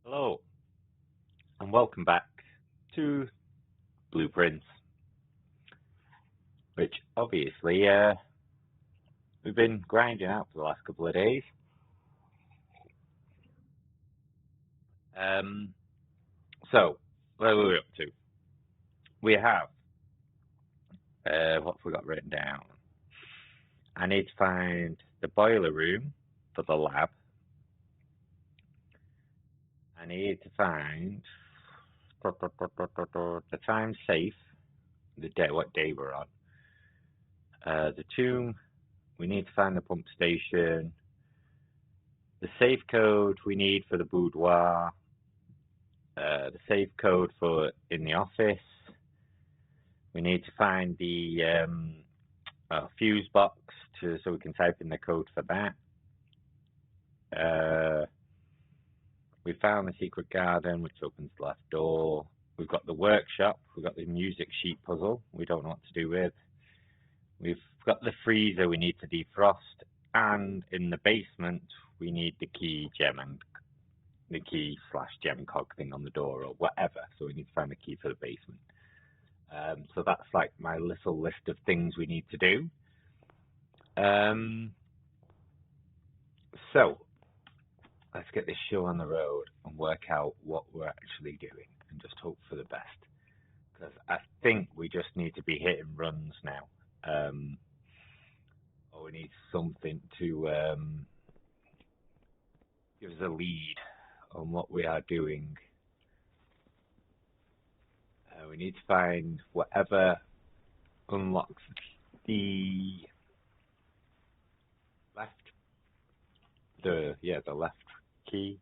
Hello, and welcome back to Blueprints, which obviously we've been grinding out for the last couple of days. So, what are we up to? We have, what have we got written down? I need to find the boiler room for the lab. I need to find the time safe, the day, what day we're on. The tomb, we need to find the pump station. The safe code we need for the boudoir. The safe code for in the office. We need to find the fuse box so we can type in the code for that. We found the secret garden, which opens the left door. We've got the workshop. We've got the music sheet puzzle. We don't know what to do with. We've got the freezer we need to defrost, and in the basement we need the key gem and the key / gem cog thing on the door or whatever. So we need to find the key for the basement. So that's like my little list of things we need to do. So let's get this show on the road and work out what we're actually doing and just hope for the best. Because I think we just need to be hitting runs now. Or we need something to give us a lead on what we are doing. We need to find whatever unlocks the left key.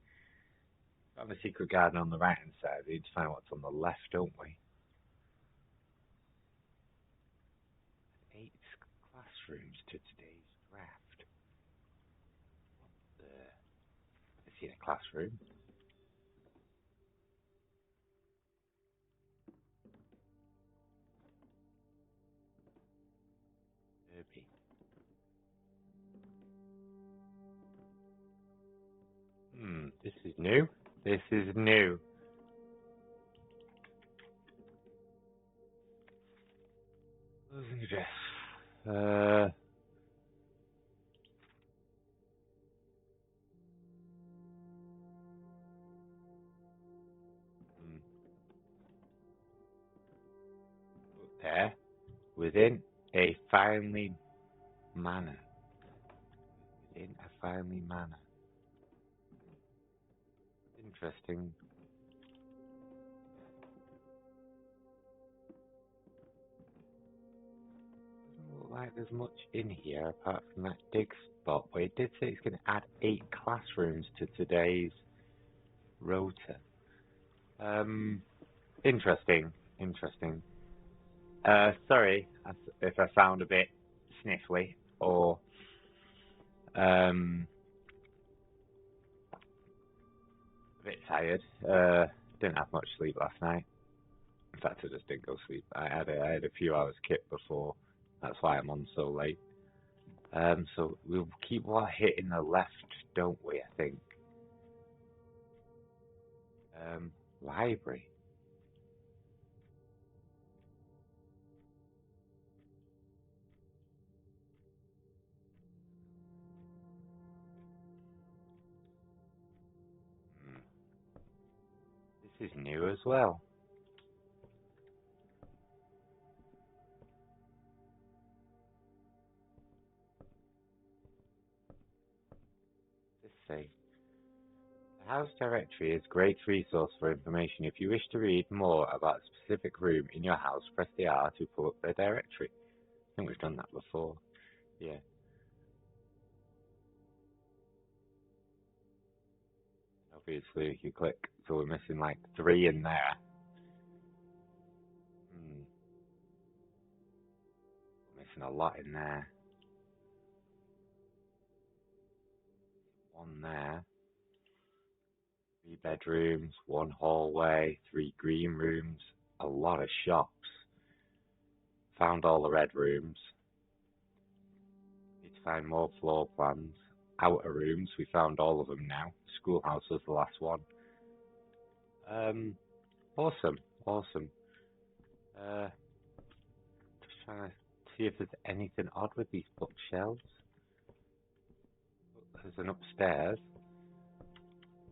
Got the secret garden on the right hand side. We need to find what's on the left, don't we? 8 classrooms to today's draft. I see a classroom. Derby. This is new. This is new. Closing address. There. Within a family manor. Within a family manor. Interesting. Doesn't look like there's much in here apart from that dig spot, but it did say it's going to add 8 classrooms to today's rota. Interesting. Sorry if I sound a bit sniffly or a bit tired. Didn't have much sleep last night. In fact, I just didn't go sleep. I had a few hours kip before. That's why I'm on so late. So we'll keep hitting the left, don't we? I think. Library. This is new as well. Let's see. The house directory is a great resource for information. If you wish to read more about a specific room in your house, press the R to pull up the directory. I think we've done that before. Yeah. Obviously, if you click, so we're missing like 3 in there. Missing a lot in there. 1 there. 3 bedrooms, 1 hallway, 3 green rooms, a lot of shops. Found all the red rooms. Need to find more floor plans. Outer rooms, we found all of them now. Schoolhouse was the last one. Awesome, awesome. Just trying to see if there's anything odd with these bookshelves. There's an upstairs.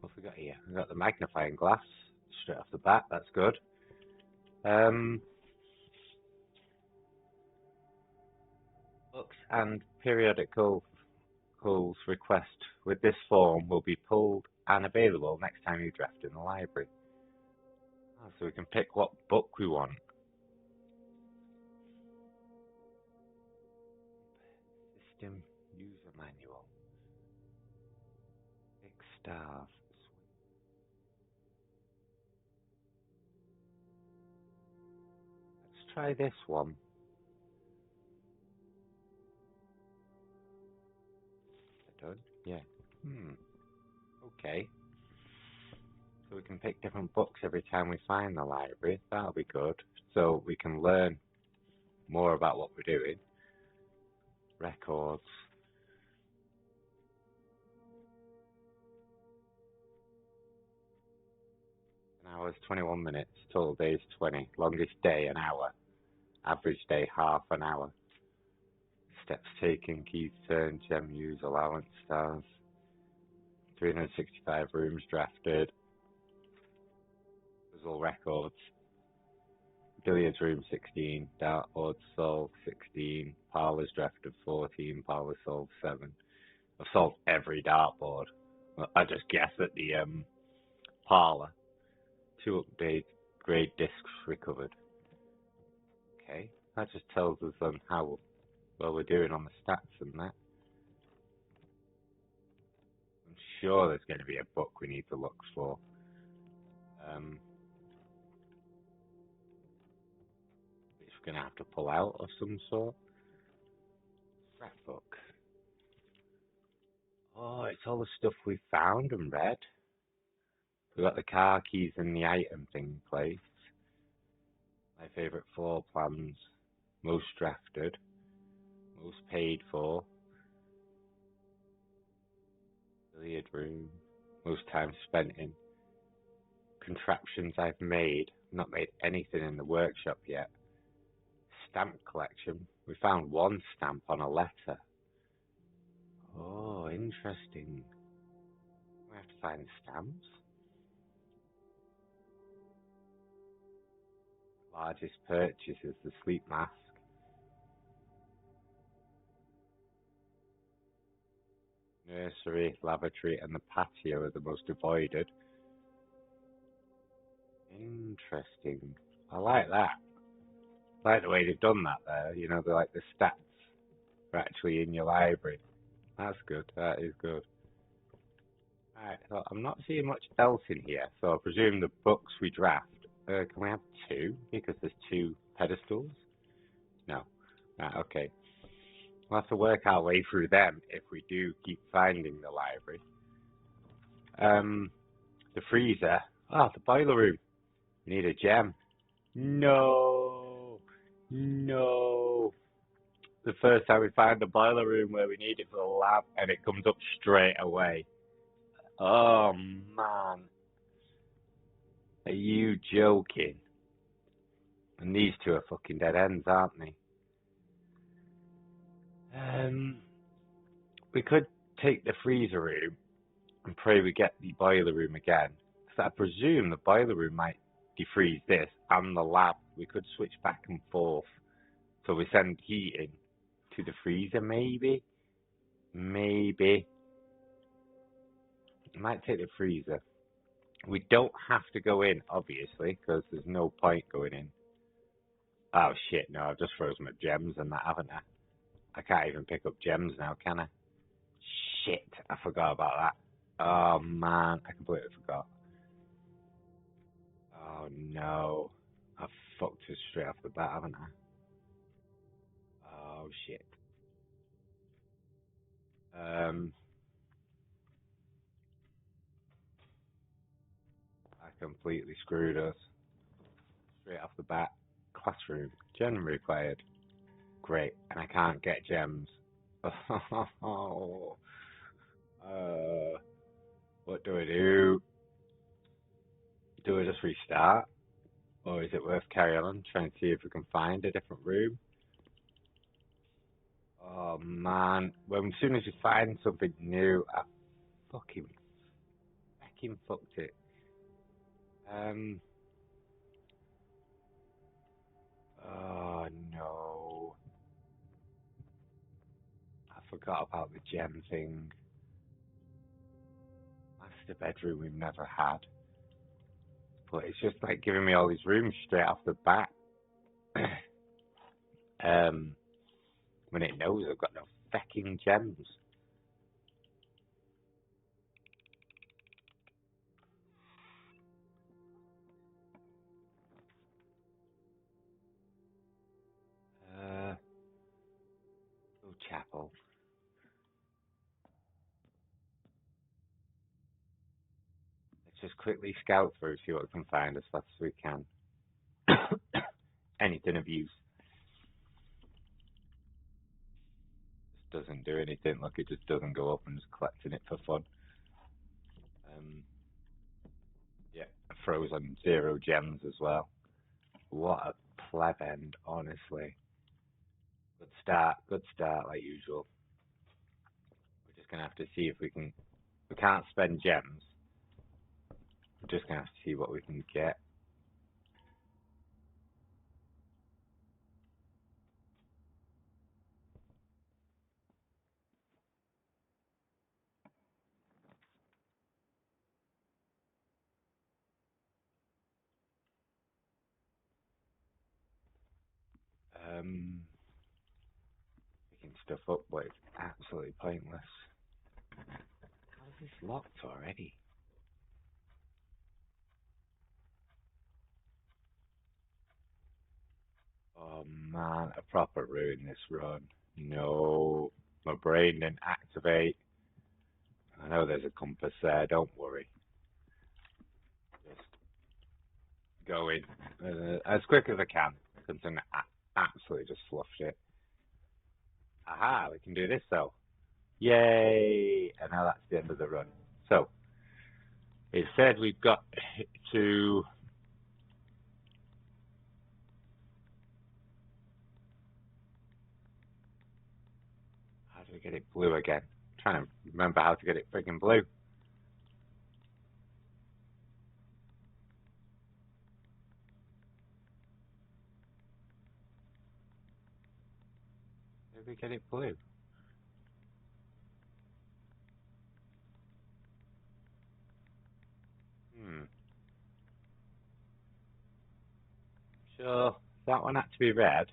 What have we got here? We've got the magnifying glass straight off the bat. That's good. Books and periodicals request with this form will be pulled and available next time you draft in the library. Oh, so we can pick what book we want. System user manual. Big stars. Let's try this one. Done? Yeah. Okay. So we can pick different books every time we find the library. That'll be good. So we can learn more about what we're doing. Records. An hour's 21 minutes. Total days 20. Longest day an hour. Average day half an hour. Steps taken, keys turned, gem use, allowance stars. 365 rooms drafted. Puzzle records. Billiards room 16, dartboard solved 16, parlours drafted 14, parlour solved 7. I've solved every dartboard. I just guessed at the parlour. 2 updates, grade discs recovered. Okay, that just tells us on how well we're doing on the stats and that. I'm sure there's going to be a book we need to look for. Going to have to pull out of some sort. Scrapbook. Oh, it's all the stuff we found and read. We got the car keys and the item thing in place. My favourite floor plans. Most drafted. Most paid for. Billiard room. Most time spent in. Contraptions I've made. Not made anything in the workshop yet. Stamp collection. We found one stamp on a letter. Oh, interesting. We have to find stamps. Largest purchase is the sleep mask. Nursery, lavatory, and the patio are the most avoided. Interesting. I like that. I like the way they've done that there. You know, they're like the stats are actually in your library. That's good. That is good. Alright, so I'm not seeing much else in here. So I presume the books we draft, can we have 2? Because there's 2 pedestals? No. Right, okay. We'll have to work our way through them if we do keep finding the library. The freezer. Ah, the boiler room. We need a gem. No. No. The first time we find the boiler room where we need it for the lab and it comes up straight away. Oh, man. Are you joking? And these 2 are fucking dead ends, aren't they? We could take the freezer room and pray we get the boiler room again. Because I presume the boiler room might defreeze this and the lab. We could switch back and forth. So we send heating to the freezer, maybe? Maybe. Might take the freezer. We don't have to go in, obviously, because there's no point going in. Oh shit, no, I've just frozen my gems and that, haven't I? I can't even pick up gems now, can I? Shit, I forgot about that. Oh man, I completely forgot. Oh no. I fucked us straight off the bat, haven't I? Oh shit. I completely screwed us. Straight off the bat. Classroom. Gem required. Great. And I can't get gems. Oh. What do I do? Do we just restart? Or is it worth carrying on, trying to see if we can find a different room? Oh man, well, as soon as you find something new, I fucking fucked it. Oh no. I forgot about the gem thing. Master bedroom we've never had. But it's just like giving me all these rooms straight off the bat. When it knows I've got no fucking gems. Oh, chapel. Let's just quickly scout through, see what we can find as fast as we can. Anything of use. Just doesn't do anything. Look, it just doesn't go up. I'm just collecting it for fun. Yeah, I froze on 0 gems as well. What a pleb end, honestly. Good start, like usual. We're just gonna have to see if we can. We can't spend gems. We're just gonna have to see what we can get. Picking stuff up, but it's absolutely pointless. How is this locked already? Oh man, a proper ruin this run. No, my brain didn't activate. I know there's a compass there, don't worry. Just going as quick as I can, considering I absolutely just fluffed it. Aha, we can do this though. Yay! And now that's the end of the run. So, it said we've got to... How do we get it blue again? I'm trying to remember how to get it friggin' blue. How do we get it blue? Sure, that one had to be red.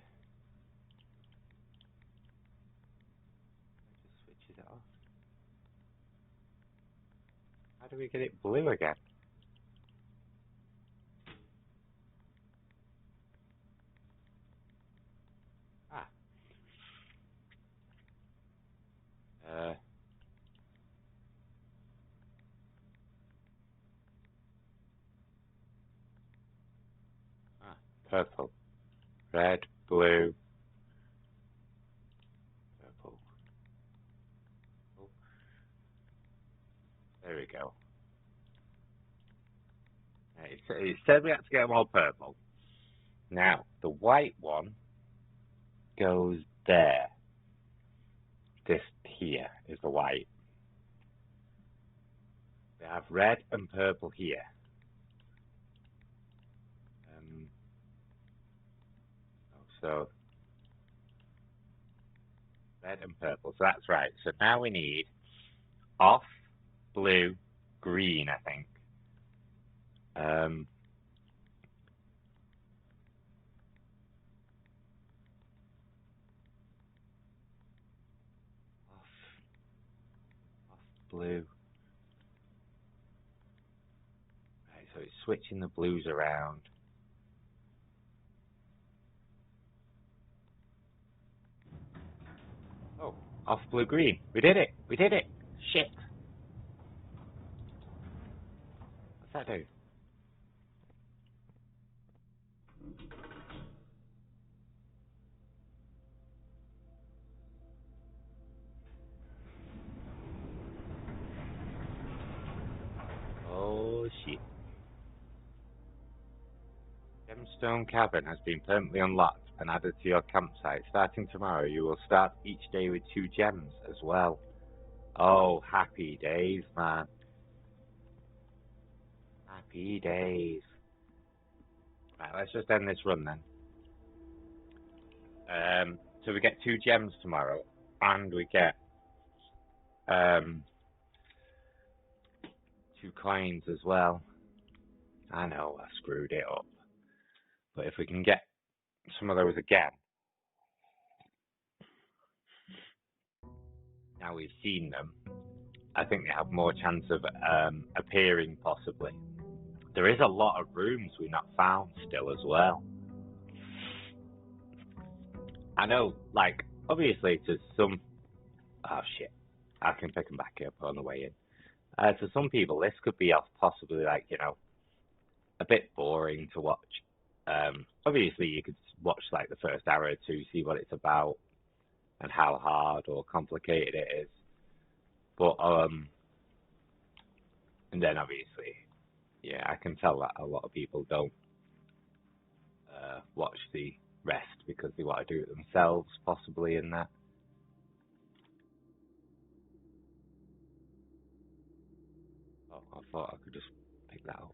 Just switches it off. How do we get it blue again? Ah. Purple. Red, blue, purple. Oh, there we go. It said we had to get them all purple. Now, the white one goes there. This here is the white. We have red and purple here. So, red and purple. So that's right. So now we need off, blue, green, I think. Off blue. Right, so it's switching the blues around. Oh, off, blue, green. We did it. We did it. Shit. What's that do? Oh, shit. Stone Cabin has been permanently unlocked and added to your campsite. Starting tomorrow, you will start each day with 2 gems as well. Oh, happy days, man. Happy days. Right, let's just end this run then. So we get 2 gems tomorrow, and we get 2 coins as well. I know I screwed it up, but if we can get some of those again, now we've seen them, I think they have more chance of appearing possibly. There is a lot of rooms we've not found still as well. I know, like, obviously to some... Oh shit, I can pick them back up on the way in. To some people, this could be possibly, like, you know, a bit boring to watch. Obviously, you could watch, like, the first hour or two, see what it's about, and how hard or complicated it is. But, and then obviously, yeah, I can tell that a lot of people don't watch the rest because they want to do it themselves, possibly, in that. Oh, I thought I could just pick that up.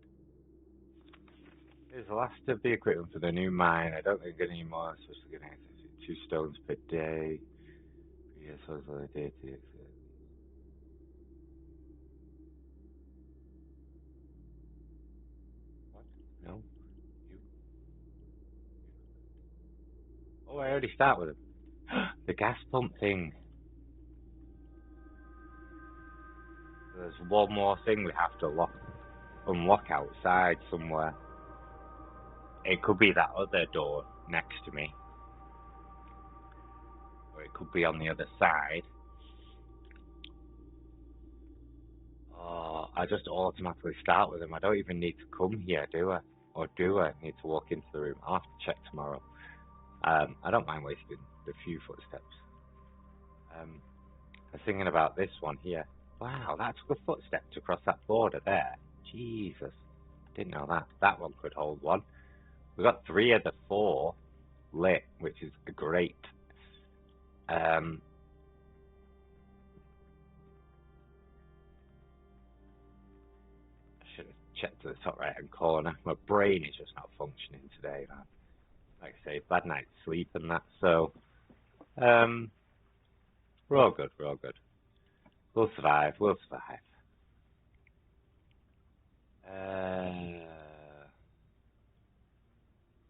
Here's the last of the equipment for the new mine. I don't think any more, especially getting access to 2 stones per day. Yes, I was like, day to exit. What? No? You? Oh, I already start with them. The gas pump thing. There's one more thing we have to unlock outside somewhere. It could be that other door next to me. Or it could be on the other side. Oh, I just automatically start with them. I don't even need to come here, do I? Or do I need to walk into the room? I'll have to check tomorrow. I don't mind wasting a few footsteps. I was thinking about this one here. Wow, that took a footstep to cross that border there. Jesus. Didn't know that. That one could hold one. We've got 3 of the 4 lit, which is great. I should have checked to the top right hand corner. My brain is just not functioning today, man. Like I say, bad night's sleep and that, so we're all good, we're all good. We'll survive, we'll survive.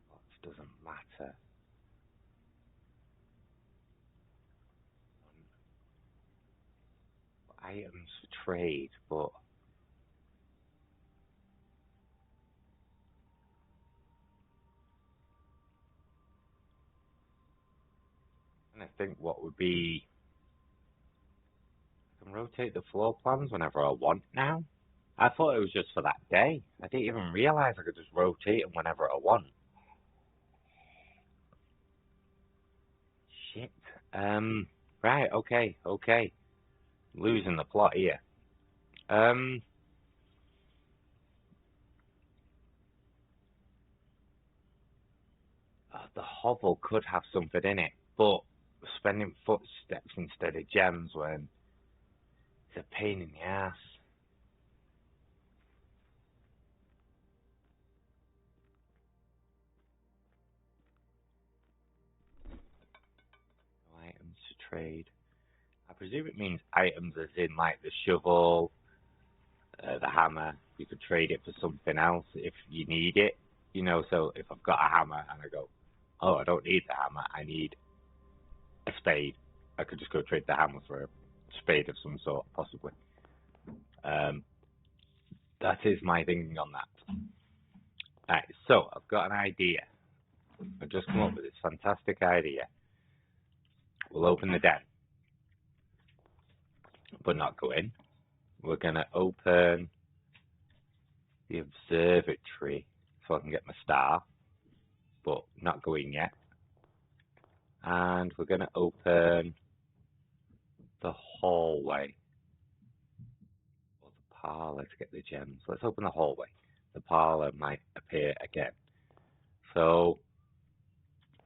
What doesn't matter. Items for trade, but I think what would be, I can rotate the floor plans whenever I want now. I thought it was just for that day. I didn't even realize I could just rotate them whenever I want. Shit. Right, okay. Losing the plot here. The hovel could have something in it, but spending footsteps instead of gems when it's a pain in the ass. No items to trade. I presume it means items as in like the shovel, the hammer. You could trade it for something else if you need it. You know, so if I've got a hammer and I go, oh, I don't need the hammer, I need a spade, I could just go trade the hammer for a spade of some sort, possibly. That is my thinking on that. Right, so I've got an idea. I've just come up with this fantastic idea. We'll open the den, but not go in. We're going to open the observatory so I can get my star, but not go in yet. And we're going to open the hallway, or the parlour to get the gems. Let's open the hallway. The parlour might appear again. So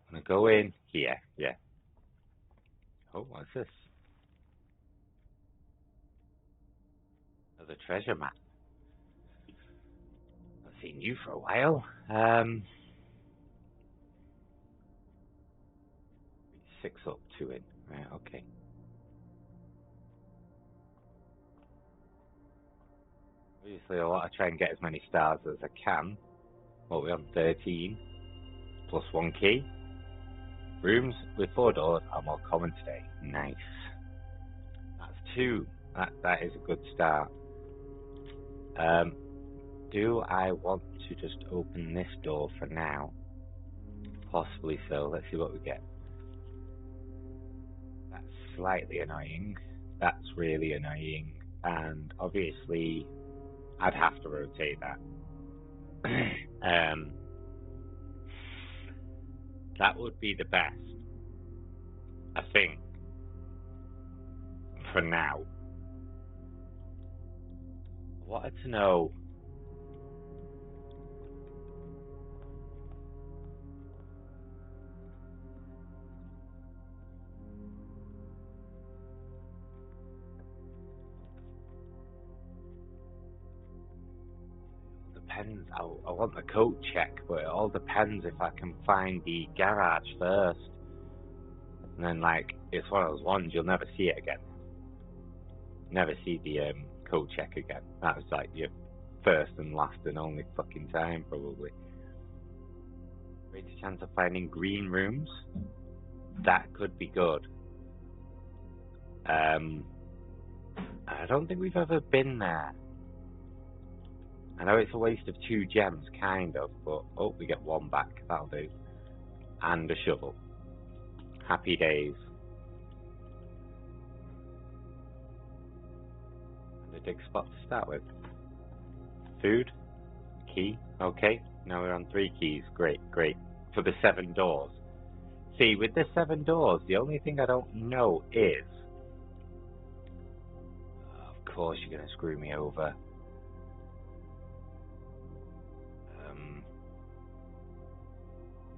I'm gonna go in here. Yeah. Oh, what's this? Another treasure map. I've seen you for a while. 6 up, 2 in. Right, okay. Obviously, I want to try and get as many stars as I can. Well, we're on 13, plus 1 key. Rooms with 4 doors are more common today. Nice. That's 2. That is a good start. Do I want to just open this door for now? Possibly so. Let's see what we get. That's slightly annoying. That's really annoying. And obviously, I'd have to rotate that. That would be the best, I think, for now. I wanted to know depends. I want the coat check, but it all depends if I can find the garage first. And then, like, it's one of those ones you'll never see it again. Never see the coat check again. That was like your first and last and only fucking time, probably. Greater chance of finding green rooms. That could be good. I don't think we've ever been there. I know it's a waste of 2 gems, kind of, but oh, we get 1 back. That'll do. And a shovel. Happy days. And a dig spot to start with. Food. Key. Okay. Now we're on 3 keys. Great, great. For the 7 doors. See, with the 7 doors, the only thing I don't know is... Of course you're going to screw me over.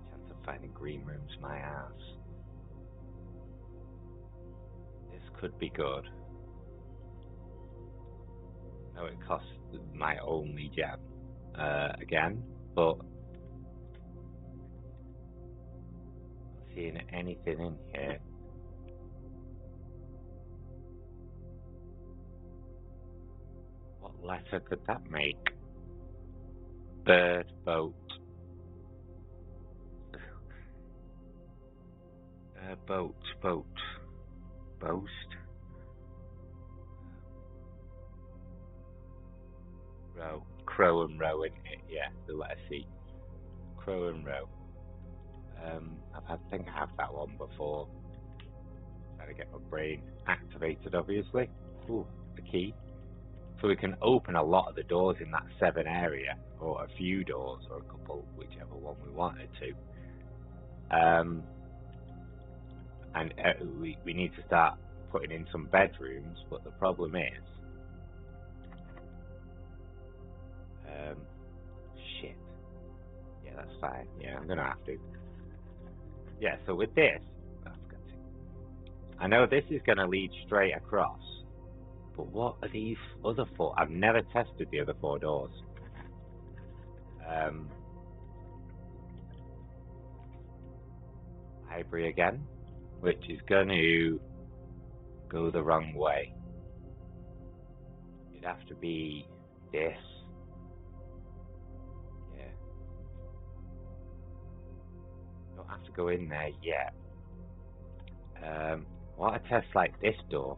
Chance of finding green rooms, my ass. This could be good. No, it costs my only gem again, but not seeing anything in here. What letter could that make? Bird, boat. Boat, boast. Row, crow and row in it. Yeah, the letter C. Crow and row. I think I have that one before. Trying to get my brain activated, obviously. Ooh, the key. So we can open a lot of the doors in that 7 area, or a few doors, or a couple, whichever one we wanted to. And we need to start putting in some bedrooms, but the problem is, shit. Yeah, that's fine. Yeah, I'm gonna have to. Yeah, so with this, I know this is gonna lead straight across, but what are these other 4? I've never tested the other 4 doors. Library again, which is going to go the wrong way. It'd have to be this. Yeah. Don't have to go in there yet. I want to test like this door.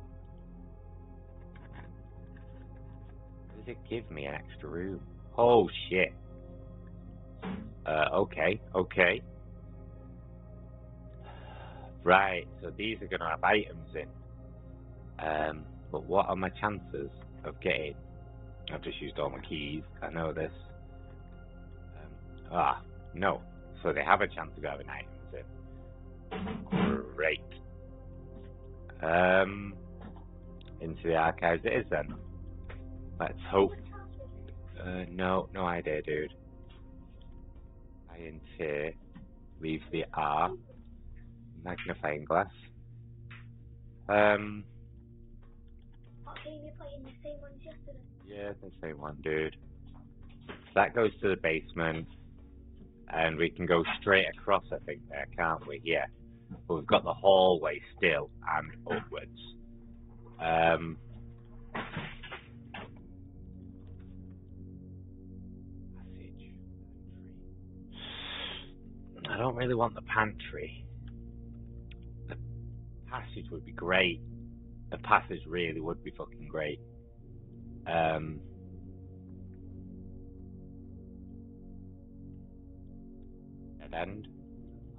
Does it give me an extra room? Oh shit. Okay. Right, so these are going to have items in. But what are my chances of getting... I've just used all my keys. I know this. No. So they have a chance of having items in. Great. Into the archives it is then. Let's hope. No idea, dude. Iron tier. Leave the R. Magnifying glass. What game you playing? The same one as yesterday? Yeah, the same one, dude. So that goes to the basement, and we can go straight across, I think, there, can't we? Yeah. But we've got the hallway still, and upwards. Passage. Pantry. I don't really want the pantry. The passage would be great. The passage really would be fucking great. Dead end.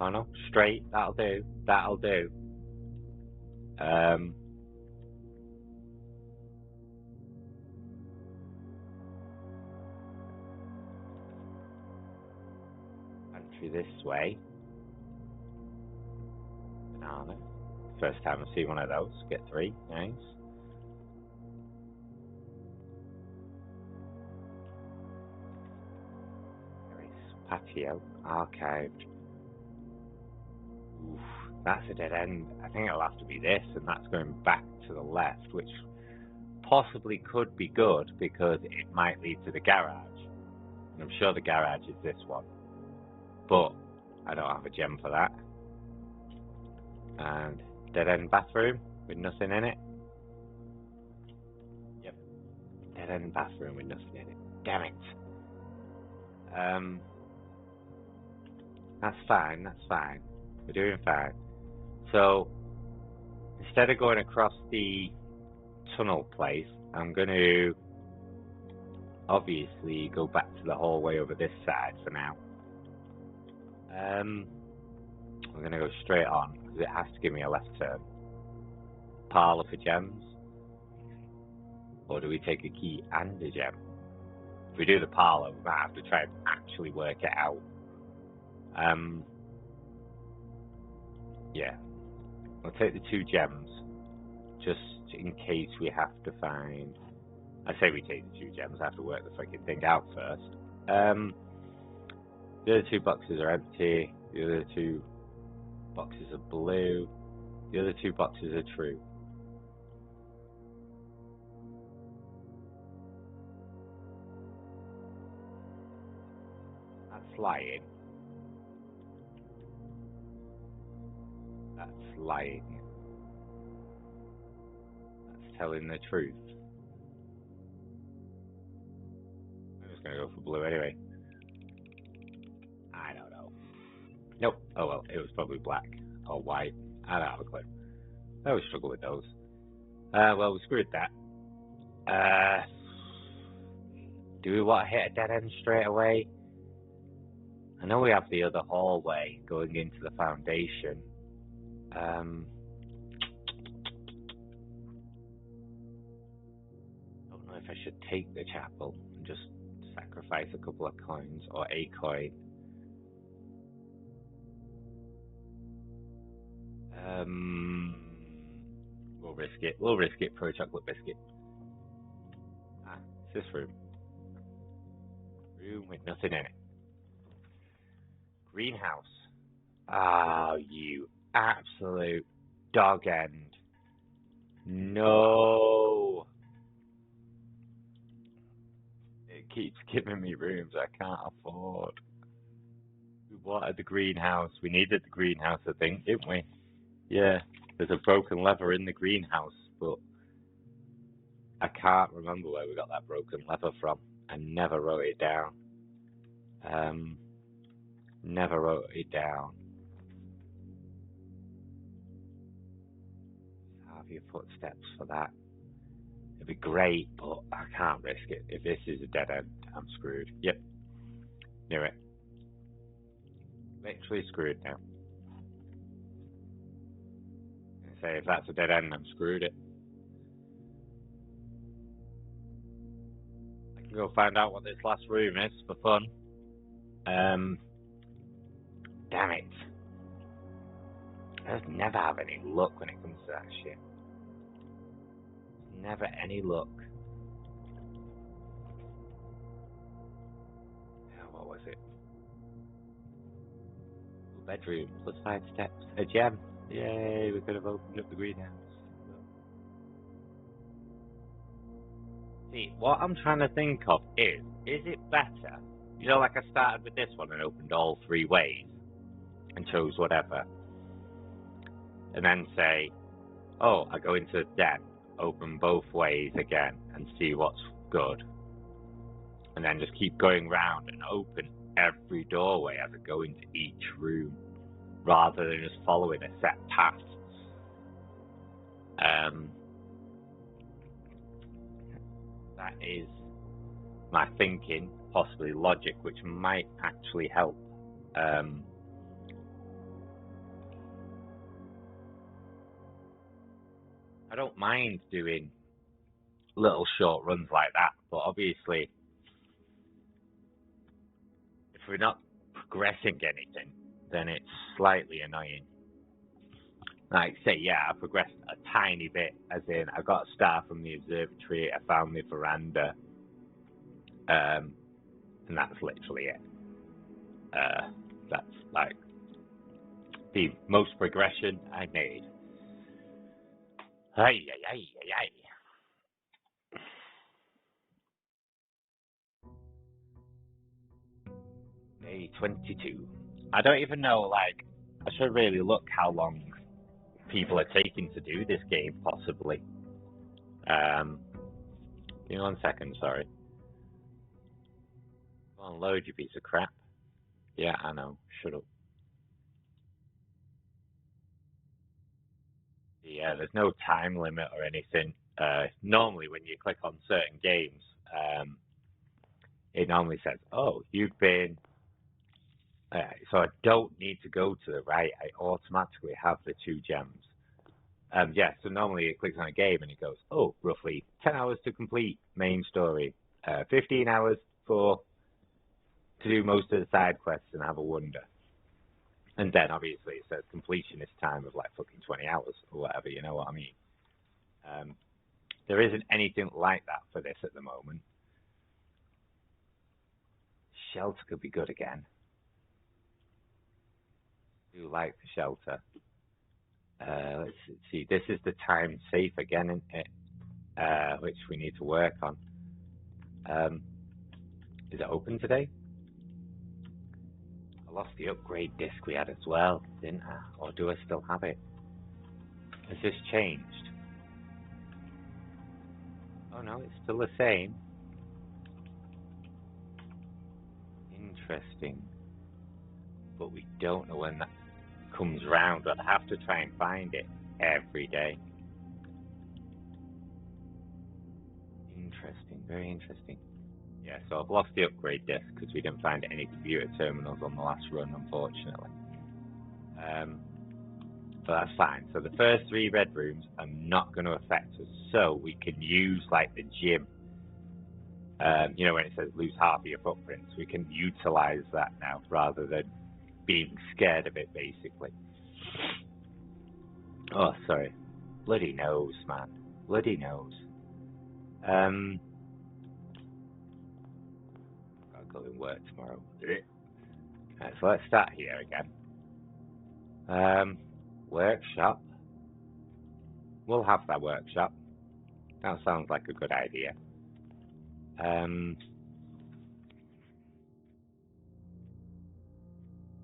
Oh no, straight. That'll do. That'll do. Pantry this way. Banana. First time I see one of those. Get 3. Nice. Patio. Archived. Oof, that's a dead end. I think it'll have to be this, and that's going back to the left, which possibly could be good because it might lead to the garage. And I'm sure the garage is this one. But I don't have a gem for that. And dead end bathroom with nothing in it. Yep. Dead end bathroom with nothing in it. Damn it. That's fine, that's fine. We're doing fine. So, instead of going across the tunnel place, I'm going to obviously go back to the hallway over this side for now. We're going to go straight on, because it has to give me a left turn. Parlour for gems. Or do we take a key and a gem? If we do the parlour, we might have to try and actually work it out. Yeah. We'll take the 2 gems, just in case we have to find... I say we take the 2 gems, I have to work the fucking thing out first. The other 2 boxes are empty, the other 2 boxes are blue, the other 2 boxes are true. That's lying. That's lying. That's telling the truth. I'm just gonna go for blue anyway. I don't know. Nope. Oh well, it was probably black or white. I don't have a clue. I always struggle with those. Well, we screwed that. Do we want to hit a dead end straight away? I know we have the other hallway going into the foundation. Don't know if I should take the chapel and just sacrifice a couple of coins or a coin. We'll risk it. We'll risk it for a chocolate biscuit. Ah, it's this room. Room with nothing in it. Greenhouse. Ah, you absolute dog end. No. It keeps giving me rooms I can't afford. We wanted the greenhouse. We needed the greenhouse, I think, didn't we? Yeah. There's a broken lever in the greenhouse, but I can't remember where we got that broken lever from. I never wrote it down. Never wrote it down. Have your footsteps for that. It'd be great, but I can't risk it. If this is a dead end, I'm screwed. Yep. Knew it. Literally screwed now. I say if that's a dead end, I'm screwed it. I can go find out what this last room is for fun. Damn it. I just never have any luck when it comes to that shit. Never any luck. What was it? Bedroom, plus 5 steps. A gem. Yay, we could have opened up the greenhouse. See, what I'm trying to think of is it better? You know, like I started with this one and opened all 3 ways and chose whatever. And then say, oh, I go into the den, open both ways again and see what's good. And then just keep going round and open every doorway as I go into each room, rather than just following a set path. That is my thinking, possibly logic, which might actually help. I don't mind doing little short runs like that, but obviously, if we're not progressing anything, then it's slightly annoying. Like, say, yeah, I progressed a tiny bit, as in, I got a star from the observatory, I found the veranda, and that's literally it. That's, like, the most progression I made. Ay, ay, ay, ay, ay. Day 22. I don't even know, like, I should really look how long people are taking to do this game, possibly. Give me 1 second, sorry. Go on, load, you piece of crap. Yeah, I know. Shut up. Yeah, there's no time limit or anything. Normally, when you click on certain games, it normally says, oh, you've been... so I don't need to go to the right. I automatically have the 2 gems. Yeah, so normally it clicks on a game and it goes, oh, roughly 10 hours to complete main story, 15 hours to do most of the side quests and have a wonder. And then obviously it says completionist time of like fucking 20 hours or whatever, you know what I mean? There isn't anything like that for this at the moment. Shelter could be good again. I do like the shelter. Let's see, this is the time safe again, isn't it? Which we need to work on. Is it open today? I lost the upgrade disc we had as well, didn't I? Or do I still have it? Has this changed? Oh no, it's still the same. Interesting. But we don't know when that comes round. I'd have to try and find it every day. Interesting, very interesting. Yeah, so I've lost the upgrade disc because we didn't find any computer terminals on the last run, unfortunately. But that's fine. So the first 3 red rooms are not going to affect us. So we can use like the gym. You know, when it says lose half of your footprints, we can utilize that now rather than being scared of it, basically. Oh, sorry. Bloody nose, man. Bloody nose. I'll go and work tomorrow. Right, so let's start here again. Workshop. We'll have that workshop. That sounds like a good idea.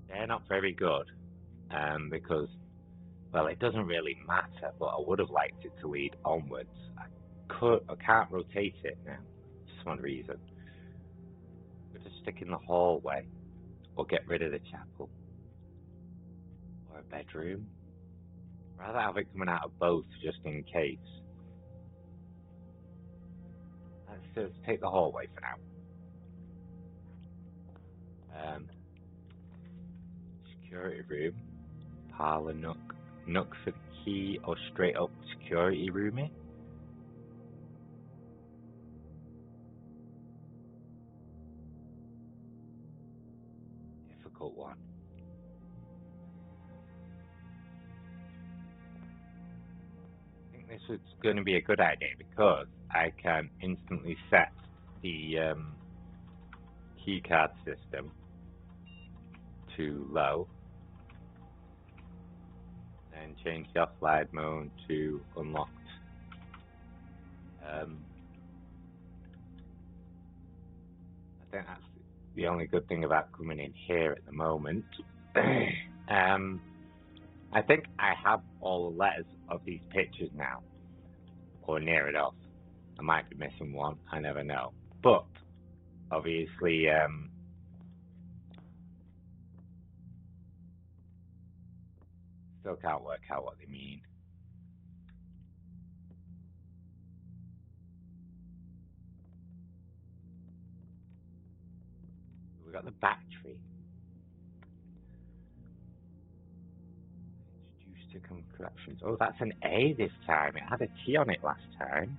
They're not very good because, well, it doesn't really matter, but I would have liked it to lead onwards. I can't rotate it now, for some reason. We'll just stick in the hallway or get rid of the chapel or a bedroom. Rather have it coming out of both just in case. Let's just take the hallway for now. Security room, parlor, nook for key, or straight up security room here. Difficult one. I think this is going to be a good idea because I can instantly set the keycard system to low, and change the offline mode to unlocked. I think that's the only good thing about coming in here at the moment. I think I have all the letters of these pictures now, or near enough. I might be missing one, I never know. But obviously, still can't work out what they mean. We got the battery. Introduced to corrections. Oh, that's an A this time. It had a T on it last time.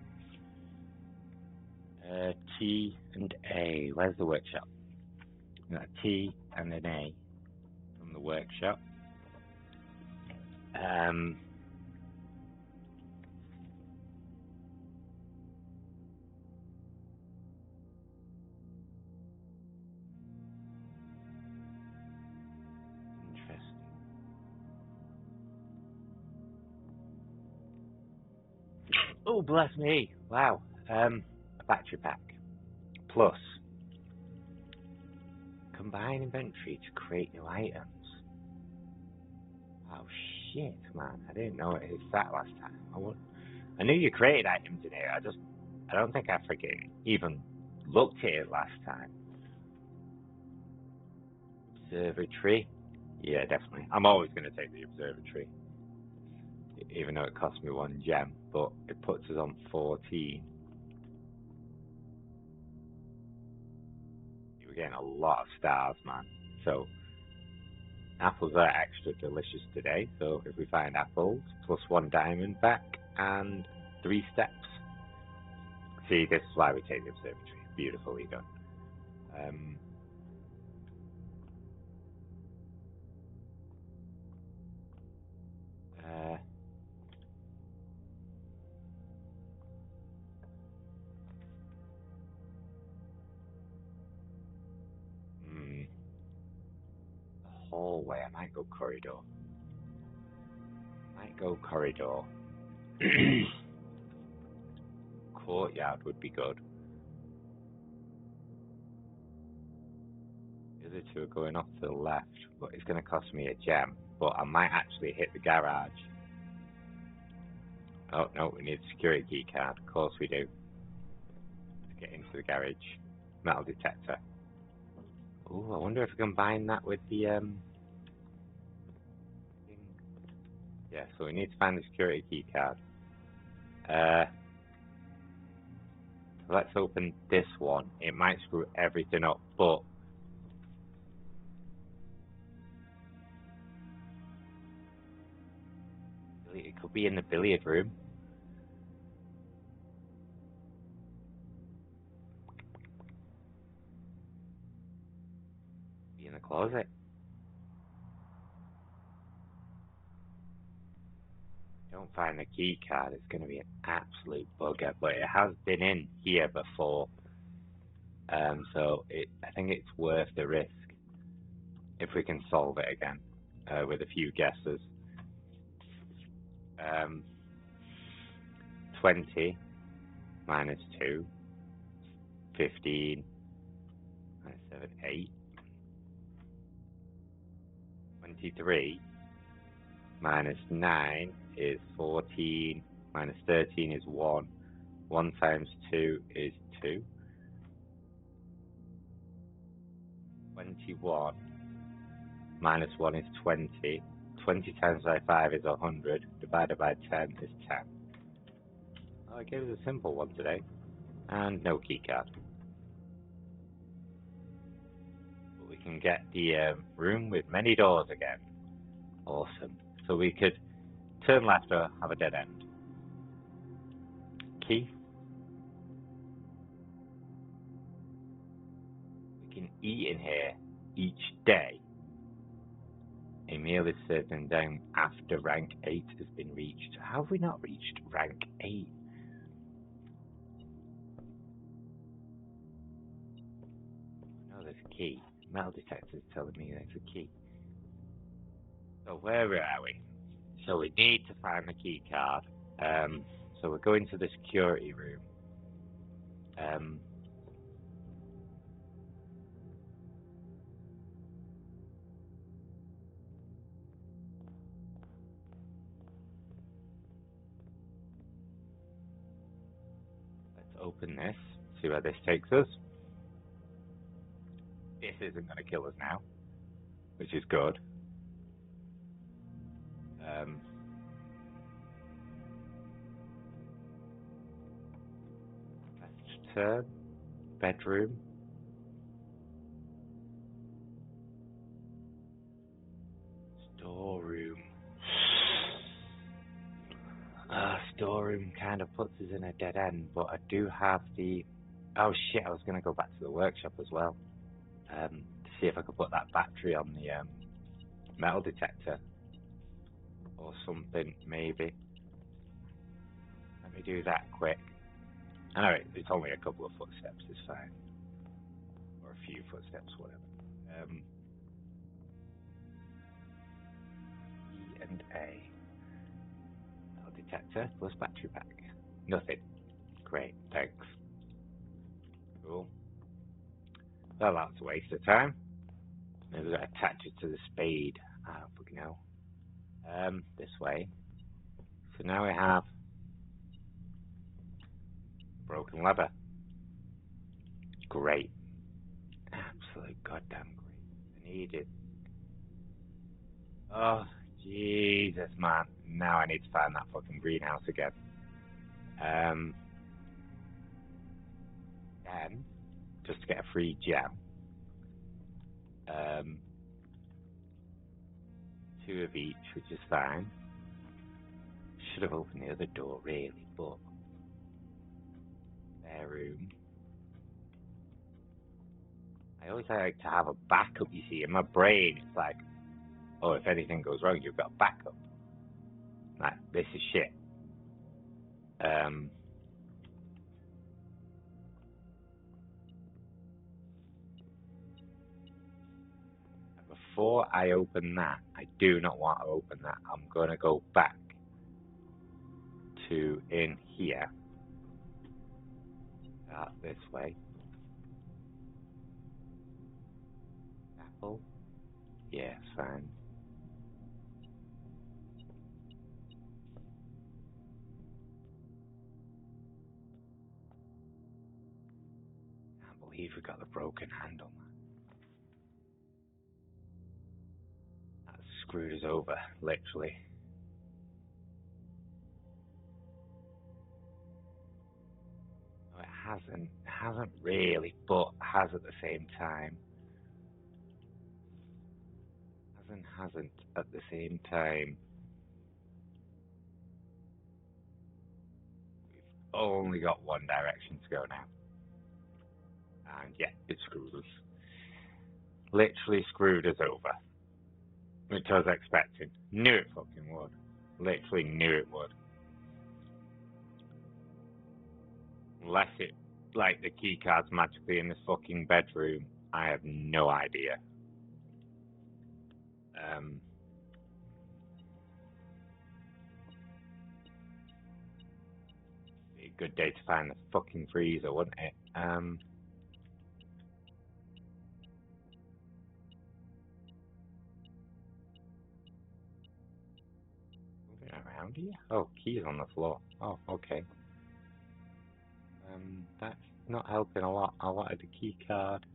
T and A. Where's the workshop? We got a T and an A from the workshop. Interesting. Oh, bless me. Wow. A battery pack. Plus, combine inventory to create new items. Oh shit, man! I didn't know it was that last time. I knew you created items in here. I don't think I freaking even looked at it last time. Observatory. Yeah, definitely. I'm always going to take the observatory, even though it cost me 1 gem, but it puts us on 14. We're getting a lot of stars, man. So apples are extra delicious today. So if we find apples, plus 1 diamond back and 3 steps. See, this is why we take the observatory. Beautifully done. Hallway. I might go corridor. Courtyard would be good. The other two are going off to the left, but it's going to cost me a gem. But I might actually hit the garage. Oh no, we need a security key card. Of course we do. To get into the garage. Metal detector. Oh, I wonder if I can combine that with the thing. Yeah, so we need to find the security key card. Let's open this one. It might screw everything up, but it could be in the billiard room. Be in the closet. Don't find the key card, it's going to be an absolute bugger, but it has been in here before, so I think it's worth the risk if we can solve it again with a few guesses. 20 minus 2, 15 minus 7, 8, 23 minus 9 is 14, minus 13 is 1, 1 times 2 is 2, 21 minus 1 is 20, 20 times by 5 is 100, divided by 10 is 10. Oh, I gave us a simple one today, and no key card. But we can get the room with many doors again. Awesome. So we could turn left or have a dead end. Key. We can eat in here each day. A meal is served and down after rank 8 has been reached. How have we not reached rank 8? No, there's a key. Metal detector is telling me there's a key. So where are we? So we need to find the key card. So we're going to the security room. Let's open this, see where this takes us. This isn't going to kill us now, which is good. Let's turn. Bedroom. Storeroom. Storeroom kind of puts us in a dead end, but I do have the... Oh shit, I was going to go back to the workshop as well. To see if I could put that battery on the metal detector. Or something, maybe. Let me do that quick. I know it's only a couple of footsteps, it's fine. Or a few footsteps, whatever. E and A. Metal detector plus battery pack. Nothing. Great, thanks. Cool. Well, that's a waste of time. Maybe we've got to attach it to the spade. I don't fucking know. This way. So now we have broken lever. Great. Absolute goddamn great. I need it. Oh, Jesus, man. Now I need to find that fucking greenhouse again. Then, just to get a free gem. 2 of each, which is fine. Should have opened the other door, really, but... Spare room. I always like to have a backup, you see. In my brain, it's like, oh, if anything goes wrong, you've got backup. Like, this is shit. Before I open that, I do not want to open that. I'm going to go back to in here. This way. Apple? Yeah, fine. Can't believe we got the broken handle. That screwed us over, literally. No, it hasn't. It hasn't really, but has at the same time. Hasn't at the same time. We've only got one direction to go now. And yeah, it screwed us. Literally screwed us over. Which I was expecting. Knew it fucking would. Literally knew it would. Unless it, like, the key card's magically in this fucking bedroom. I have no idea. Be a good day to find the fucking freezer, wouldn't it? Moving around here? Oh, keys on the floor. Oh, okay. That's not helping a lot. I wanted the key card.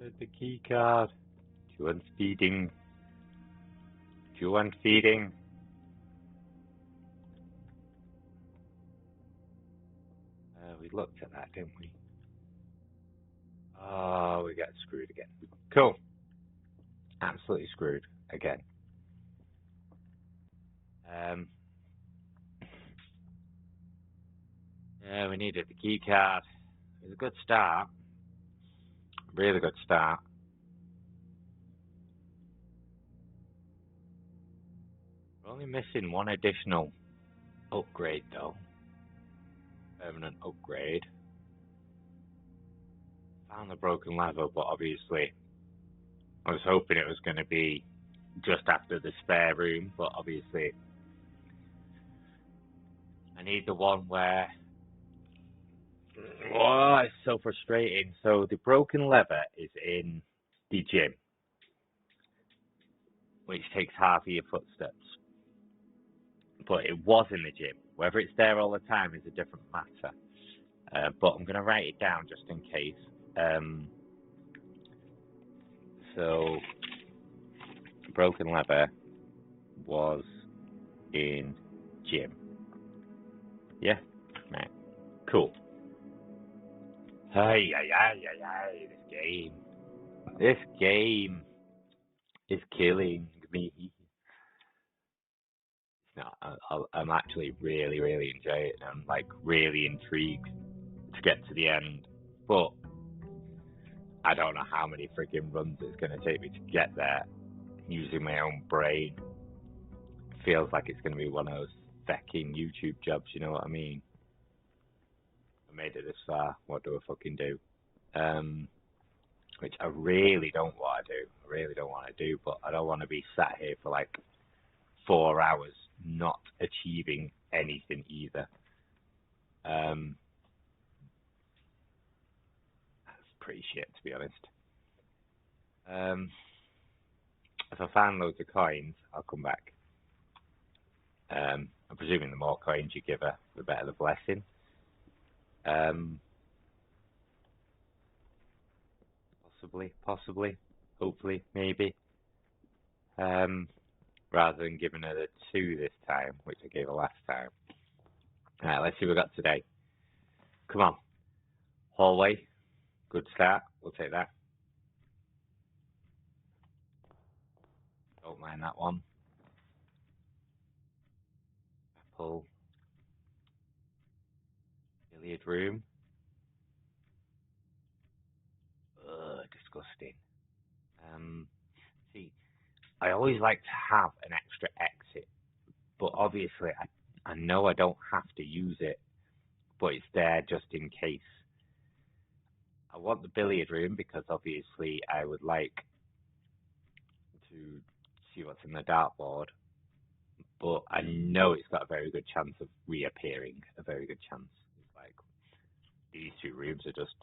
The key card. 2 feeding. 2 feeding. We looked at that, didn't we? Oh, we got screwed again. Cool. Absolutely screwed again. Yeah, we needed the key card. It was a good start. Really good start. We're only missing 1 additional upgrade though. Permanent upgrade. Found the broken lever, but obviously I was hoping it was going to be just after the spare room, but obviously I need the one where. Oh, it's so frustrating. So the broken lever is in the gym, which takes half of your footsteps. But it was in the gym. Whether it's there all the time is a different matter. But I'm going to write it down just in case. So, broken lever was in gym. Yeah? Right. Cool. Ay, this game. This game is killing me. No, I'm actually really, really enjoying it. I'm like really intrigued to get to the end. But I don't know how many freaking runs it's going to take me to get there using my own brain. It feels like it's going to be one of those fucking YouTube jobs, you know what I mean? I made it this far, what do I fucking do? Which I really don't want to do. I really don't want to do, but I don't want to be sat here for like 4 hours not achieving anything either. That's pretty shit, to be honest. If I find loads of coins, I'll come back. I'm presuming the more coins you give her, the better the blessing. Possibly, hopefully, maybe. Rather than giving her the 2 this time, which I gave her last time. Alright, let's see what we got today. Come on. Hallway. Good start. We'll take that. Don't mind that one. Apple. Billiard room. Ugh, disgusting. See, I always like to have an extra exit, but obviously I know I don't have to use it, but it's there just in case. I want the billiard room because obviously I would like to see what's in the dartboard, but I know it's got a very good chance of reappearing. A very good chance. It's like these 2 rooms are just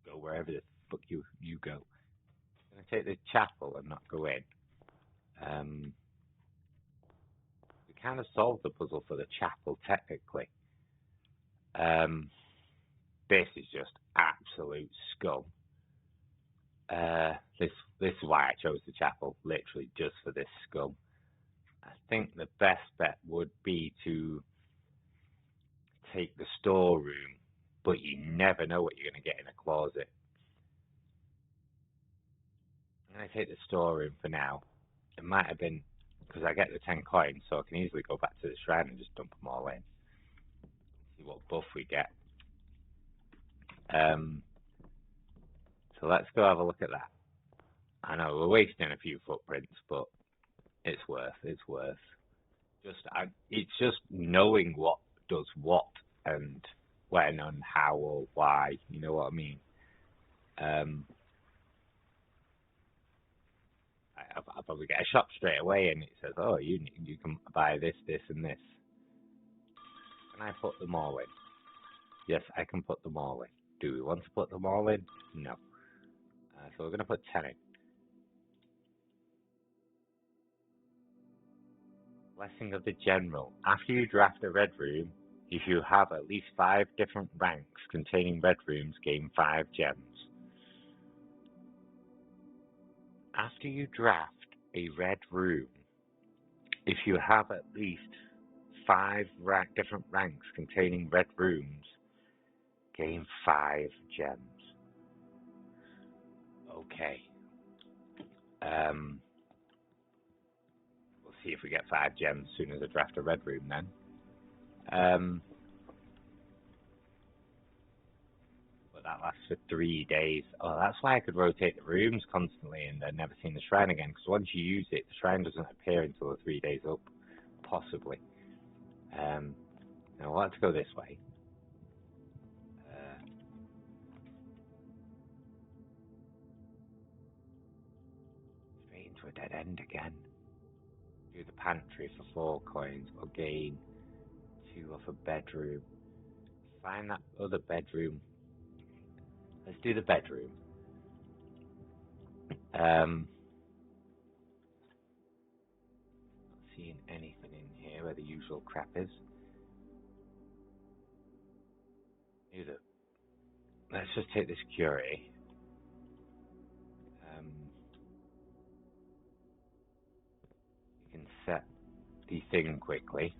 go wherever the fuck you go. I'm gonna take the chapel and not go in. We kind of solved the puzzle for the chapel technically. This is just absolute scum. This is why I chose the chapel, literally just for this scum. I think the best bet would be to take the storeroom, but you never know what you're going to get in a closet. I'm going to take the storeroom for now. It might have been because I get the 10 coins, so I can easily go back to the shrine and just dump them all in. See what buff we get. So let's go have a look at that. I know we're wasting a few footprints, but it's worth. It's just knowing what does what and when and how or why. You know what I mean? I probably get a shop straight away, and it says, "Oh, you can buy this, this, and this." Can I put them all in? Yes, I can put them all in. Do we want to put them all in? No. So we're going to put 10 in. Blessing of the General. After you draft a red room, if you have at least 5 different ranks containing red rooms, gain 5 gems. After you draft a red room, if you have at least 5 different ranks containing red rooms, gain 5 gems. Okay. We'll see if we get 5 gems as soon as I draft a red room then. But that lasts for 3 days. Oh, that's why I could rotate the rooms constantly and then never see the shrine again, because once you use it, the shrine doesn't appear until the 3 days up, possibly. Now, let's go this way. Straight into a dead end again. Do the pantry for 4 coins, or gain 2 off a bedroom. Find that other bedroom. Let's do the bedroom. Not seeing anything in here where the usual crap is. Let's just take the security. You can set the thing quickly.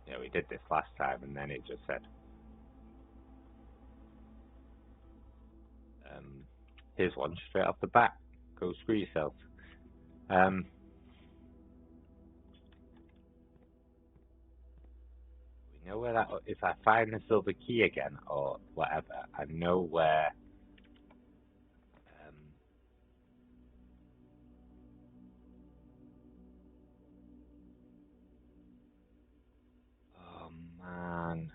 Yeah, we did this last time and then it just said here's one straight off the bat. Go screw yourself. We know where that, if I find the silver key again or whatever, I know where oh man.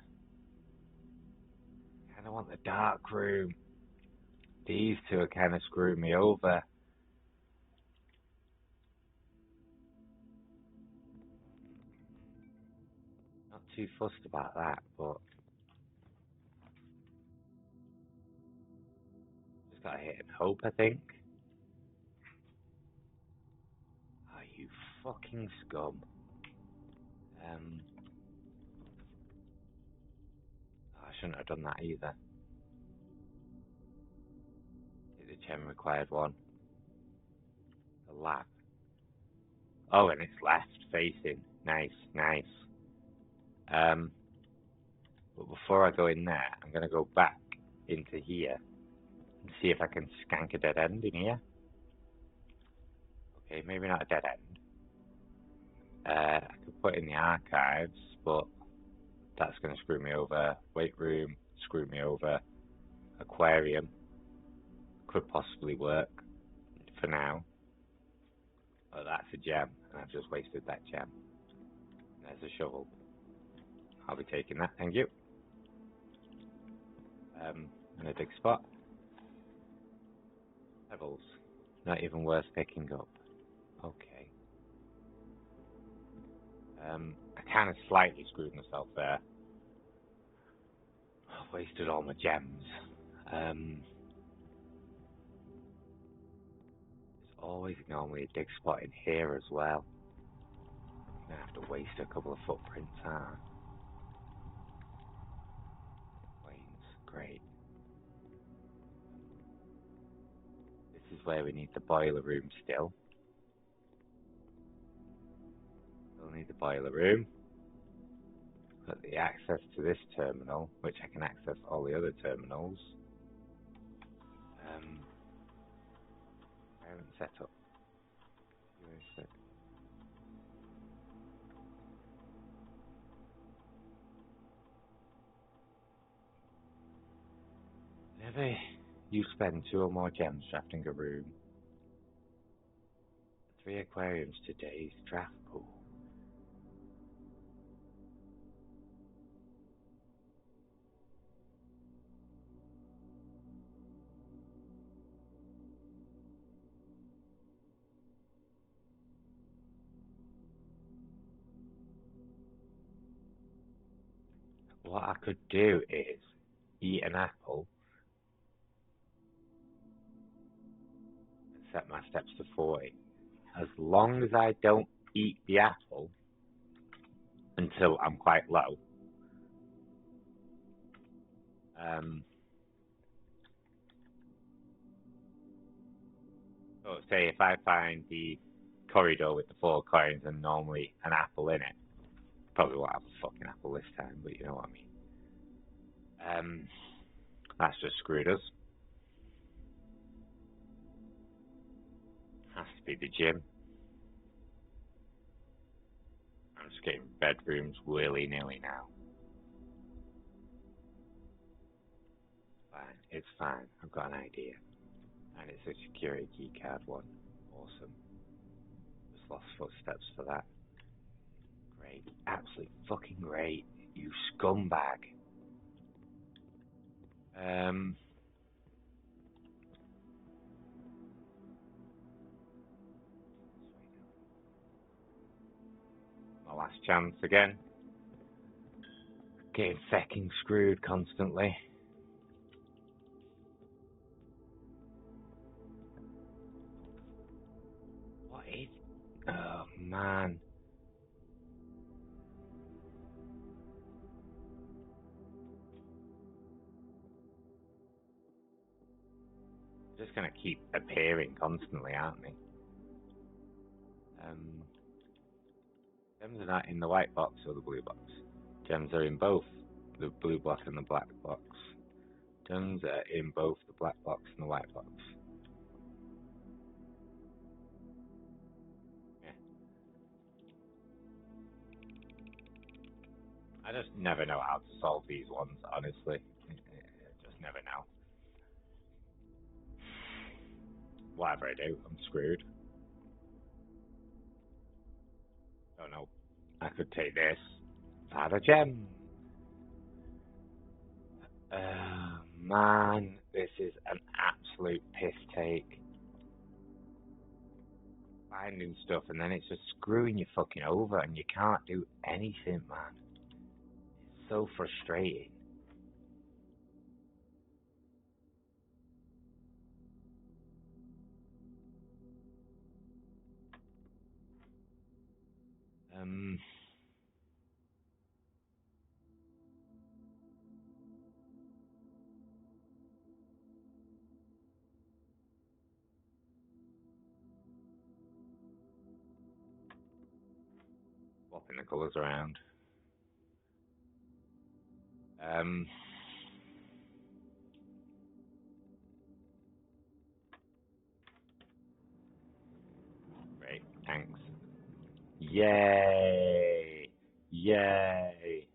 I kinda want the dark room. These two are kinda screwing me over. Not too fussed about that, but just gotta hit and hope, I think. Oh, you fucking scum. I shouldn't have done that either. The gem required one. The lab. Oh, and it's left facing. Nice, nice. But before I go in there, I'm going to go back into here and see if I can skank a dead end in here. Okay, maybe not a dead end. I could put in the archives, but that's going to screw me over. Weight room, screw me over. Aquarium could possibly work for now. Oh, that's a gem, and I've just wasted that gem. There's a shovel. I'll be taking that, thank you. And a dig spot. Pebbles. Not even worth picking up. Okay. I kind of slightly screwed myself there. I've wasted all my gems. There's always normally a dig spot in here as well. I'm going to have to waste a couple of footprints, huh? Great. This is where we need the boiler room still. We'll need the boiler room. Got the access to this terminal, which I can access all the other terminals. I haven't set up. Whenever you spend 2 or more gems drafting a room, 3 aquariums today's draft pool. What I could do is eat an apple and set my steps to 40. As long as I don't eat the apple until I'm quite low. So say if I find the corridor with the 4 coins and normally an apple in it, probably won't have a fucking apple this time, but you know what I mean. That's just screwed us. Has to be the gym. I'm just getting bedrooms willy-nilly now. Fine, it's fine. I've got an idea. And it's a security key card one. Awesome. Just lost footsteps for that. Great. Absolutely fucking great. You scumbag. My last chance again. Getting fucking screwed constantly. What is... Oh, man. Just gonna keep appearing constantly, aren't they? Gems are not in the white box or the blue box. Gems are in both the blue box and the black box. Gems are in both the black box and the white box. Yeah. I just never know how to solve these ones, honestly. I just never know. Whatever I do, I'm screwed. Don't know. I could take this. Have a gem. Man, this is an absolute piss take. Finding stuff and then it's just screwing you fucking over and you can't do anything, man. It's so frustrating. Swapping the colours around. Great, thanks. Yay! Yay!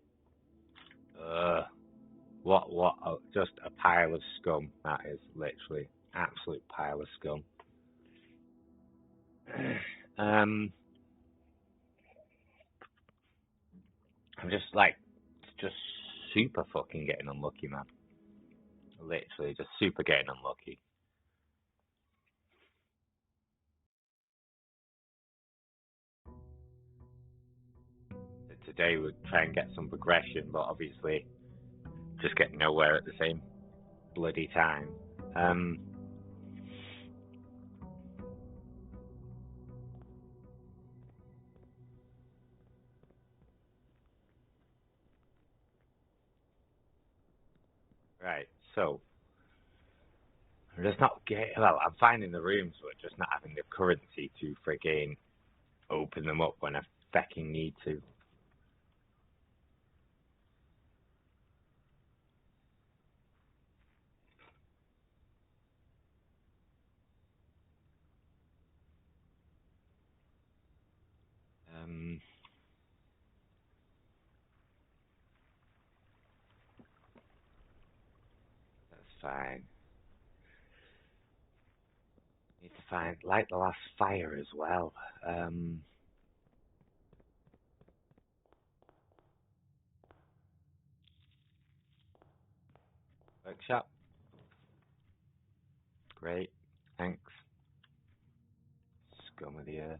What? Oh, just a pile of scum. That is literally absolute pile of scum. I'm just super fucking getting unlucky, man. Literally, just super getting unlucky. Today we'd try and get some progression, but obviously just get nowhere at the same bloody time. Right, so I'm just not getting. Well, I'm finding the rooms, but just not having the currency to friggin' open them up when I fucking need to. That's fine. Need to find light the last fire as well. Workshop. Great, thanks. Scum of the earth.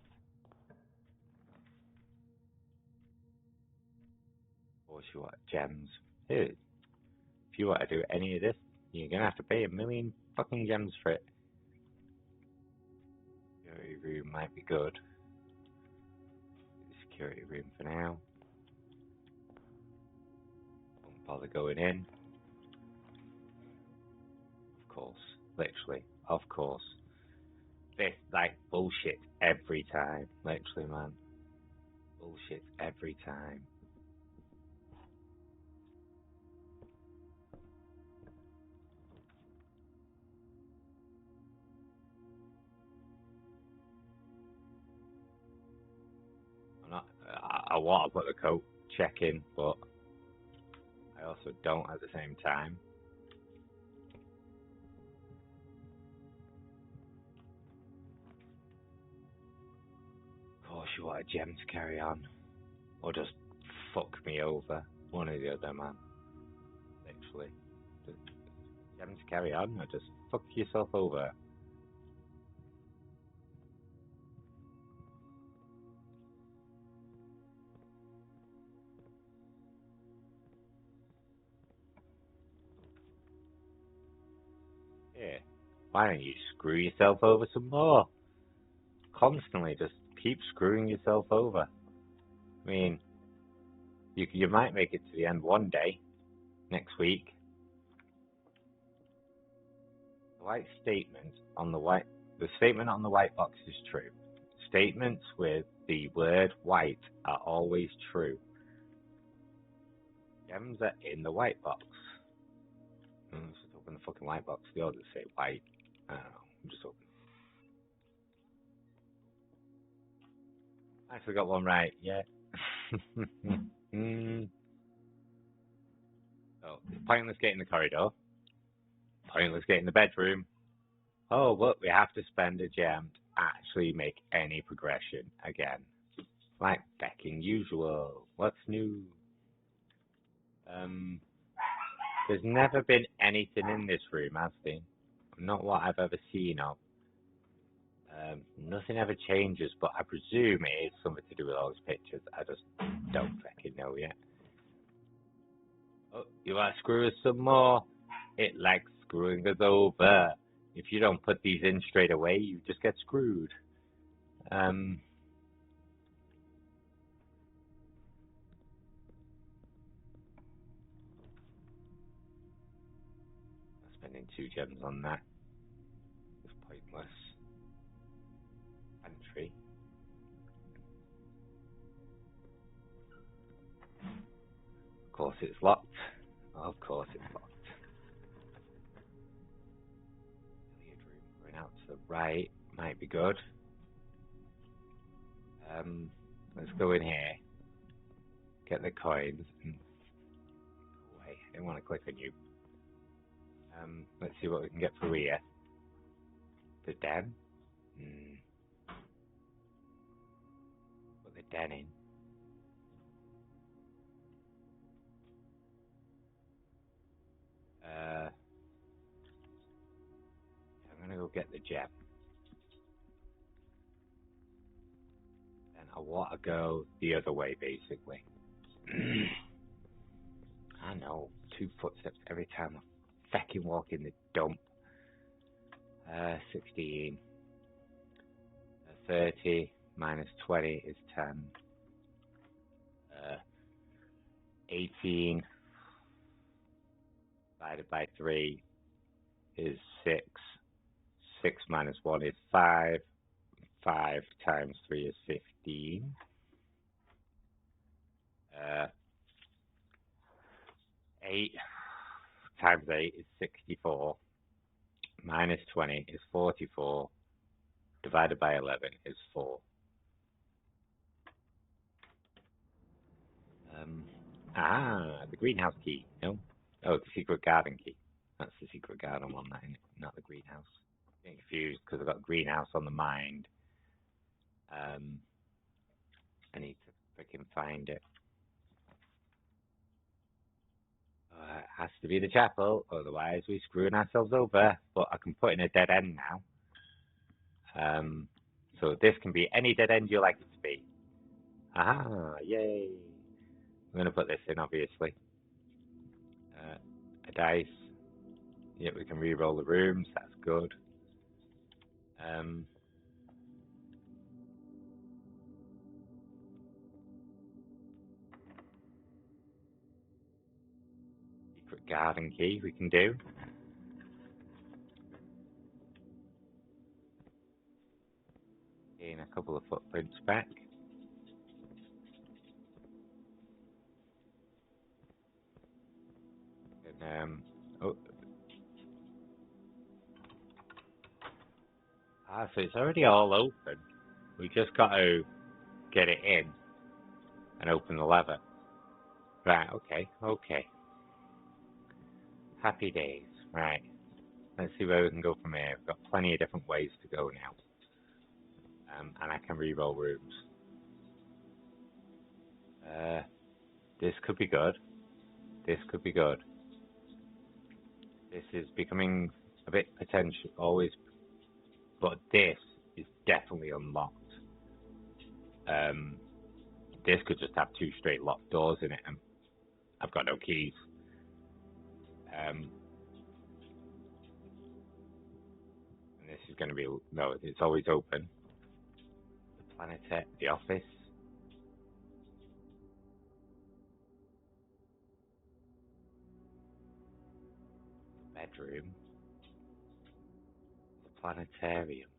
Of course you want gems. Here, if you want to do any of this, you're gonna have to pay 1,000,000 fucking gems for it. Security room might be good. Security room for now. Won't bother going in. Of course, literally, of course. This like bullshit every time, literally, man. Bullshit every time. I want to put the coat check in, but I also don't at the same time. Of course you want a gem to carry on. or just fuck me over. One or the other, man. Literally. Just, you having to carry on, or just fuck yourself over. Yeah. Why don't you screw yourself over some more? Constantly just keep screwing yourself over. I mean, you might make it to the end one day, next week. The statement on the white box is true. Statements with the word white are always true. Gems are in the white box. Let's just open the fucking white box. They all just say white. I don't know. I'm just open. I actually got one right. Yeah. So, pointless gate in the corridor. Pointless gate in the bedroom. Oh, look, we have to spend a gem to actually make any progression again. Like fucking usual. What's new? There's never been anything in this room, has there? Not what I've ever seen of. Nothing ever changes, but I presume it is something to do with all those pictures. I just don't fucking know yet. Oh, you want to screw us some more? It likes screwing us over. If you don't put these in straight away, you just get screwed. Spending 2 gems on that. It's pointless. Entry. Of course it's locked. Of course it's locked. Billiard room going out to the right might be good. Let's go in here. Get the coins. And away. I didn't want to click on you. Let's see what we can get through here. The den. Put the den in. I'm gonna go get the gem. And I want to go the other way, basically. I know, 2 footsteps every time I fucking walk in the dump. 16. 30 minus 20 is 10. 18 divided by 3 is 6. 6 minus 1 is 5. 5 times 3 is 15. 8 times 8 is 64. Minus 20 is 44. Divided by 11 is 4. The greenhouse key. No? Oh, the secret garden key. That's the secret garden one, not the greenhouse. Getting confused because I've got greenhouse on the mind. I need to freaking find it. It has to be the chapel, otherwise we're screwing ourselves over. But I can put in a dead end now. So this can be any dead end you like it to be. Aha, yay. I'm going to put this in, obviously. A dice. Yep, we can re-roll the rooms, that's good. Secret garden key we can do. Gain a couple of footprints back. And, so it's already all open. We just got to get it in and open the lever. Right, okay. Happy days. Right. Let's see where we can go from here. We've got plenty of different ways to go now. And I can re-roll rooms. This could be good. This could be good. This is becoming a bit potential, always, but this is definitely unlocked. This could just have 2 straight locked doors in it, and I've got no keys. And this is going to be, no, it's always open. The Planetary, the office. The bedroom. The planetarium.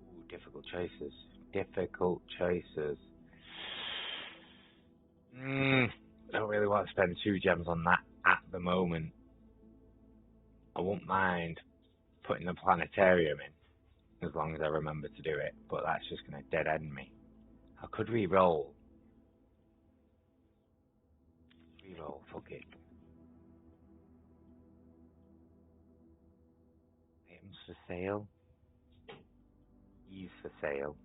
Ooh, difficult choices. Difficult choices. I don't really want to spend 2 gems on that at the moment. I won't mind putting the planetarium in, as long as I remember to do it, but that's just going to dead end me. I could re-roll. Re-roll, fuck it. Items for sale. Keys for sale.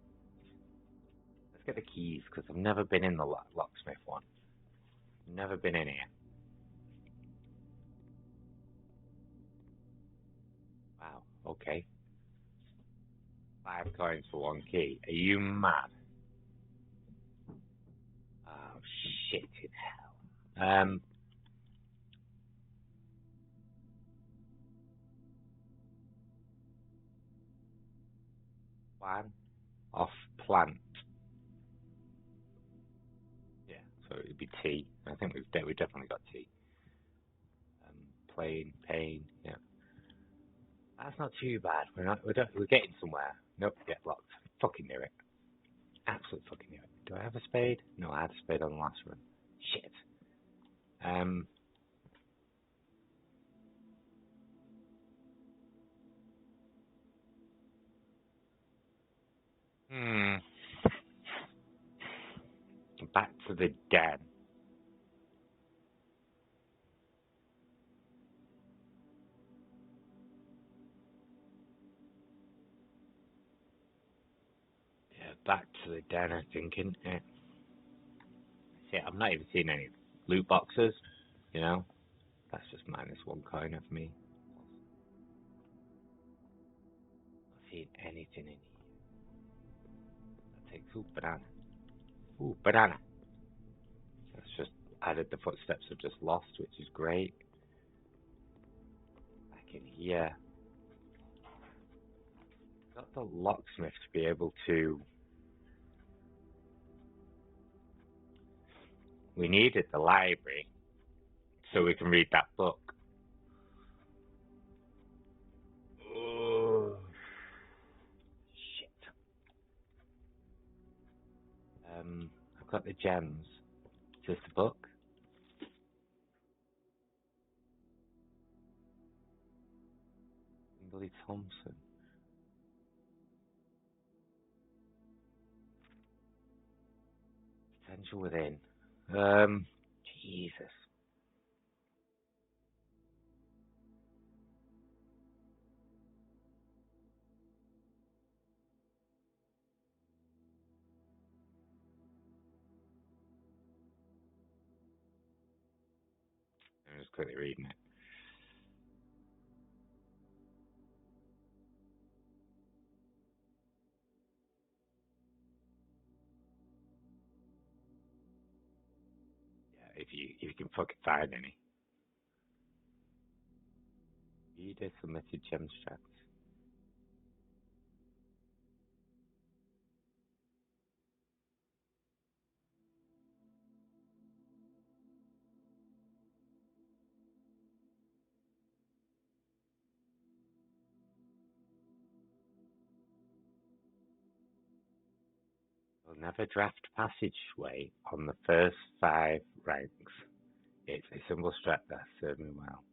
Let's get the keys, because I've never been in the locksmith one. Never been in here. Wow, okay. 5 coins for 1 key. Are you mad? Oh, shit in hell. Plan off plant. Yeah, so it'd be T. I think we've definitely got T. Plain, pain, yeah. That's not too bad. We're getting somewhere. Nope, get locked. Fucking knew it. Absolutely fucking knew it. Do I have a spade? No, I had a spade on the last run. Shit. Back to the den. Yeah, back to the den, I'm thinking. Yeah. See, I've not even seen any loot boxes, you know? That's just -1 coin of me. Not seeing anything in here. That takes, ooh, banana. Ooh, banana. That's just added the footsteps I've just lost, which is great. Back in here. Got the locksmith to be able to. We needed the library so we can read that book. Oh, shit. I've got the gems. Is this the book? Kimberly Thompson. Potential within. Jesus. I'm just quickly reading it. Yeah, if you can fucking find any. Reader submitted gem straps. Will never draft passageway on the first 5 ranks. It's a simple strat that served me well.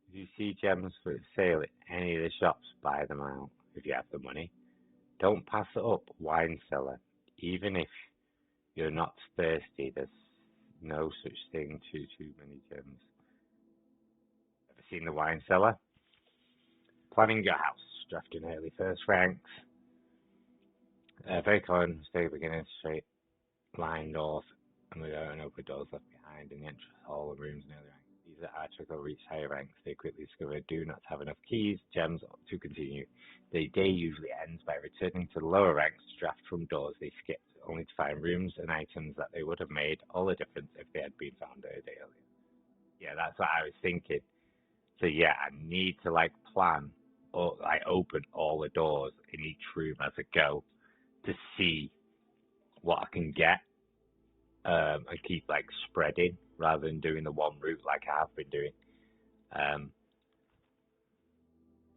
If you see gems for sale at any of the shops, buy them out if you have the money. Don't pass it up, wine cellar. Even if you're not thirsty, there's no such thing too many gems. Ever seen the wine cellar? Planning your house, drafting early first ranks. Very common, stay beginning straight. line doors, and we don't open doors left behind in the entrance hall and rooms near the ranks. These are archers who reach higher ranks. They quickly discover do not have enough keys, gems to continue. The day usually ends by returning to the lower ranks to draft from doors they skipped, only to find rooms and items that they would have made all the difference if they had been found a day earlier. Yeah, that's what I was thinking. So yeah, I need to like plan or like open all the doors in each room as I go to see what I can get, and keep like spreading rather than doing the one route like I have been doing.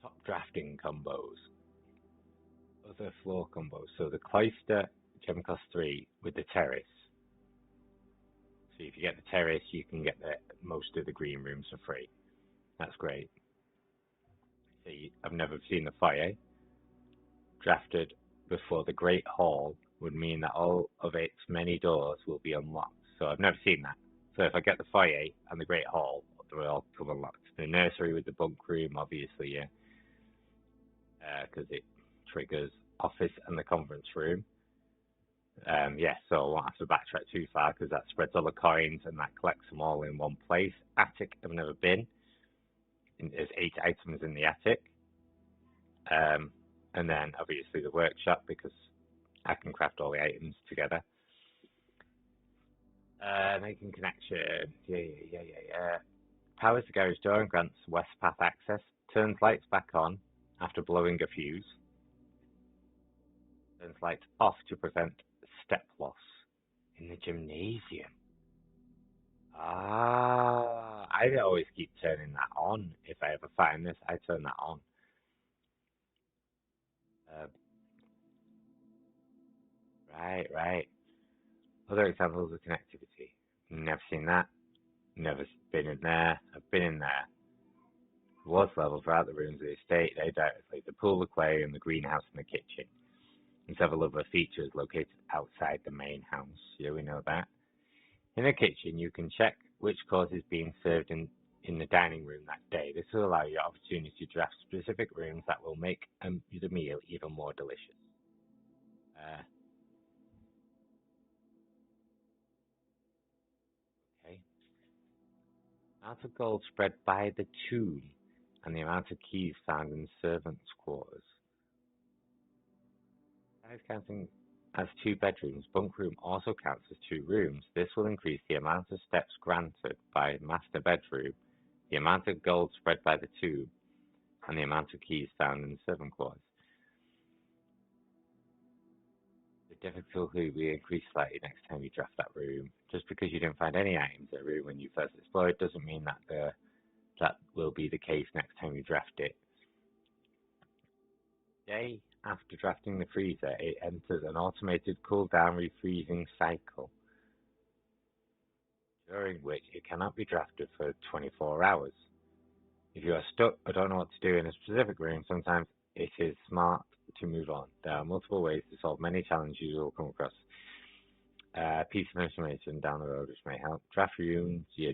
Top drafting combos, other floor combos. So the cloister gem cost 3 with the terrace. So if you get the terrace, you can get most of the green rooms for free. That's great. See, I've never seen the foyer. Drafted before the Great Hall would mean that all of its many doors will be unlocked. So I've never seen that. So if I get the foyer and the Great Hall, they'll all come unlocked. The nursery with the bunk room, obviously, yeah, because it triggers office and the conference room. Yeah, so I won't have to backtrack too far because that spreads all the coins and that collects them all in one place. Attic, I've never been. There's 8 items in the attic. And then obviously the workshop because I can craft all the items together. Making connection. Yeah. Powers the garage door and grants west path access. Turns lights back on after blowing a fuse. Turns lights off to prevent step loss in the gymnasium. I always keep turning that on. If I ever find this, I turn that on. Right. Other examples of connectivity. Never seen that. Never been in there. I've been in there. Was level throughout the rooms of the estate. They directly the pool, the clay, and the greenhouse and the kitchen. And several other features located outside the main house. Yeah, we know that. In the kitchen, you can check which course is being served in the dining room that day. This will allow you the opportunity to draft specific rooms that will make the meal even more delicious. Okay. Amount of gold spread by the tomb and the amount of keys found in servants' quarters. Size counting as 2 bedrooms, bunk room also counts as 2 rooms. This will increase the amount of steps granted by master bedroom, the amount of gold spread by the tomb, and the amount of keys found in the servant quarters. The difficulty will increase slightly next time you draft that room. Just because you didn't find any items in a room when you first explored doesn't mean that that will be the case next time you draft it. Day after drafting the freezer, it enters an automated cool-down refreezing cycle, during which it cannot be drafted for 24 hours. If you are stuck or don't know what to do in a specific room, sometimes it is smart to move on. There are multiple ways to solve many challenges you will come across. Piece of information down the road which may help. Draft rooms, yeah,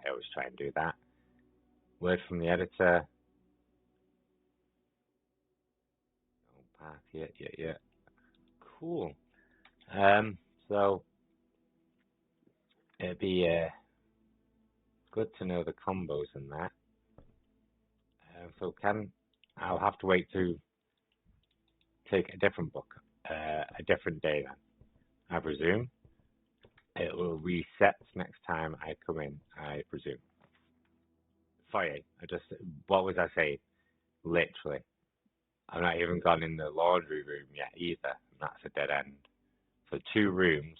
I always try and do that. Word from the editor. Yeah. Cool. So it'd be good to know the combos and that. So I'll have to wait to take a different book, a different day then. I presume it will reset next time I come in. I presume. Foyer. What was I saying? Literally, I've not even gone in the laundry room yet either. And that's a dead end. So 2 rooms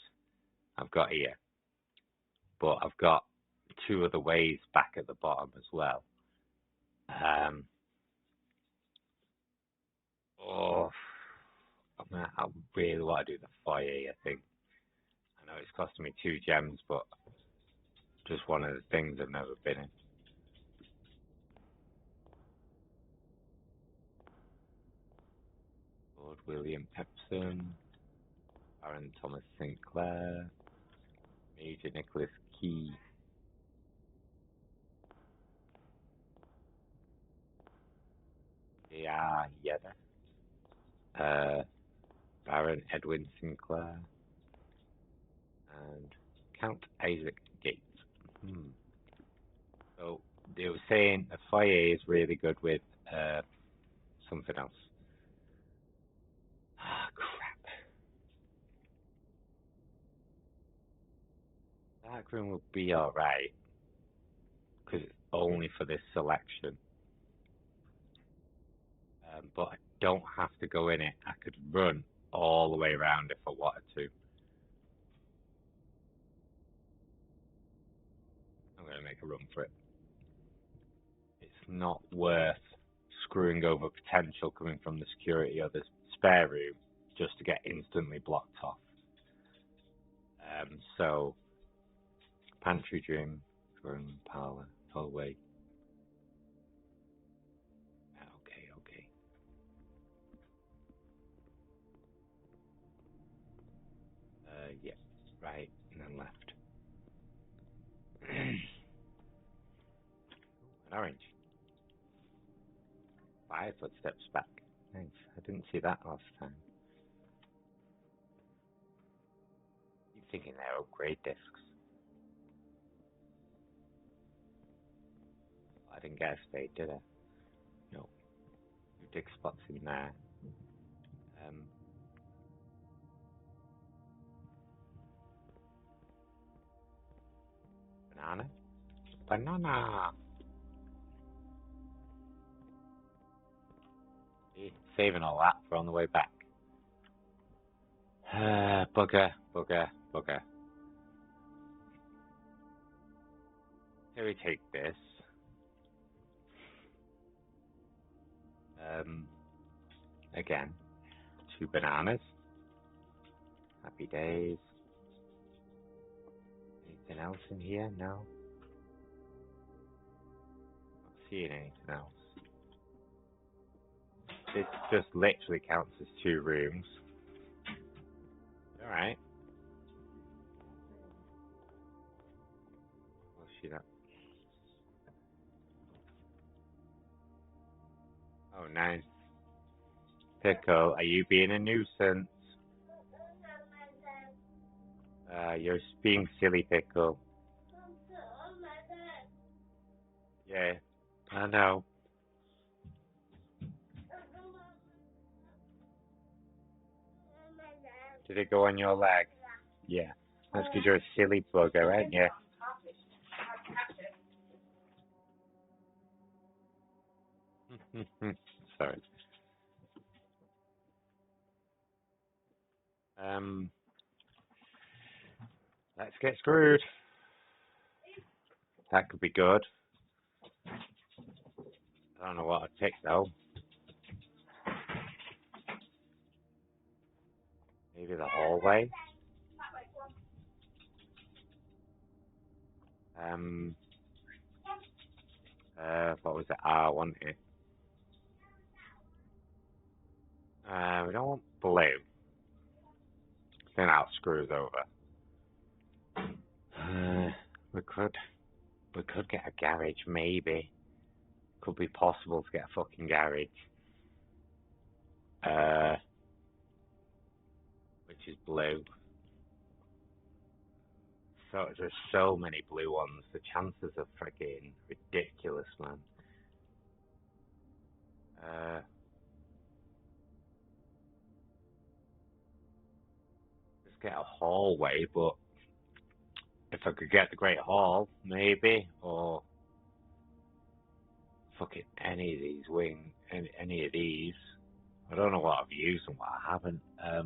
I've got here, but I've got 2 other ways back at the bottom as well. I really want to do the foyer, I think. I know it's costing me 2 gems, but just one of the things I've never been in. Lord William Epsom, Baron Thomas Sinclair, Major Nicholas Key, J.R. Yedder, Baron Edwin Sinclair, And Count Isaac Gates. So they were saying the foyer is really good with something else. Ah, crap. Dark room will be alright. Because it's only for this selection. But I don't have to go in it. I could run all the way around if I wanted to. I'm going to make a run for it. It's not worth screwing over potential coming from the security or the spare room just to get instantly blocked off. So, pantry, gym, room, parlor, hallway. Okay. Yeah, right, and then left. An orange. 5 footsteps back. Nice. I didn't see that last time. You're thinking they're upgrade discs. I didn't get a spade, did I? No. Dig spots in there. Banana? Banana! See, saving all that for on the way back. Bugger. Here we take this. Again, 2 bananas. Happy days. Anything else in here? No. Not seeing anything else. This just literally counts as 2 rooms. Alright. We'll see that. Oh, nice. Pickle, are you being a nuisance? You're being silly, Pickle. Yeah, I know. Did it go on your leg? Yeah. That's because you're a silly bugger, aren't you? Sorry. Let's get screwed. That could be good. I don't know what I'd pick though. Maybe the hallway. What was it? I want it. We don't want blue. Then I'll screw us over. We could get a garage, maybe. Could be possible to get a fucking garage. Which is blue. So there's so many blue ones. The chances are freaking ridiculous, man. Let's get a hallway, but if I could get the Great Hall, maybe, or fucking any of these any of these. I don't know what I've used and what I haven't. I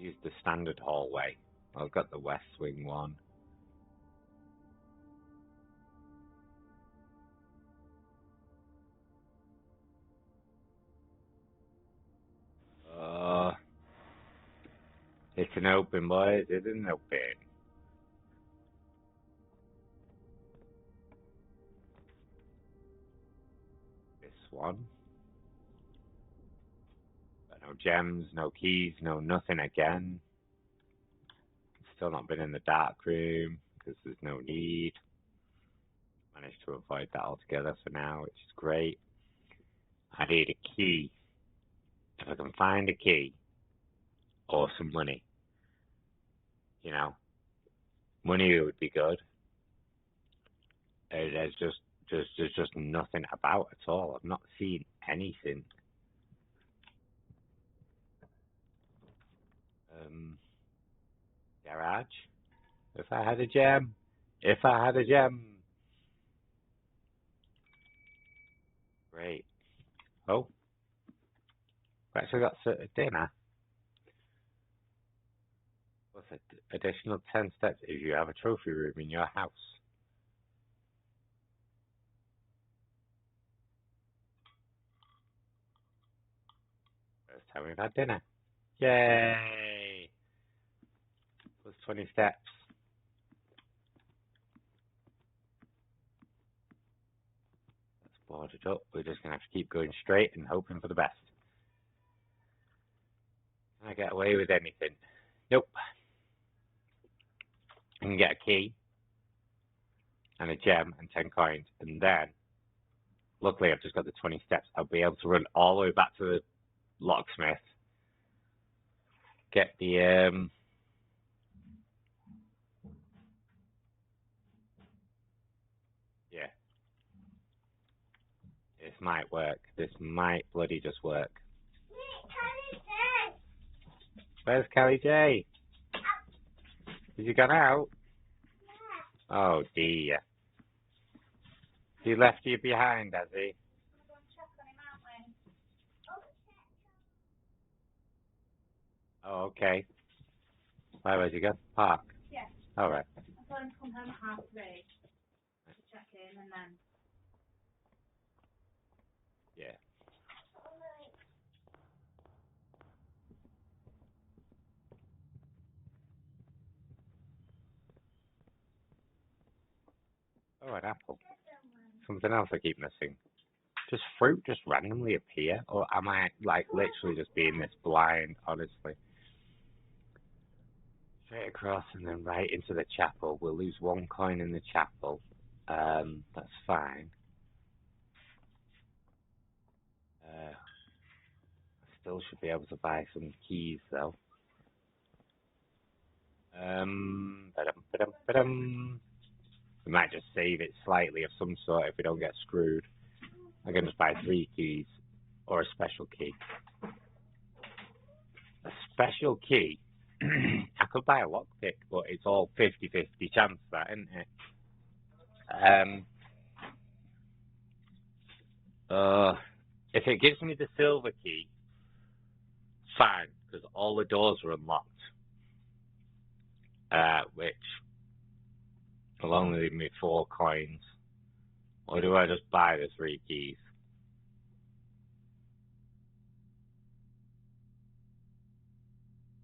used the standard hallway. I've got the West Wing one. It's an open, boys. It isn't open. This one. Got no gems, no keys, no nothing again. Still not been in the dark room because there's no need. Managed to avoid that altogether for now, which is great. I need a key. If I can find a key, or some money. You know, money would be good. There's just nothing about at all. I've not seen anything. Garage. If I had a gem. If I had a gem. Great. Oh. We actually got dinner. What's it? Additional 10 steps if you have a trophy room in your house. First time we've had dinner. Yay! Plus 20 steps. Let's board it up. We're just going to have to keep going straight and hoping for the best. Can I get away with anything? Nope. I can get a key and a gem and 10 coins, and then, luckily I've just got the 20 steps. I'll be able to run all the way back to the locksmith, get the yeah, this might work. This might bloody just work. Where's Kelly J? Has he gone out? Oh dear. He left you behind, has he? Oh, okay. Where's he gone? Park? Yeah. Alright. I told him to come home at 3:30 to check in and then. Yeah. Oh, an apple. Something else I keep missing. Does fruit just randomly appear? Or am I, like, literally just being this blind, honestly? Straight across and then right into the chapel. We'll lose 1 coin in the chapel. That's fine. I still should be able to buy some keys, though. We might just save it slightly of some sort if we don't get screwed. I can just buy 3 keys or a special key. A special key? I could buy a lockpick, but it's all 50-50 chance that, isn't it? If it gives me the silver key, fine, because all the doors are unlocked. Which will only leave me 4 coins. Or do I just buy the 3 keys?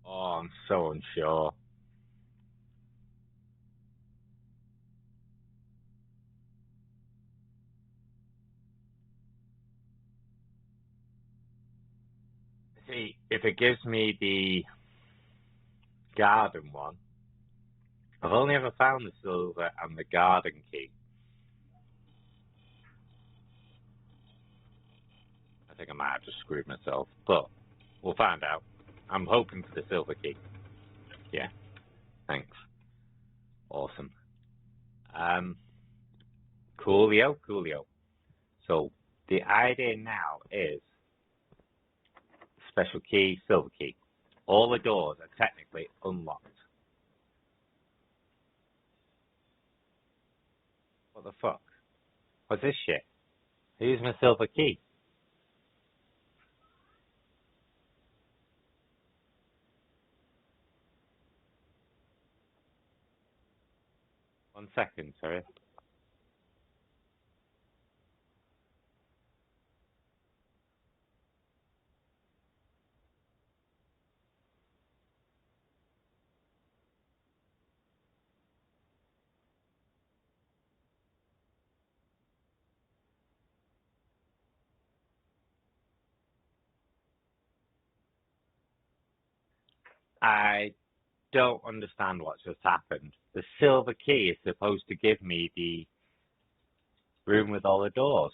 Oh, I'm so unsure. See, if it gives me the garden one, I've only ever found the silver and the garden key. I think I might have just screwed myself, but we'll find out. I'm hoping for the silver key. Yeah, thanks. Awesome. Coolio. So the idea now is special key, silver key. All the doors are technically unlocked. What the fuck? What's this shit? Who's my silver key? One second, sorry. I don't understand what's just happened. The silver key is supposed to give me the room with all the doors.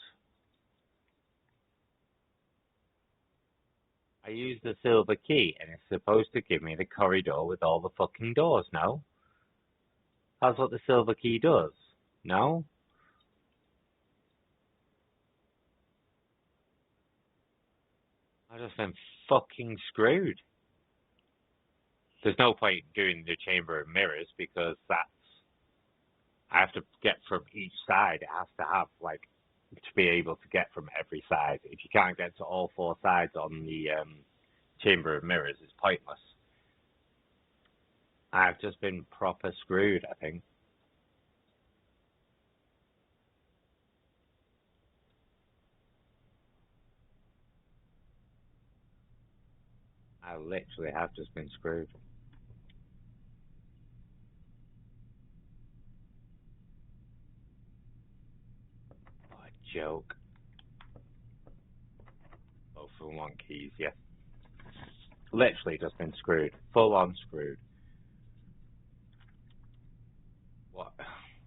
I use the silver key, and it's supposed to give me the corridor with all the fucking doors, no? That's what the silver key does, no? I've just been fucking screwed. There's no point doing the Chamber of Mirrors because I have to get from each side. It has to have, like, to be able to get from every side. If you can't get to all four sides on the Chamber of Mirrors, it's pointless. I've just been proper screwed, I think. I literally have just been screwed. What a joke. Both of them want keys, yeah. Literally just been screwed. Full on screwed.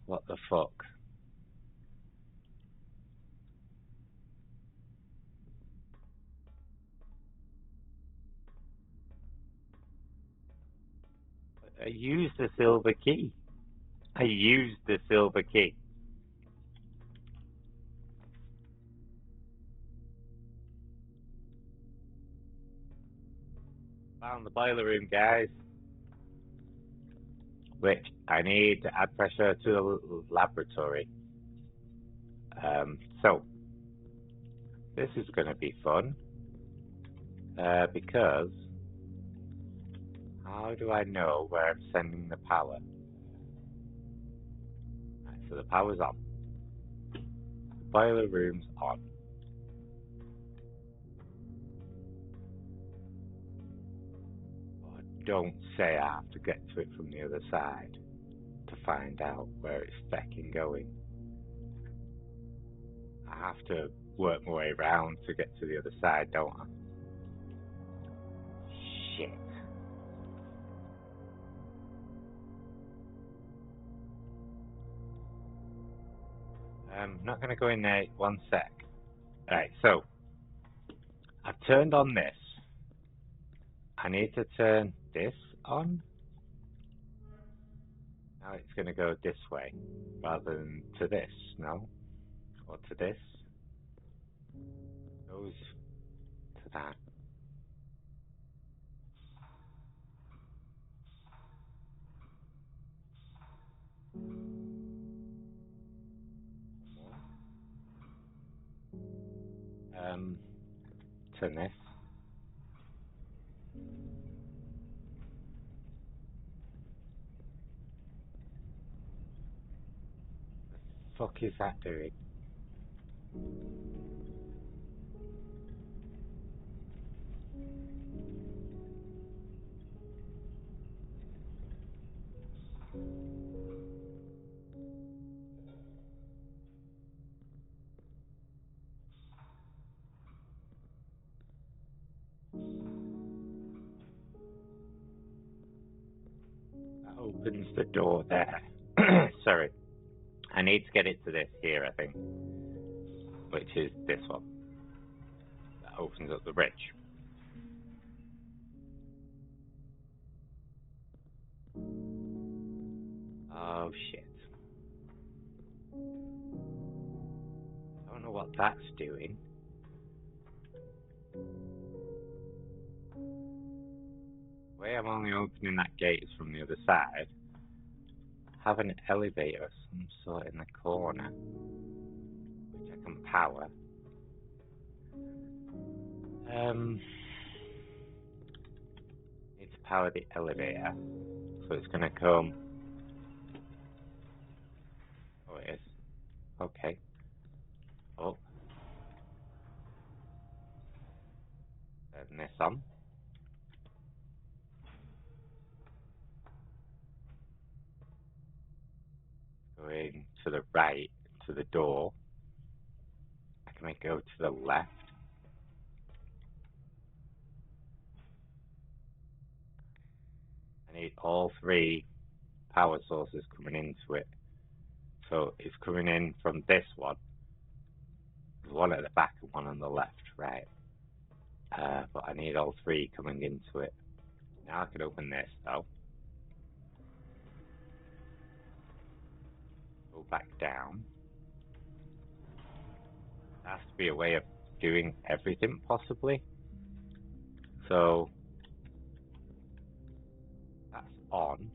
What the fuck? I used the silver key. I used the silver key. Found the boiler room, guys. Which I need to add pressure to the laboratory. So this is going to be fun because how do I know where I'm sending the power? Right, so the power's on. The boiler room's on. Oh, don't say I have to get to it from the other side to find out where it's fecking going. I have to work my way around to get to the other side, don't I? Shit. I'm not going to go in there. One sec. Alright, so I've turned on this. I need to turn this on. Now it's going to go this way rather than to this, no? Or to this. Goes to that. Turn this. The fuck is that doing? That opens the door there. Sorry. I need to get it to this here, I think. Which is this one. That opens up the bridge. Oh shit. I don't know what that's doing. The way I'm only opening that gate is from the other side. I have an elevator of some sort in the corner, which I can power. Need to power the elevator, so it's gonna come. Oh, it is. Okay. Oh. Turn this on. Going to the right, to the door. I can make it go to the left. I need all three power sources coming into it. So it's coming in from this one. There's one at the back and one on the left, right? But I need all three coming into it. Now I can open this though. Go back down. There has to be a way of doing everything possibly. So that's on.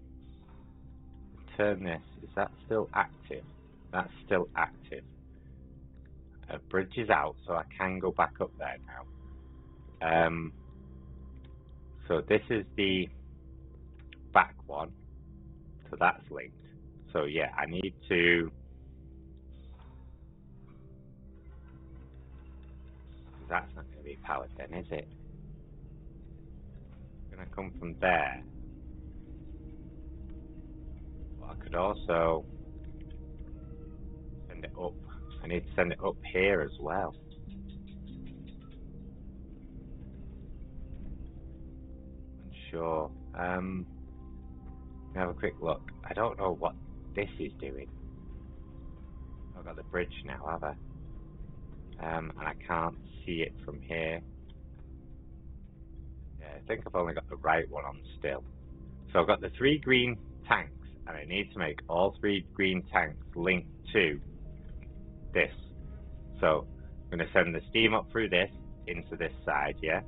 Turn this. Is that still active? That's still active. Bridge is out, so I can go back up there now. So this is the back one. So that's linked. So yeah, I need to. That's not going to be powered then, is it? It's going to come from there. But I could also send it up. I need to send it up here as well. Unsure. Let me have a quick look. I don't know what this is doing. I've got the bridge now, have I? And I can't see it from here. Yeah, I think I've only got the right one on still. So I've got the 3 green tanks, and I need to make all 3 green tanks link to this. So I'm going to send the steam up through this into this side, yeah?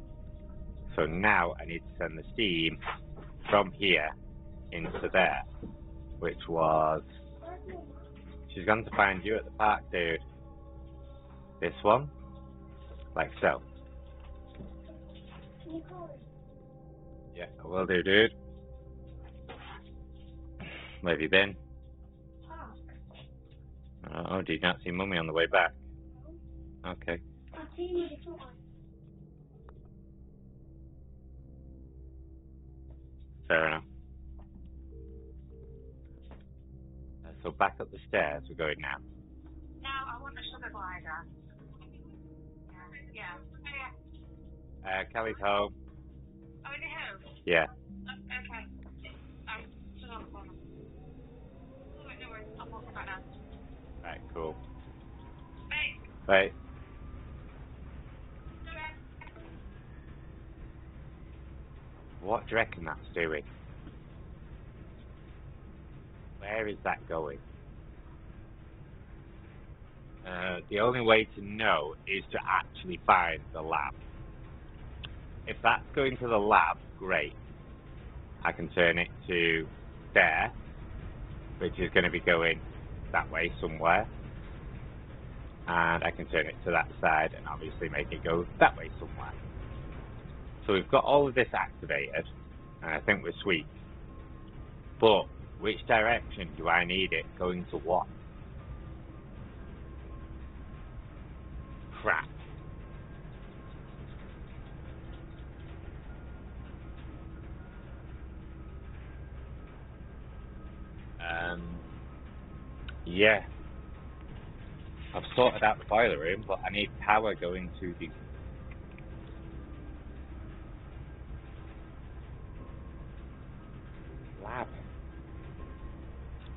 So now I need to send the steam from here into there, which was... She's gone to find you at the park, dude. This one, like so. Can you call it? Yeah, I will do, dude. Where have you been? Park. Oh, did you not see Mummy on the way back? No. Okay. I've seen a different one. Fair enough. So back up the stairs, we're going now. No, I want a sugar glider. Yeah. Kelly's home. Oh, is it home? Yeah. Okay. Still on the corner. Alright, no worries. I'll walk back now. Right, cool. Hey. Right. What do you reckon that's doing? Where is that going? The only way to know is to actually find the lab. If that's going to the lab, great. I can turn it to there, which is going to be going that way somewhere. And I can turn it to that side and obviously make it go that way somewhere. So we've got all of this activated, and I think we're sweet. But which direction do I need it going to what? Crap. Yeah. I've sorted out the boiler room, but I need power going to the lab.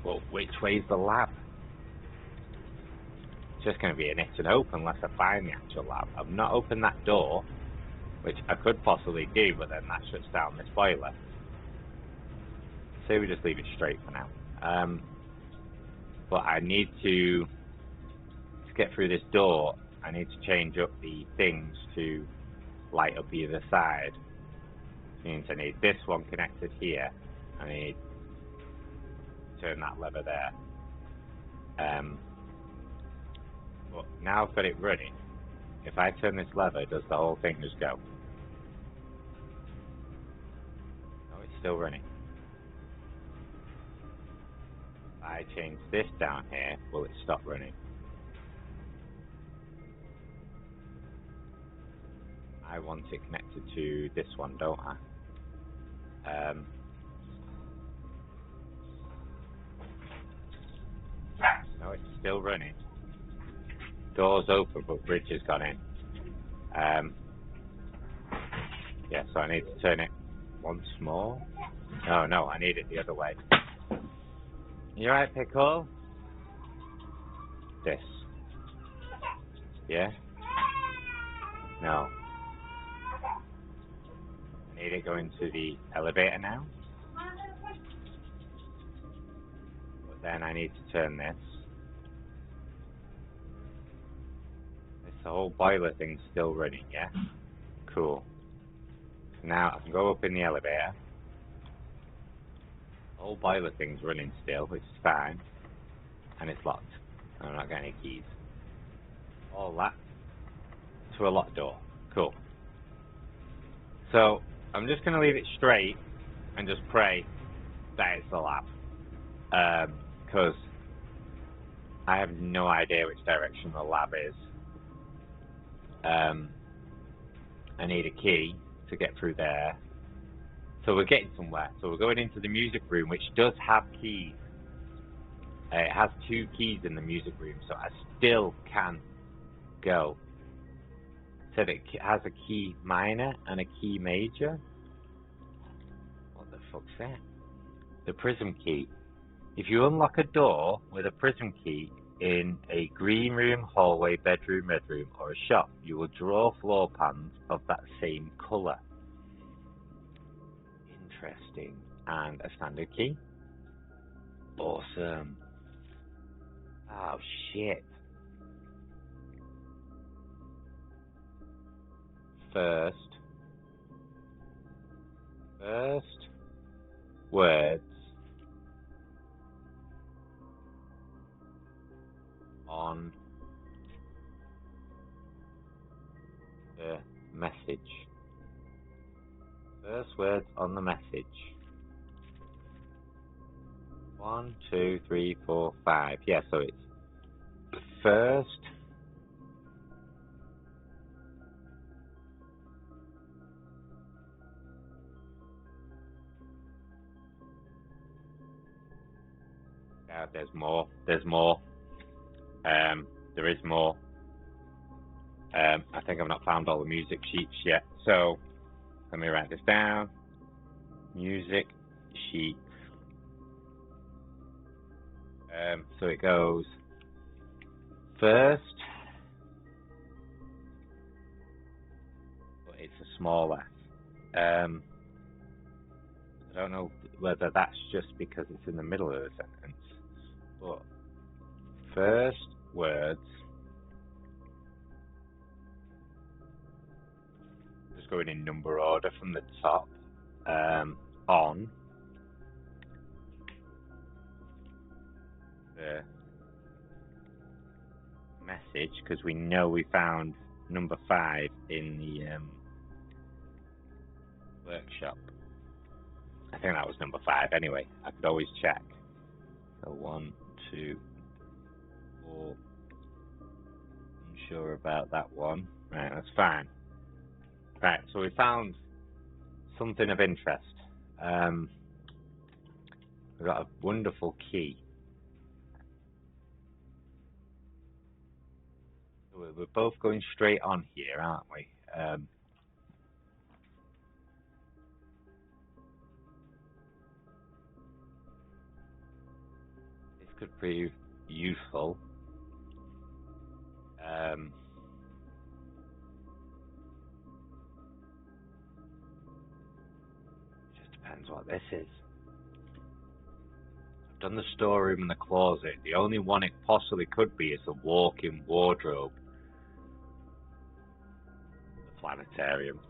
Well, which way's the lab? It's just going to be an it's and open unless I find the actual lab. I've not opened that door, which I could possibly do, but then that shuts down this boiler. So we just leave it straight for now. But I need to get through this door. I need to change up the things to light up either side. Which means I need this one connected here. I need to turn that lever there. But now I've got it running. If I turn this lever, does the whole thing just go? No, it's still running. If I change this down here, will it stop running? I want it connected to this one, don't I? No, it's still running. Door's open, but bridge has gone in. Yeah, so I need to turn it once more. No, I need it the other way. You alright, Pickle? This. Yeah? No. need it going to the elevator now. But then I need to turn this. The whole boiler thing's still running, yeah? Cool. Now I can go up in the elevator. The whole boiler thing's running still, which is fine. And it's locked. I'm not getting any keys. All that to a locked door. Cool. So I'm just going to leave it straight and just pray that it's the lab. Because I have no idea which direction the lab is. I need a key to get through there. So we're getting somewhere. So we're going into the music room, which does have keys. It has 2 keys in the music room, so I still can go. So it has a key minor and a key major. What the fuck's that? The prism key. If you unlock a door with a prism key in a green room, hallway, bedroom, red room, or a shop, you will draw floor pans of that same colour. Interesting. And a standard key. Awesome. Oh shit. First words on the message. First words on the message. 1, 2, 3, 4, 5. Yeah, so it's first there's more. There is more. I think I've not found all the music sheets yet. So let me write this down. Music sheet. So it goes first, but it's a small f. I don't know whether that's just because it's in the middle of the sentence, but first words, just going in number order from the top, on the message, because we know we found number 5 in the workshop. I think that was number 5 anyway. I could always check. So 1, 2, 4. Unsure about that one. Right, that's fine. Right, so we found something of interest. We've got a wonderful key. We're both going straight on here, aren't we? This could prove useful. Just depends what this is. I've done the storeroom and the closet. The only one it possibly could be is a walk-in wardrobe. The planetarium.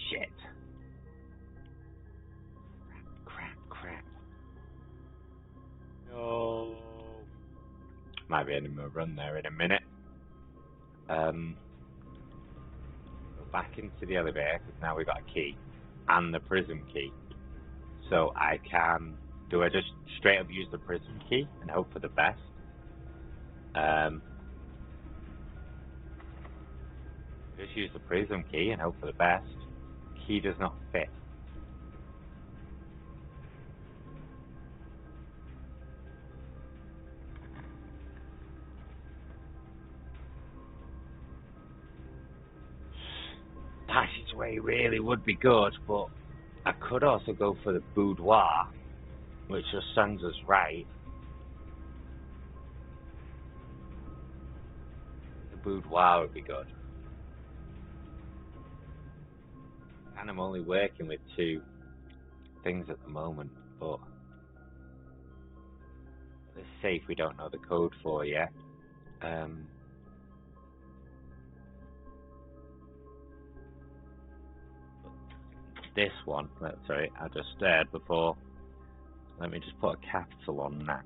Shit. Crap. No. Might be ending my run there in a minute. Go back into the elevator because now we've got a key and the prism key. So I can. Do I just straight up use the prism key and hope for the best? Just use the prism key and hope for the best. Key does not fit. Passageway really would be good, but I could also go for the boudoir, which just sends us right. The boudoir would be good. and I'm only working with 2 things at the moment, but the safe we don't know the code for yet. This one, sorry, I just stared before. Let me just put a capital on that.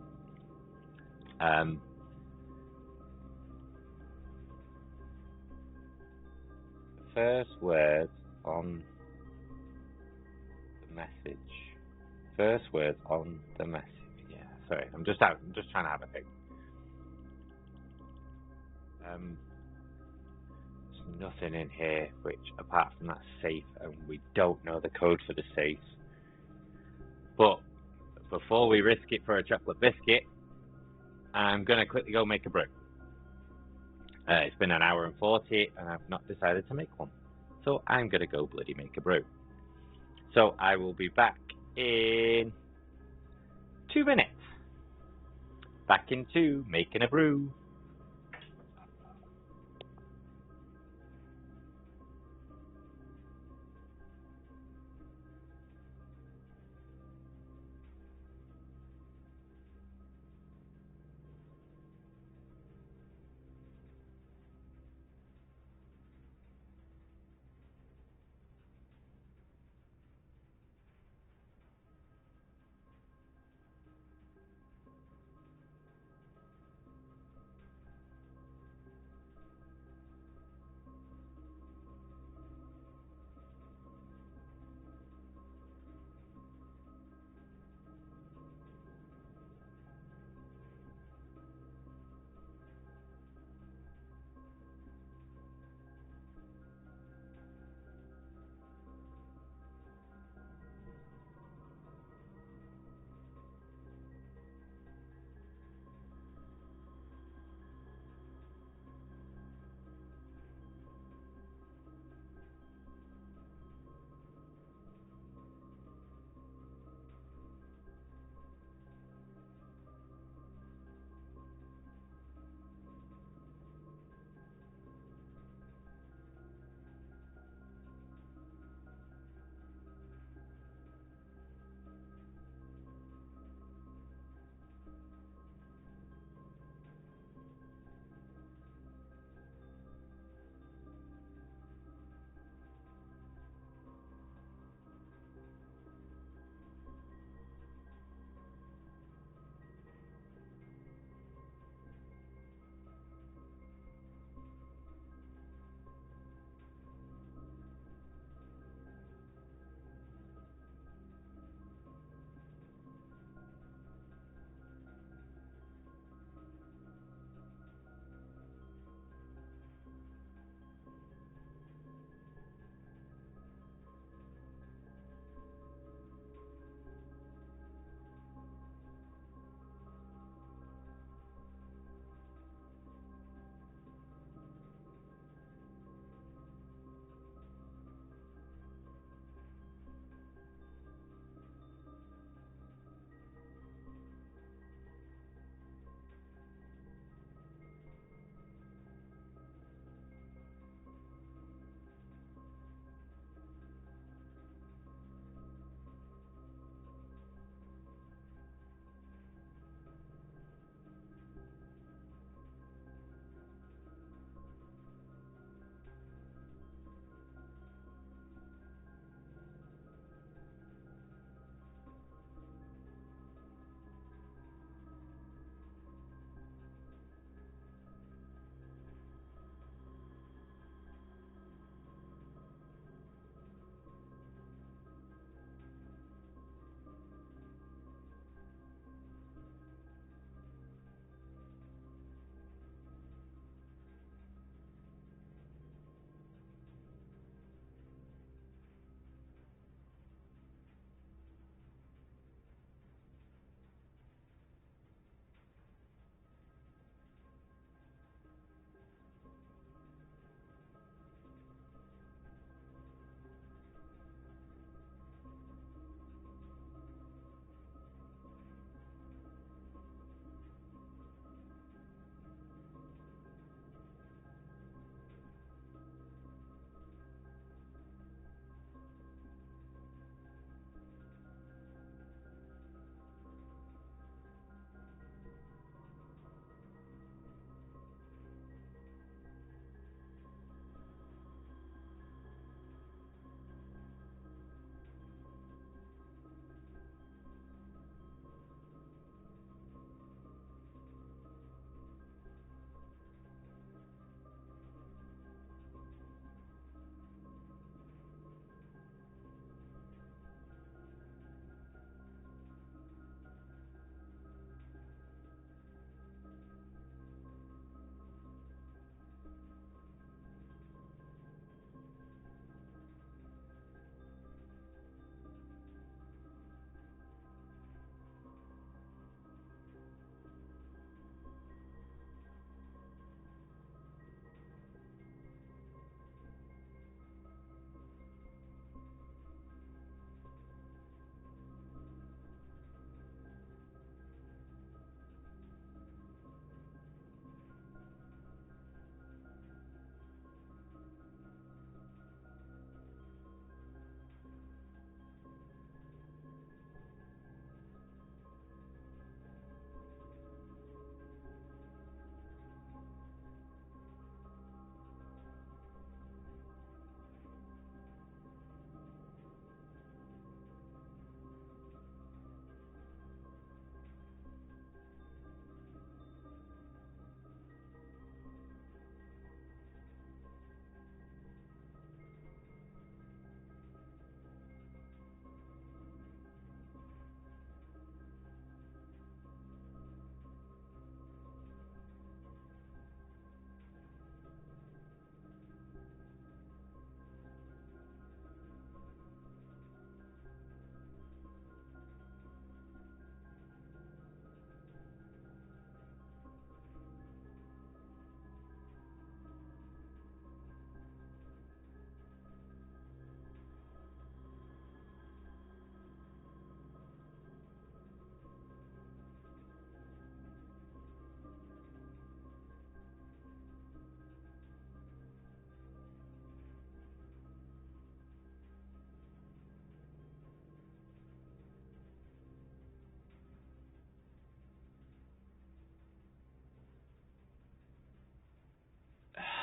First words on the message. First words on the message. Yeah, sorry, I'm just trying to have a think. There's nothing in here which, apart from that safe, and we don't know the code for the safe. But before we risk it for a chocolate biscuit, I'm gonna quickly go make a brew. It's been an hour and 40, and I've not decided to make one. So I'm gonna go bloody make a brew. So I will be back in 2 minutes. Back in 2, making a brew.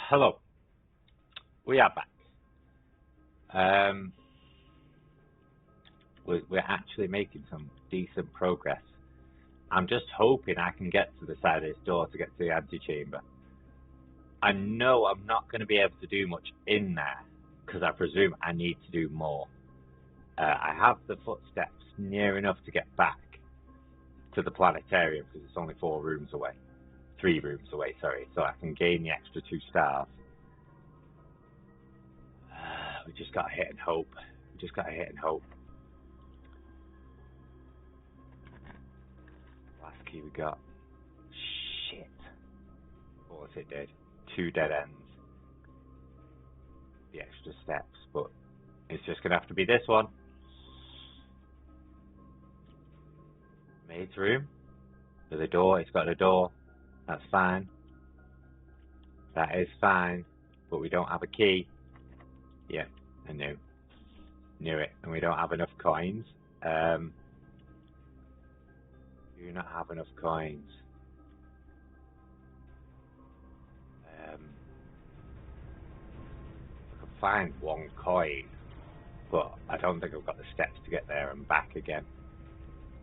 Hello. We are back. We're actually making some decent progress. I'm just hoping I can get to the side of this door to get to the antechamber. I know I'm not going to be able to do much in there because I presume I need to do more. I have the footsteps near enough to get back to the planetarium because it's only 3 rooms away, sorry, so I can gain the extra 2 stars. We just got to hit and hope. Last key we got. Shit. What was it did? 2 dead ends. The extra steps, but it's just going to have to be this one. Maid's room. With a door. It's got a door. That's fine. That is fine. But we don't have a key. Yeah, I knew it. And we don't have enough coins. Do not have enough coins. I could find 1 coin, but I don't think I've got the steps to get there and back again.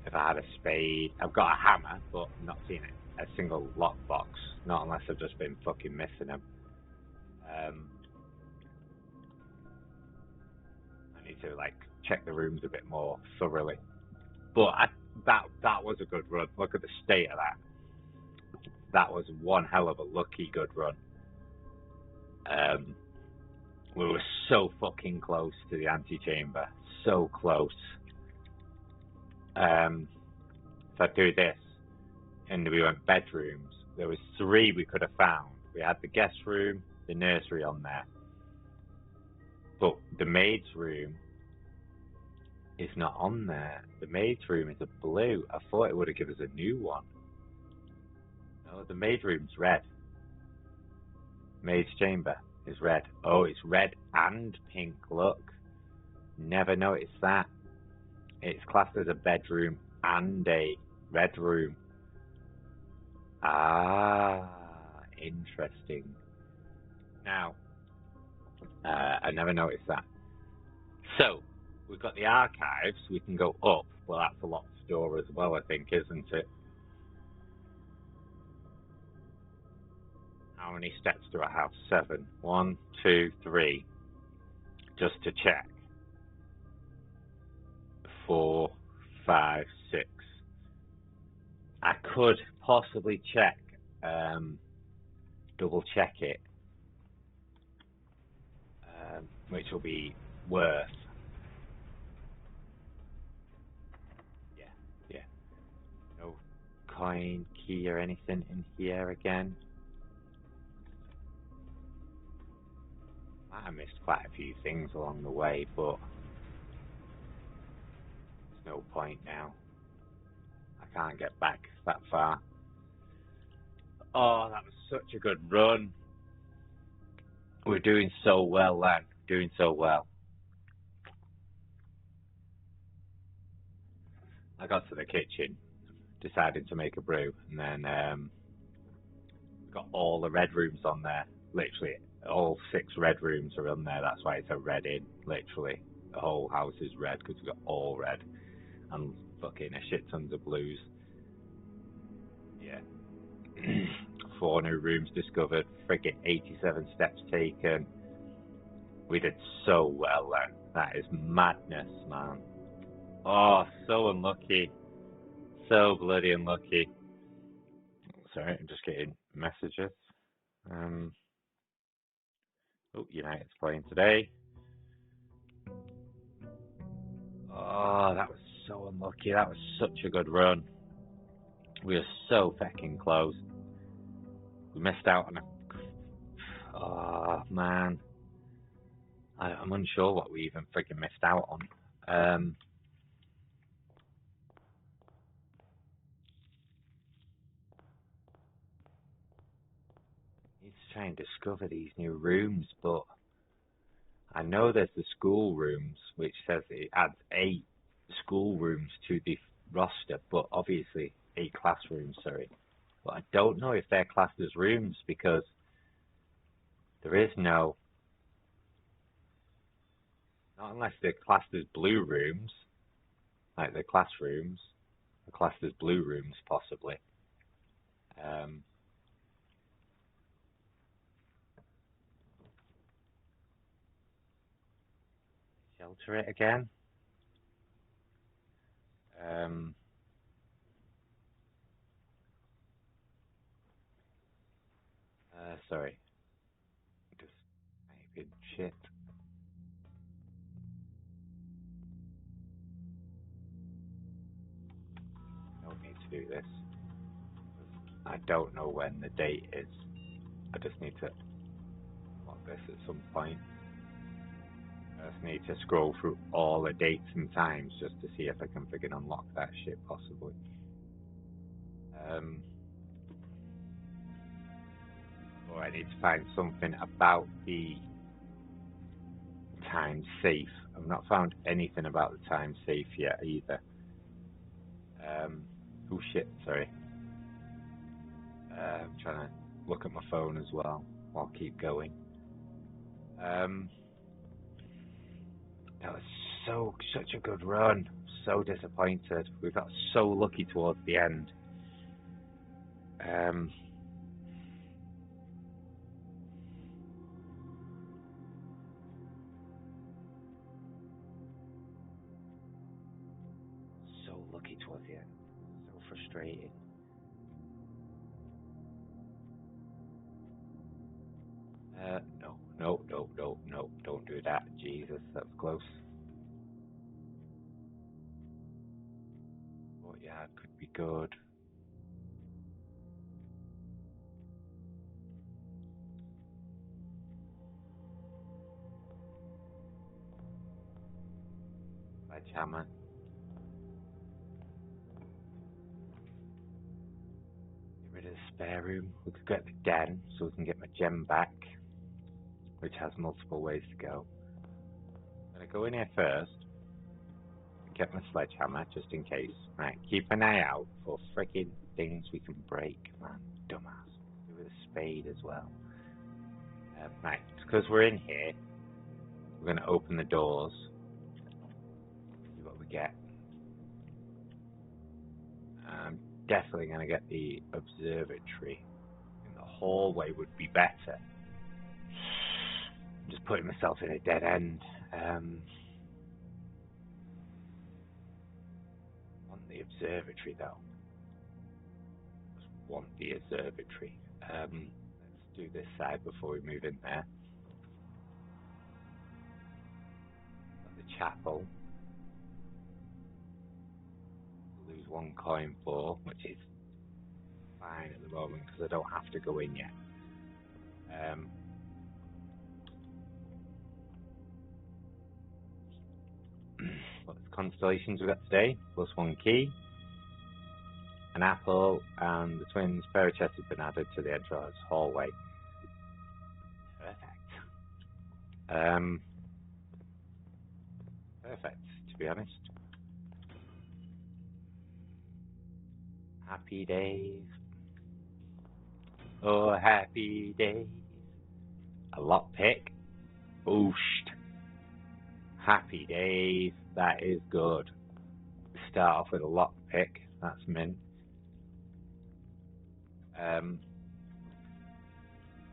If I had a spade, I've got a hammer, but I'm not seeing a single lockbox. Not unless I've just been fucking missing them. I need to check the rooms a bit more thoroughly. But that was a good run. Look at the state of that. That was one hell of a lucky good run. We were so fucking close to the antechamber. So close. So I do this, and we went bedrooms. There was 3 we could have found. We had the guest room, the nursery on there. But the maid's room is not on there. The maid's room is a blue. I thought it would have given us a new one. No, the maid's room's red. Maid's chamber is red. Oh, it's red and pink. Look. Never noticed that. It's classed as a bedroom and a red room. Ah, interesting. Now, I never noticed that. So, we've got the archives. We can go up. Well, that's a locked door as well, I think, isn't it? How many steps do I have? 7. 1, 2, 3. Just to check. 4, 5, 6. I could possibly check, double check it, which will be worth. Yeah. No coin, key, or anything in here again. I missed quite a few things along the way, but there's no point now. I can't get back that far. Oh, that was such a good run. We're doing so well, lad. Doing so well. I got to the kitchen, decided to make a brew, and then got all the red rooms on there. Literally, all 6 red rooms are on there. That's why it's a red inn. Literally, the whole house is red because we've got all red. And fucking a shit tons of blues. Yeah. 4 new rooms discovered. Freaking 87 steps taken. We did so well then. That is madness, man. Oh, so unlucky. So bloody unlucky. Sorry, I'm just getting messages. Oh, United's playing today. Oh, that was so unlucky. That was such a good run. We were so fucking close. We missed out on a... Oh, man. I'm unsure what we even freaking missed out on. Need to try and discover these new rooms, but I know there's the school rooms, which says it adds 8 school rooms to the roster, but obviously 8 classrooms, sorry. But I don't know if they're classed as rooms because There is no... Not unless they're classed as blue rooms, like the classrooms. They're classed as blue rooms, possibly. Shelter it again. Sorry. Just maybe shit. I don't need to do this. I don't know when the date is. I just need to log this at some point. I just need to scroll through all the dates and times just to see if I can freaking unlock that shit, possibly. Or I need to find something about the time safe. I've not found anything about the time safe yet either. Oh shit, sorry. I'm trying to look at my phone as well. I'll keep going. That was such a good run. So disappointed. We got so lucky towards the end. So lucky towards the end. So frustrating. No, don't do that. Jesus, that's close. Oh yeah, it could be good. Sledgehammer. Get rid of the spare room. We could get the den so we can get my gem back, which has multiple ways to go. I'm gonna go in here first. Get my sledgehammer just in case. Right, keep an eye out for freaking things we can break, man. Dumbass. Do with a spade as well. Right, because we're in here, we're going to open the doors. See what we get. I'm definitely going to get the observatory. I think the hallway would be better. I'm just putting myself in a dead end. The observatory though. Just want the observatory. Let's do this side before we move in there. Got the chapel. Lose 1 coin for, which is fine at the moment because I don't have to go in yet. What constellations we got today? +1 key, an apple, and the twins' fairy chest has been added to the entrance hallway. Perfect. Perfect, to be honest. Happy days. Oh, happy days. A lockpick. Booshed. Happy days. That is good. Start off with a lockpick. That's mint.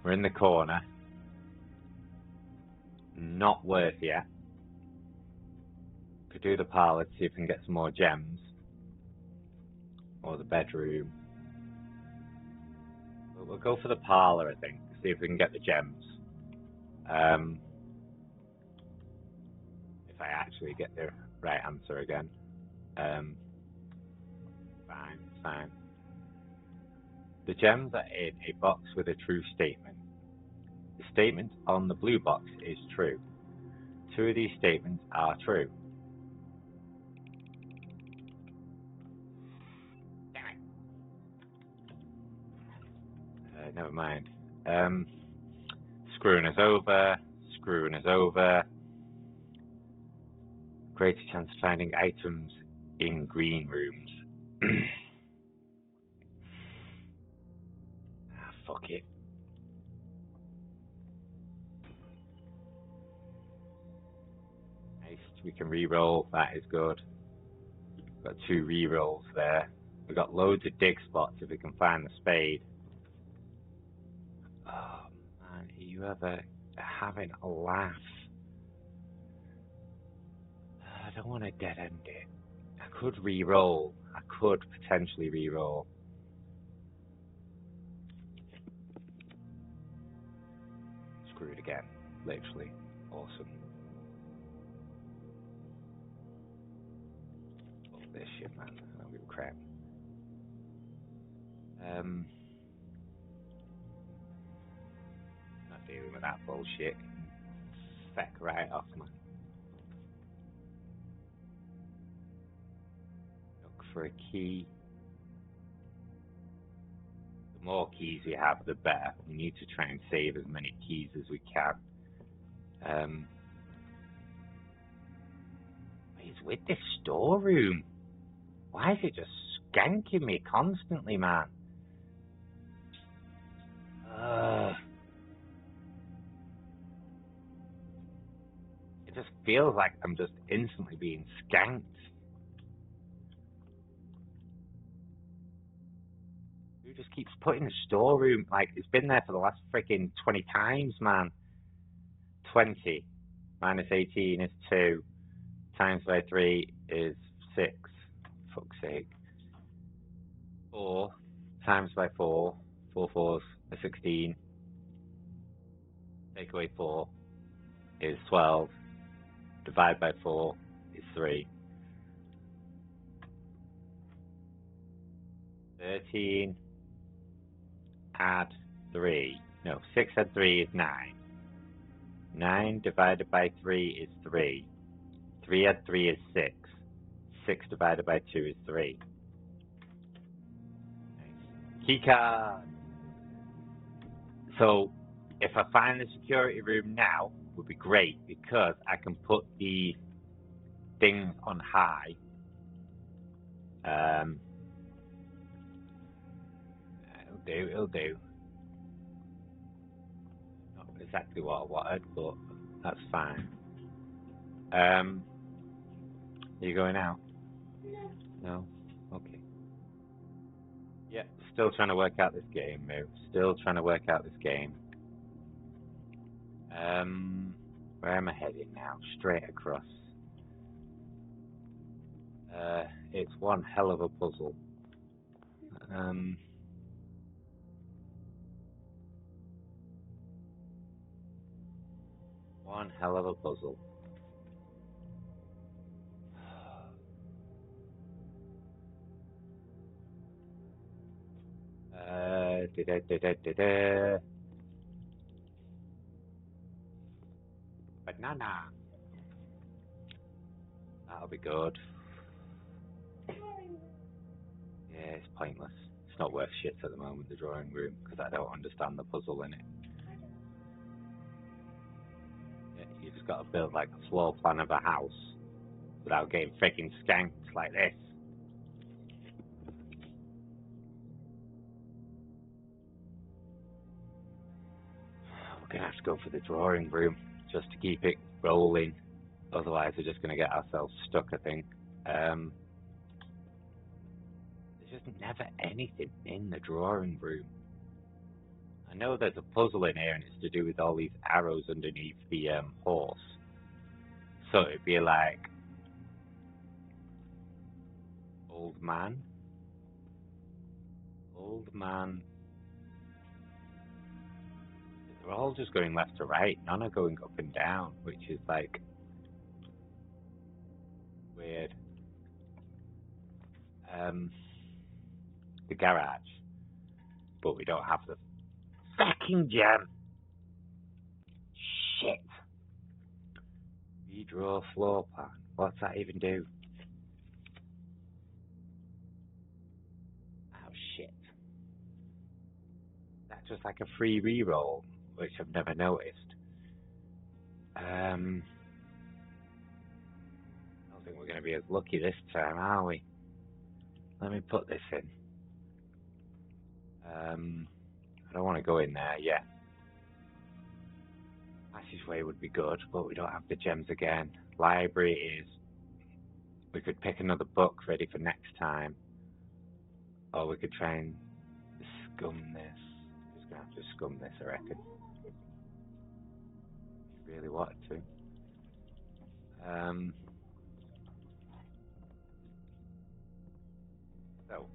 We're in the corner. Not worth yet. Could do the parlour to see if we can get some more gems. Or the bedroom. But we'll go for the parlour, I think. See if we can get the gems. If I actually get the right answer again. Fine. The gems are in a box with a true statement. The statement on the blue box is true. 2 of these statements are true. Never mind. Screwing us over. Greater chance of finding items in green rooms. Fuck it. We can re-roll. That is good. Got 2 re-rolls there. We've got loads of dig spots if we can find the spade. Oh man, are you ever having a laugh? I don't want to dead end it. I could re-roll. I could potentially re-roll. Screwed again. Literally. Awesome. Oh, this shit, man. I don't give a crap. Not dealing with that bullshit. Feck right off, man. Look for a key. The more keys we have, the better. We need to try and save as many keys as we can. What is with this storeroom? Why is it just skanking me constantly, man? It just feels like I'm just instantly being skanked. Who just keeps putting the storeroom, like, it's been there for the last freaking 20 times, man. 20 minus 18 is 2. Times by 3 is 6. Fuck's sake. 4 times by 4. 4 fours are 16. Take away 4 is 12. Divide by 4 is 3. 13. Add 3. No, 6 add 3 is 9. 9 divided by 3 is 3. 3 add 3 is 6. 6 divided by 2 is 3. Nice. Keycard! So, if I find the security room now, would be great, because I can put the things on high. It'll do. Not exactly what I wanted, but that's fine. Are you going out? No? Okay. Yeah, still trying to work out this game, Moo. Still trying to work out this game. Where am I heading now? Straight across. It's one hell of a puzzle. One hell of a puzzle. Banana. That'll be good. Yeah, it's pointless. It's not worth shit at the moment, the drawing room, because I don't understand the puzzle in it. Yeah, you just got to build like a floor plan of a house without getting freaking skanked like this. We're going to have to go for the drawing room just to keep it rolling. Otherwise, we're just going to get ourselves stuck, I think. There's just never anything in the drawing room. I know there's a puzzle in here, and it's to do with all these arrows underneath the horse. So it'd be like old man. They're all just going left to right. None are going up and down, which is like weird. The garage, but we don't have the fucking gem. Shit. Redraw floor plan. What's that even do? Oh shit. That's just like a free reroll, which I've never noticed. I don't think we're going to be as lucky this time, are we? Let me put this in. I don't want to go in there yet. Passageway would be good, but we don't have the gems again. Library is... We could pick another book ready for next time. Or we could try and scum this. Just gonna have to scum this, I reckon. Really wanted to. So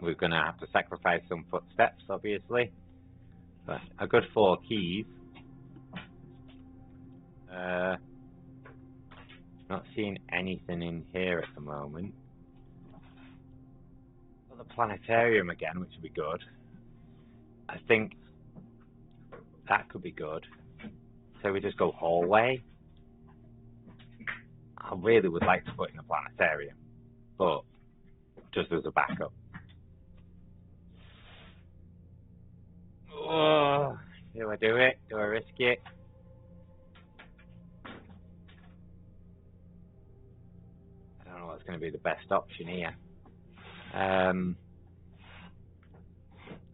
we're gonna have to sacrifice some footsteps, obviously. But a good 4 keys. Not seeing anything in here at the moment. Got the planetarium again, which would be good. I think that could be good. So we just go hallway. I really would like to put in a planetarium, but just as a backup. Oh, do I do it? Do I risk it? I don't know what's going to be the best option here. I'm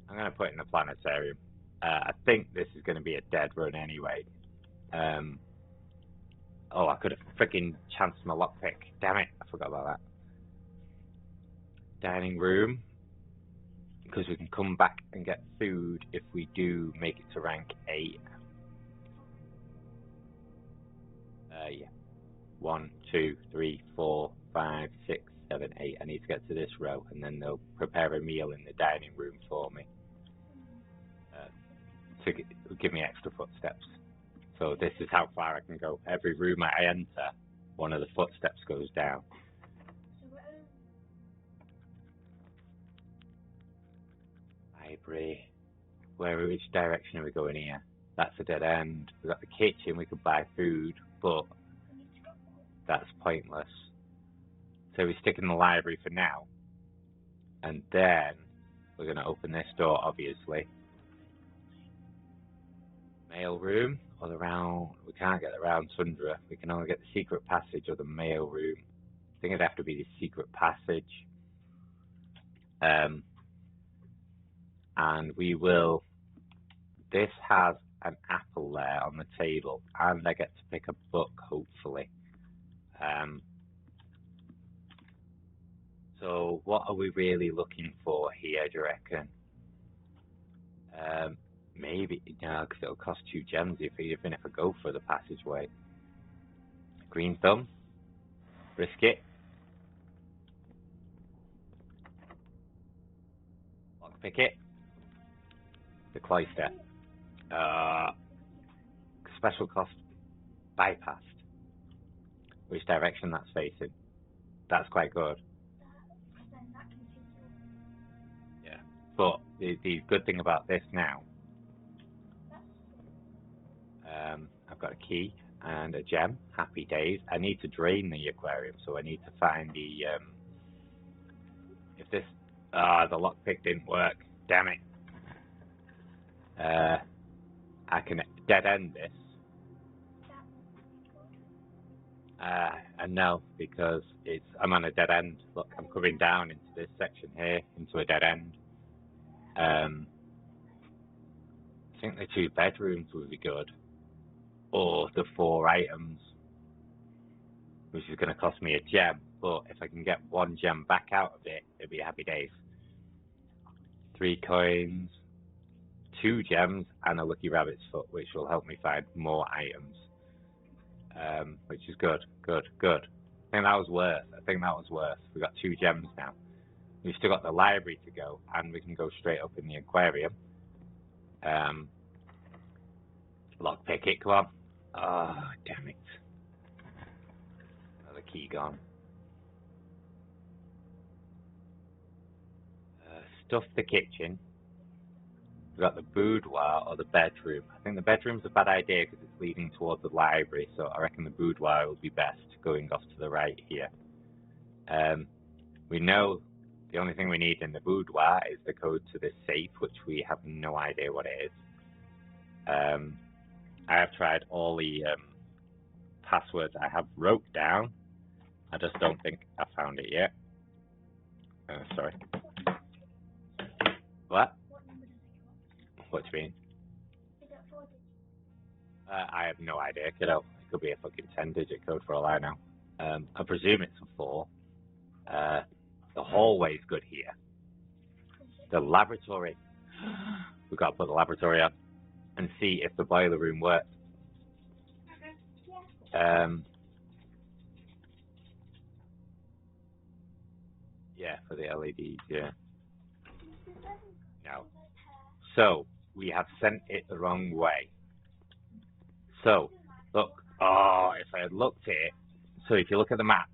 going to put in a planetarium. I think this is going to be a dead run anyway. Oh, I could have freaking chanced my lockpick. Damn it, I forgot about that. Dining room. Because we can come back and get food if we do make it to rank 8. Yeah. 1, 2, 3, 4, 5, 6, 7, 8. I need to get to this row, and then they'll prepare a meal in the dining room for me. To give me extra footsteps. So this is how far I can go. Every room I enter, one of the footsteps goes down. Library. Which direction are we going here? That's a dead end. We've got the kitchen, we could buy food, but that's pointless. So we stick in the library for now. And then we're going to open this door, obviously. Mail room, or the round, we can't get the round tundra. We can only get the secret passage or the mail room. I think it'd have to be the secret passage. And we will, this has an apple there on the table, and I get to pick a book, hopefully. So what are we really looking for here, do you reckon? Maybe, no, because it'll cost 2 gems even if I go for the passageway. Green thumb. Risk it. Lockpick it. The cloister. Special cost bypassed. Which direction that's facing? That's quite good. Yeah. But the good thing about this now, I've got a key and a gem. Happy days. I need to drain the aquarium, so I need to find the if this the lockpick didn't work. Damn it. I can dead end this. And no, because I'm on a dead end. Look, I'm coming down into this section here, into a dead end. I think the 2 bedrooms would be good. Or the 4 items, which is going to cost me a gem. But if I can get 1 gem back out of it, it'd be happy days. 3 coins, 2 gems, and a lucky rabbit's foot, which will help me find more items. Which is good. I think that was worth. We've got 2 gems now. We've still got the library to go, and we can go straight up in the aquarium. Lockpick it, come on. Oh, damn it. Another key gone. Stuff the kitchen. We've got the boudoir or the bedroom. I think the bedroom's a bad idea because it's leading towards the library, so I reckon the boudoir will be best, going off to the right here. We know the only thing we need in the boudoir is the code to this safe, which we have no idea what it is. I have tried all the passwords I have wrote down. I just don't think I found it yet. Sorry. What? What do you mean? I have no idea, kiddo. It could be a fucking 10-digit code for all I know. I presume it's a 4. The hallway's good here. The laboratory. We've got to put the laboratory up and see if the boiler room works. Yeah, for the LEDs, yeah. No. So, we have sent it the wrong way. So, look. Oh, if I had looked at it. So, if you look at the map,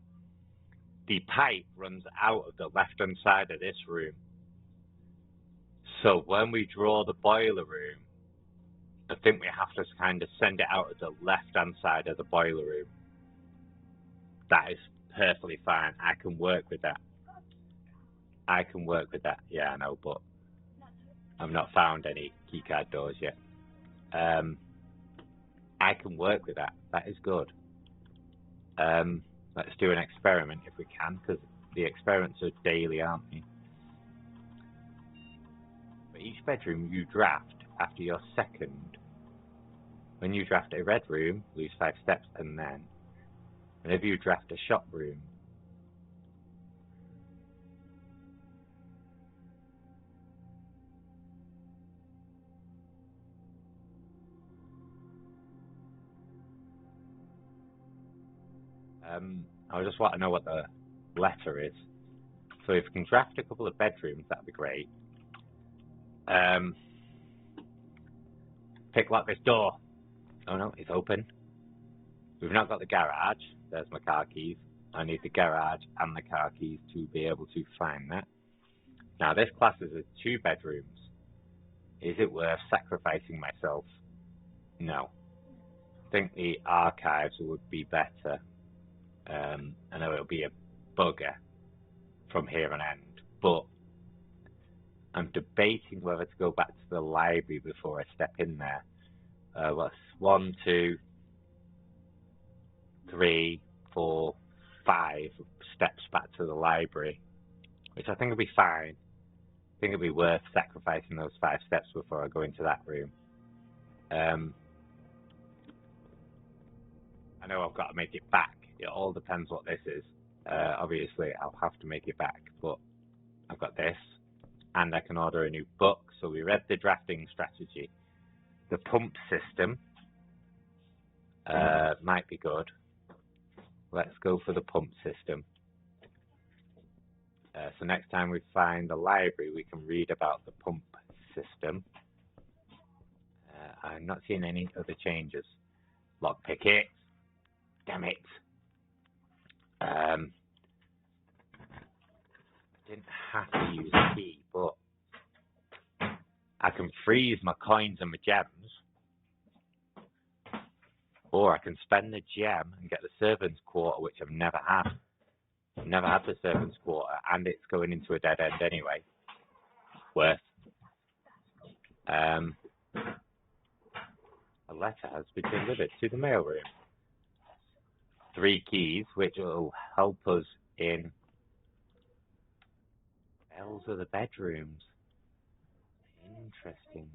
the pipe runs out of the left-hand side of this room. So, when we draw the boiler room, I think we have to kind of send it out of the left-hand side of the boiler room. That is perfectly fine. I can work with that. Yeah, I know, but I've not found any keycard doors yet. I can work with that. That is good. Let's do an experiment if we can, because the experiments are daily, aren't they? For each bedroom you draft after your second. When you draft a red room, lose 5 steps, and then whenever you draft a shop room, I just want to know what the letter is. So if we can draft a couple of bedrooms, that'd be great. Pick lock this door. Oh no, it's open. We've not got the garage. There's my car keys. I need the garage and the car keys to be able to find that. Now this class is 2 bedrooms. Is it worth sacrificing myself? No. I think the archives would be better. I know it'll be a bugger from here on end, but I'm debating whether to go back to the library before I step in there. What's 1, 2, 3, 4, 5 steps back to the library, which I think will be fine. I think it'll be worth sacrificing those 5 steps before I go into that room. I know I've got to make it back. It all depends what this is. Obviously, I'll have to make it back, but I've got this, and I can order a new book. So we read the drafting strategy. The pump system might be good. Let's go for the pump system. So next time we find the library, we can read about the pump system. I'm not seeing any other changes. Lockpick it. Damn it. I didn't have to use a key, but I can freeze my coins and my gems, or I can spend the gem and get the servant's quarter, which I've never had. I've never had the servant's quarter, and it's going into a dead end anyway. Worth. A letter has been delivered to the mailroom. 3 keys, which will help us in bells of the bedrooms. Interesting.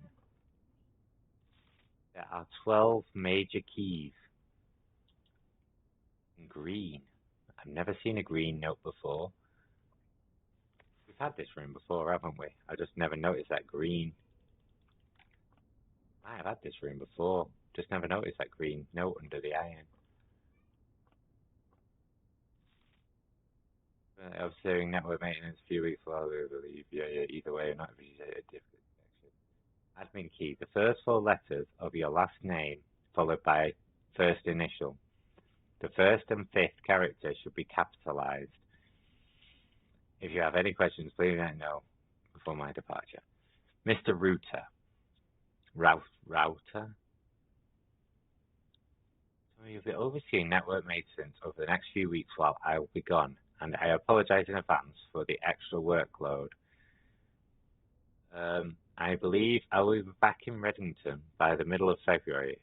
There are 12 major keys. In green. I've never seen a green note before. We've had this room before, haven't we? I just never noticed that green. I have had this room before. Just never noticed that green note under the iron. Observing network maintenance a few weeks while we believe, yeah, either way, not a difficult connection. Admin key, the first 4 letters of your last name, followed by first initial. The first and 5th character should be capitalized. If you have any questions, please let me know before my departure. Mr. Router. Router? So you'll be overseeing network maintenance over the next few weeks while I will be gone, and I apologize in advance for the extra workload. I believe I will be back in Reddington by the middle of February,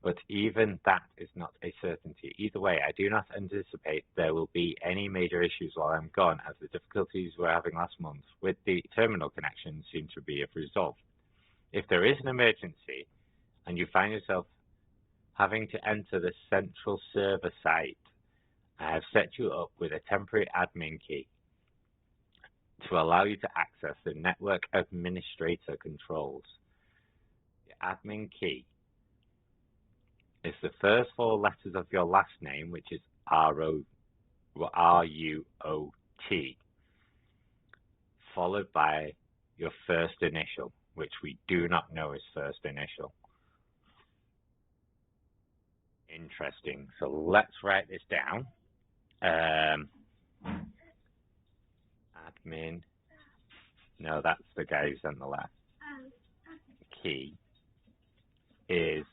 but even that is not a certainty. Either way, I do not anticipate there will be any major issues while I'm gone, as the difficulties we're having last month with the terminal connection seem to be resolved. If there is an emergency and you find yourself having to enter the central server site. I have set you up with a temporary admin key to allow you to access the network administrator controls. The admin key is the first 4 letters of your last name, which is R-U-O-T, followed by your first initial, which we do not know is first initial. Interesting. So let's write this down. Admin. No, that's the guy who sent the letter. Key is.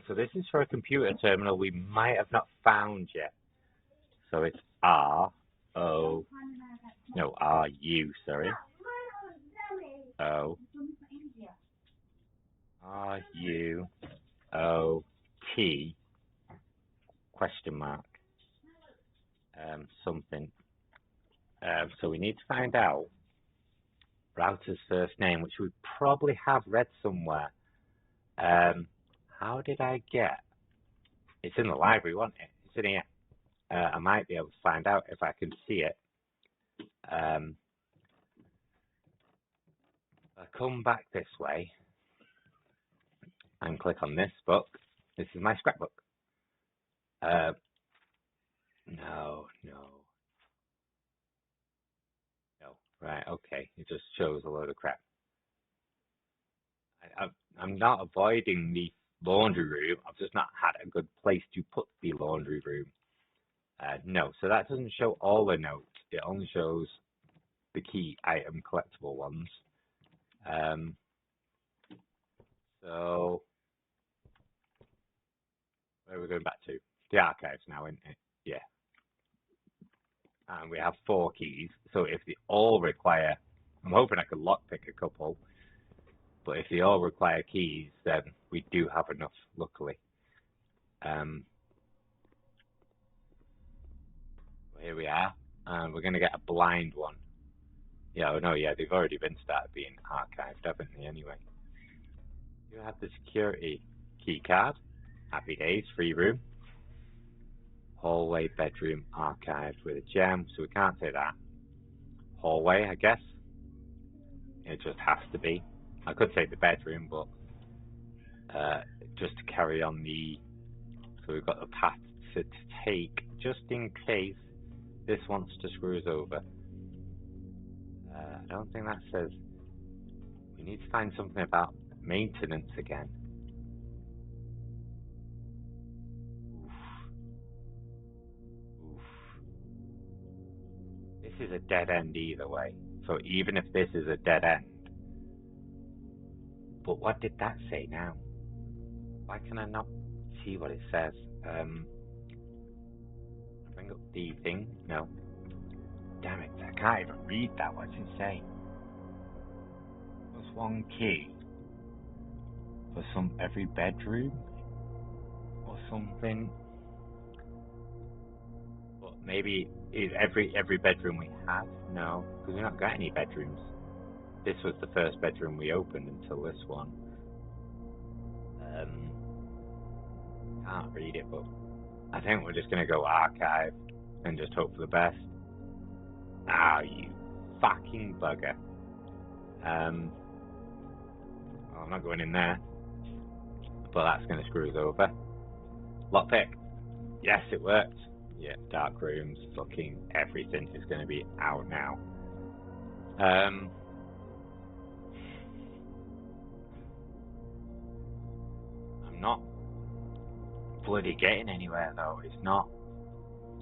So this is for a computer terminal we might have not found yet. So it's R-U, sorry. R-U-O-T question mark something. So we need to find out router's first name, which we probably have read somewhere. How did I get? It's in the library, wasn't it? It's in here. I might be able to find out if I can see it. I come back this way and click on this book. This is my scrapbook. No. Right, okay. It just shows a load of crap. I'm not avoiding the laundry room. I've just not had a good place to put the laundry room. No, so that doesn't show all the notes. It only shows the key item collectible ones. So where are we going back to? The archives now, isn't it? Yeah. And we have 4 keys. So if they all require, I'm hoping I could lockpick a couple, but if they all require keys, then we do have enough, luckily. Here we are, and we're going to get a blind one. Yeah, oh no, yeah, they've already been started being archived, haven't they, anyway? You have the security key card. Happy days, free room. Hallway, bedroom, archived with a gem, so we can't say that. Hallway, I guess. It just has to be. I could say the bedroom, but just to carry on the... So we've got the path to take, just in case this wants to screw us over. I don't think that says... We need to find something about maintenance again. This is a dead end either way. So even if this is a dead end. But what did that say now? Why can I not see what it says? Bring up the thing? No. Damn it, I can't even read that. What's it say? There's 1 key for every bedroom or something. But maybe is every bedroom we have? No, because we've not got any bedrooms. This was the first bedroom we opened until this one. Can't read it, but I think we're just going to go archive and just hope for the best. Ah, you fucking bugger. Well, I'm not going in there, but that's going to screw us over. Lockpick. Yes, it worked. Yeah, dark rooms, fucking everything is going to be out now. I'm not bloody getting anywhere though. It's not.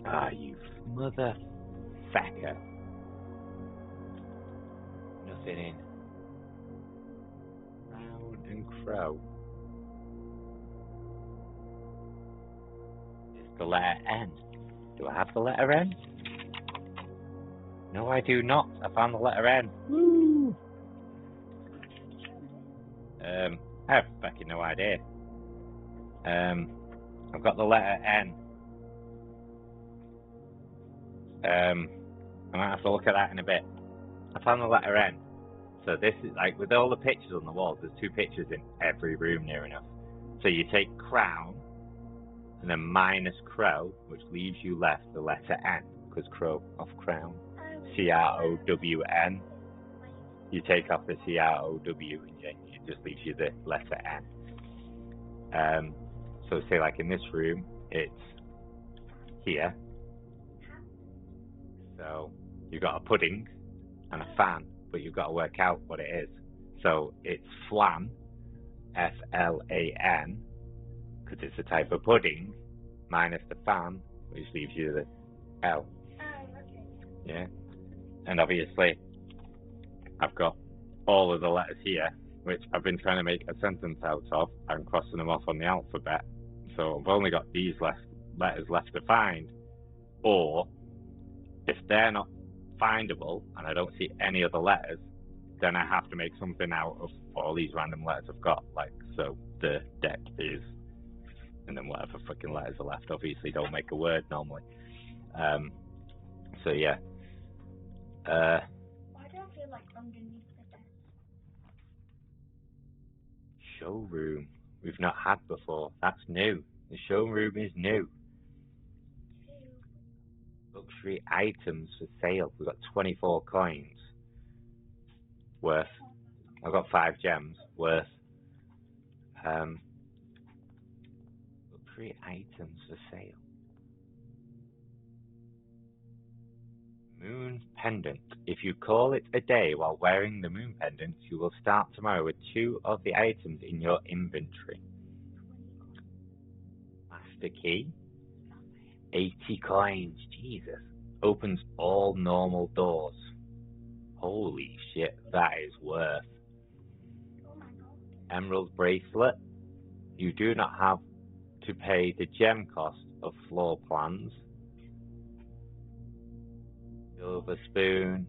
Ah, you motherfucker. Nothing in. Brown and Crow. It's the letter N. Do I have the letter N? No, I do not. I found the letter N. Woo! I have fucking no idea. I've got the letter N. I might have to look at that in a bit. I found the letter N. So this is like, with all the pictures on the walls, there's 2 pictures in every room near enough. So you take crown and then minus crow, which leaves you left the letter N, because crow off crown. CROWN. You take off the CROW and it just leaves you the letter N. So say like in this room, it's here. So you've got a pudding and a fan, but you've got to work out what it is. So it's flan, FLAN, because it's a type of pudding, minus the fan, which leaves you the L. Okay. Yeah. And obviously, I've got all of the letters here, which I've been trying to make a sentence out of, and crossing them off on the alphabet. So I've only got these letters left to find. Or, if they're not findable, and I don't see any other letters, then I have to make something out of all these random letters I've got. Like, so the deck is, and then whatever freaking letters are left, obviously don't make a word normally. So yeah. Why do I feel like underneath the desk? Showroom. We've not had before. That's new. The showroom is new. Luxury items for sale. We've got 24 coins worth. I've got 5 gems worth. Luxury items for sale. Moon pendant. If you call it a day while wearing the moon pendant, you will start tomorrow with 2 of the items in your inventory. Master key. 80 coins. Jesus. Opens all normal doors. Holy shit, that is worth. Emerald bracelet. You do not have to pay the gem cost of floor plans. Silver spoon.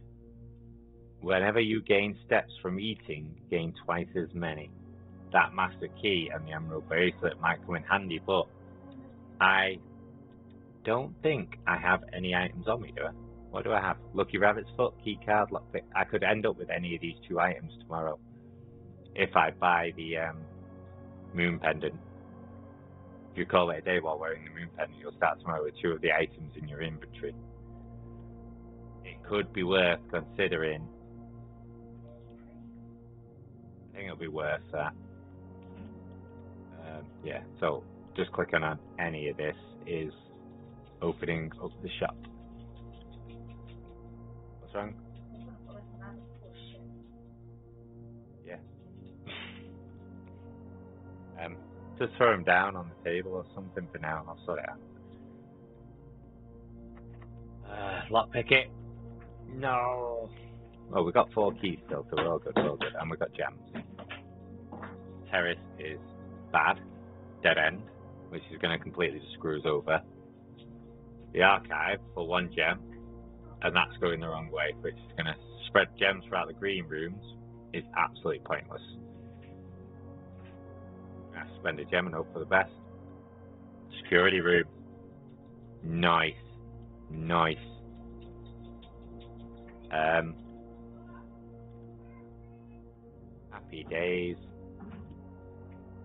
Whenever you gain steps from eating, gain twice as many. That master key and the emerald bracelet might come in handy, but I don't think I have any items on me, do I? What do I have? Lucky rabbit's foot, key card, lockpick. I could end up with any of these 2 items tomorrow if I buy the moon pendant. If you call it a day while wearing the moon pendant, you'll start tomorrow with 2 of the items in your inventory. It could be worth considering. I think it'll be worth that. Yeah, so just clicking on any of this is opening up the shop. What's wrong? Yeah. Just throw them down on the table or something for now and I'll sort it out. Lockpick it. No. Oh, we've got 4 keys still, so we're all good, And we've got gems. Terrace is bad. Dead end, which is going to completely just screw us over. The archive for 1 gem, and that's going the wrong way, which is going to spread gems throughout the green rooms, is absolutely pointless. I'm going to spend a gem and hope for the best. Security room. Nice. Nice. Happy days.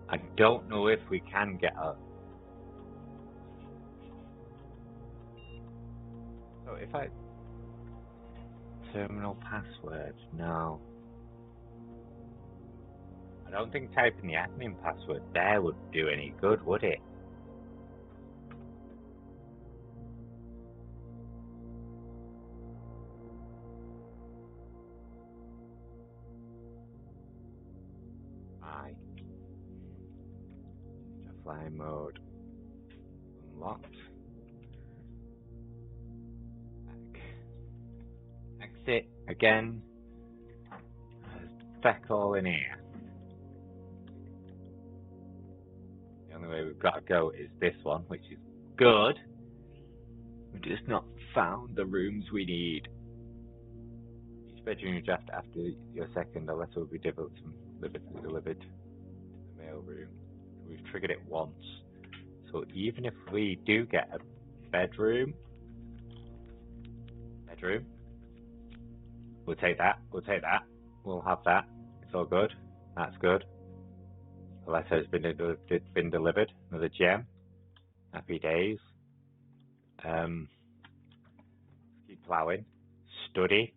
I don't know if we can get a... So if I... Terminal password, no. I don't think typing the admin password there would do any good, would it? Aye. Flying mode unlocked. Back. Exit again. Back all in here. The only way we've got to go is this one, which is good. We've just not found the rooms we need. Each bedroom you draft after your second, a letter will be delivered to the mail room. We've triggered it once. So even if we do get a bedroom, we'll take that, we'll have that. It's all good. That's good. The letter has been delivered. Another gem. Happy days. Keep plowing. Study.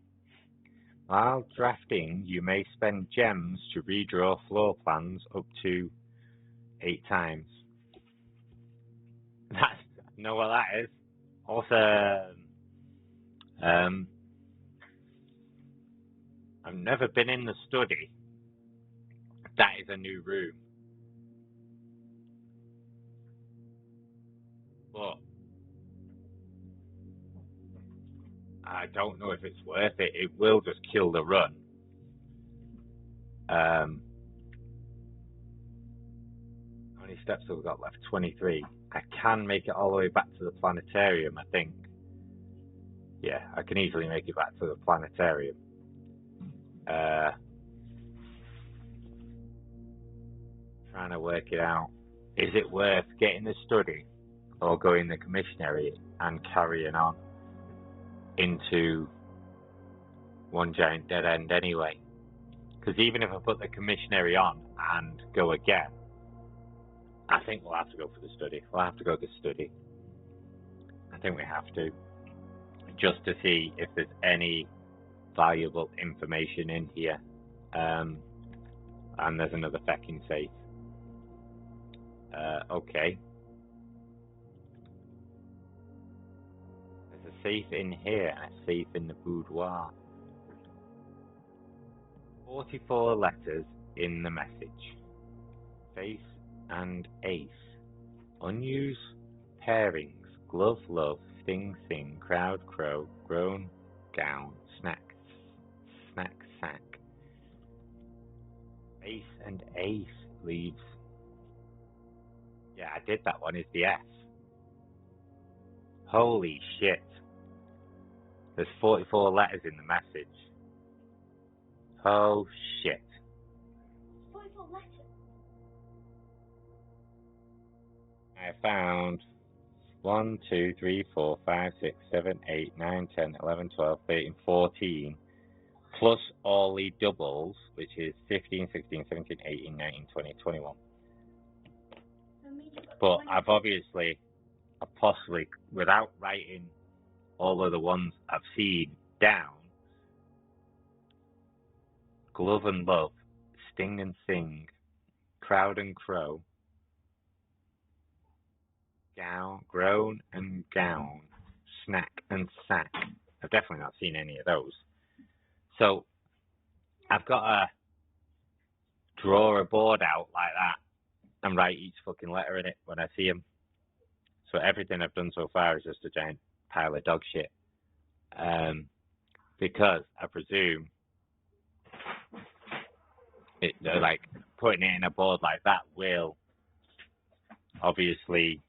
While drafting, you may spend gems to redraw floor plans up to 8 times. That's, know what that is? Awesome. I've never been in the study. That is a new room. But I don't know if it's worth it. It will just kill the run. How many steps have we got left? 23. I can make it all the way back to the planetarium, I think. Yeah, I can easily make it back to the planetarium. Trying to work it out. Is it worth getting the study or going the commissionary and carrying on into one giant dead end anyway? Because even if I put the commissionary on and go again, I think we'll have to go for the study. We'll have to go to the study. I think we have to. Just to see if there's any valuable information in here. And there's another fecking safe. Okay. There's a safe in here and a safe in the boudoir. 44 letters in the message. Face and ace. Unused pairings. Glove, love, sting, sing, crowd, crow, groan, gown, snack, sack. Ace and ace leaves. Yeah, I did that one. Is the F. Holy shit. There's 44 letters in the message. Oh shit. 44 letters. I found 1, 2, 3, 4, 5, 6, 7, 8, 9, 10, 11, 12, 13, 14, plus all the doubles, which is 15, 16, 17, 18, 19, 20, 21. But I've possibly, without writing all of the ones I've seen down, glove and love, sting and sing, crowd and crow, gown, groan and gown, snack and sack. I've definitely not seen any of those. So I've got to draw a board out like that and write each fucking letter in it when I see them. So everything I've done so far is just a giant pile of dog shit. Because I presume like putting it in a board like that will obviously.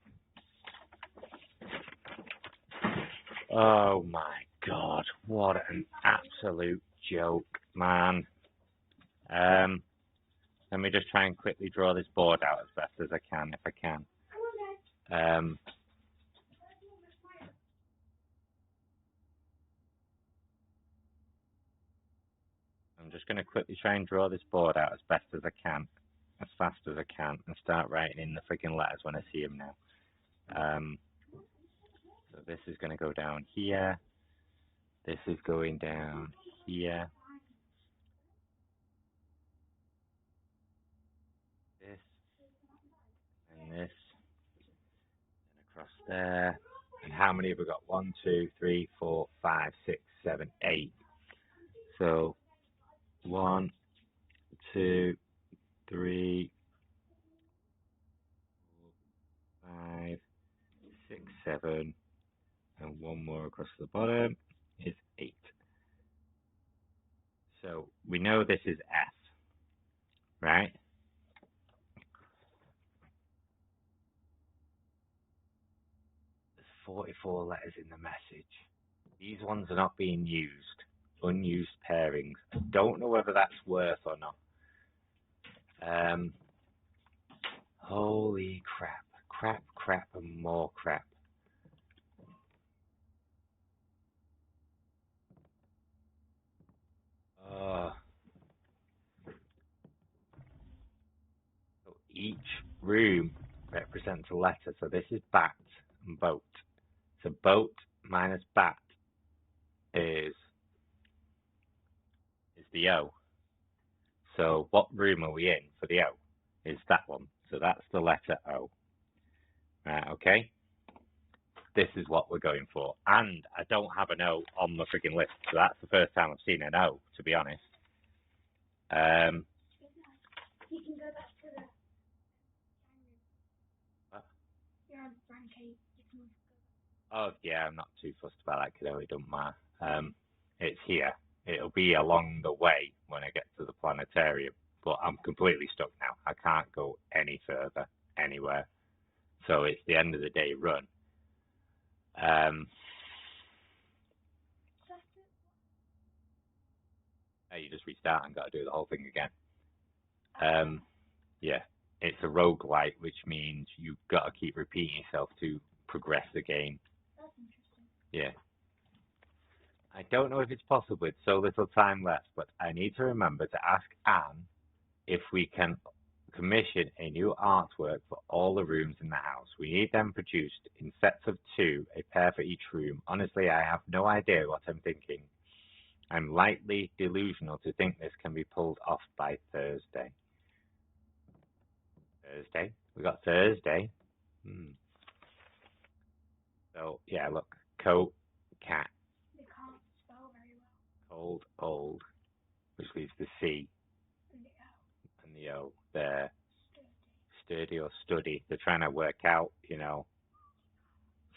Oh my god, what an absolute joke, man. Let me just try and quickly draw this board out as best as I can, if I can. I'm just going to quickly try and draw this board out as best as I can, as fast as I can, and start writing in the freaking letters when I see them now. So this is going to go down here. This is going down here. This and this, and across there. And how many have we got? 1, 2, 3, 4, 5, 6, 7, 8. So 1, 2, 3, 4, 5, 6, 7, and one more across the bottom is 8. So we know this is F, right? There's 44 letters in the message. These ones are not being used. Unused pairings. I don't know whether that's worth or not. Holy crap. Crap, crap, and more crap. So each room represents a letter. So this is bat and boat. So boat minus bat is the O. So what room are we in for the O? Is that one. So that's the letter O. Right, okay? This is what we're going for. And I don't have an O on the freaking list. So that's the first time I've seen an O, to be honest. You can go back to the What? you're on rank 8. You can go Oh, yeah, I'm not too fussed about that because it doesn't matter. It's here. It'll be along the way when I get to the planetarium. But I'm completely stuck now. I can't go any further, anywhere. So it's the end of the day run. You just restart and got to do the whole thing again. Yeah, it's a roguelite, which means you've got to keep repeating yourself to progress the game. That's interesting. Yeah. I don't know if it's possible with so little time left, but I need to remember to ask Anne if we can commission a new artwork for all the rooms in the house. We need them produced in sets of 2, a pair for each room. Honestly, I have no idea what I'm thinking. I'm lightly delusional to think this can be pulled off by Thursday. Thursday? We got Thursday. So, yeah, look. Coat, cat. They can't spell very well. Cold, old, which leaves the C And the O. and the O there. Sturdy or study. They're trying to work out, you know.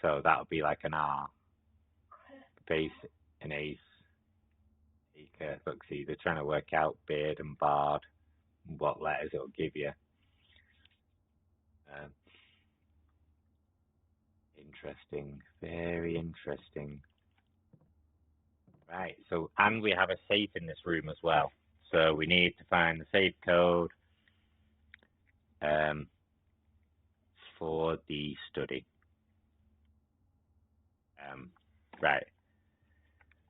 So that would be like an R. Base, an ace. Acre. Look, see, they're trying to work out beard and bard, what letters it'll give you. Interesting. Very interesting. Right, so, and we have a safe in this room as well. So we need to find the safe code for the study. Right.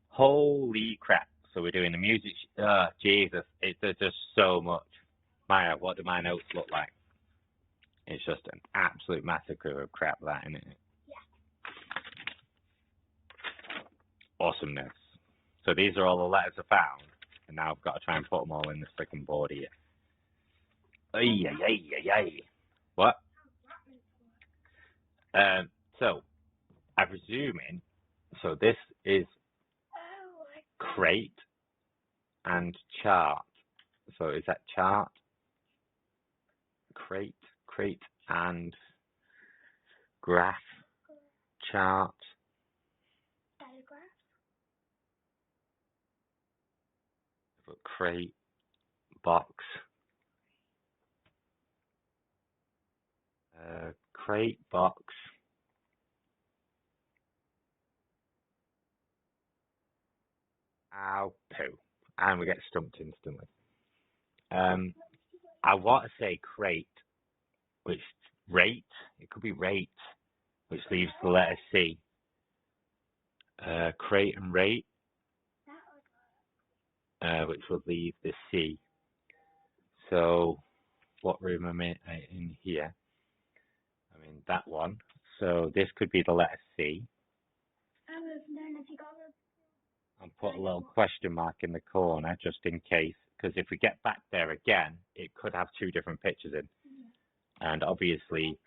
Holy crap. So we're doing the music. Jesus, there's just so much. Maya, what do my notes look like? It's just an absolute massacre of crap, that, isn't it? Yeah. Awesomeness. So these are all the letters I found, and now I've got to try and put them all in this freaking board here. Ay, ay, ay, ay, ay. What? So, I'm presuming, so this is crate and chart. So is that chart? Crate and graph, chart. Diagraph. Crate, box. Crate, box. Ow, poo. And we get stumped instantly. I want to say crate, which rate, it could be rate, which leaves the letter C. Crate and rate, which will leave the C. So, what room am I in here? I'm in that one. So this could be the letter C. And put a little question mark in the corner just in case, because if we get back there again, it could have 2 different pictures in. And obviously,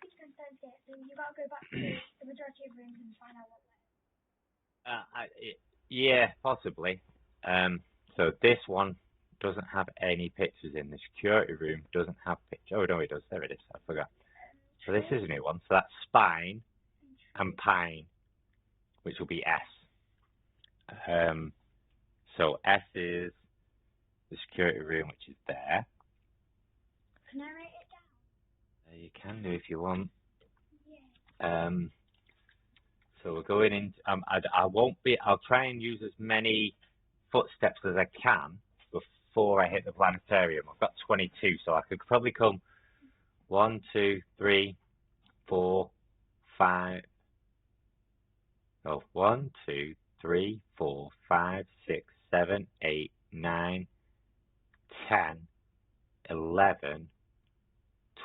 So you got to go back to the majority of rooms and find out what yeah, possibly. So this one doesn't have any pictures in. The security room doesn't have pictures. Oh, no, it does. There it is. I forgot. So this is a new one. So that's spine and pine, which will be S. So S is the security room, which is there. Can I write it down? You can do if you want. Yeah. So we're going in. I won't be. I'll try and use as many footsteps as I can before I hit the planetarium. I've got 22, so I could probably come 1, 2, 3, 4, 5. Oh, 1, 2, 3, 4, 5, 6, 7, 8, 9, 10, 11,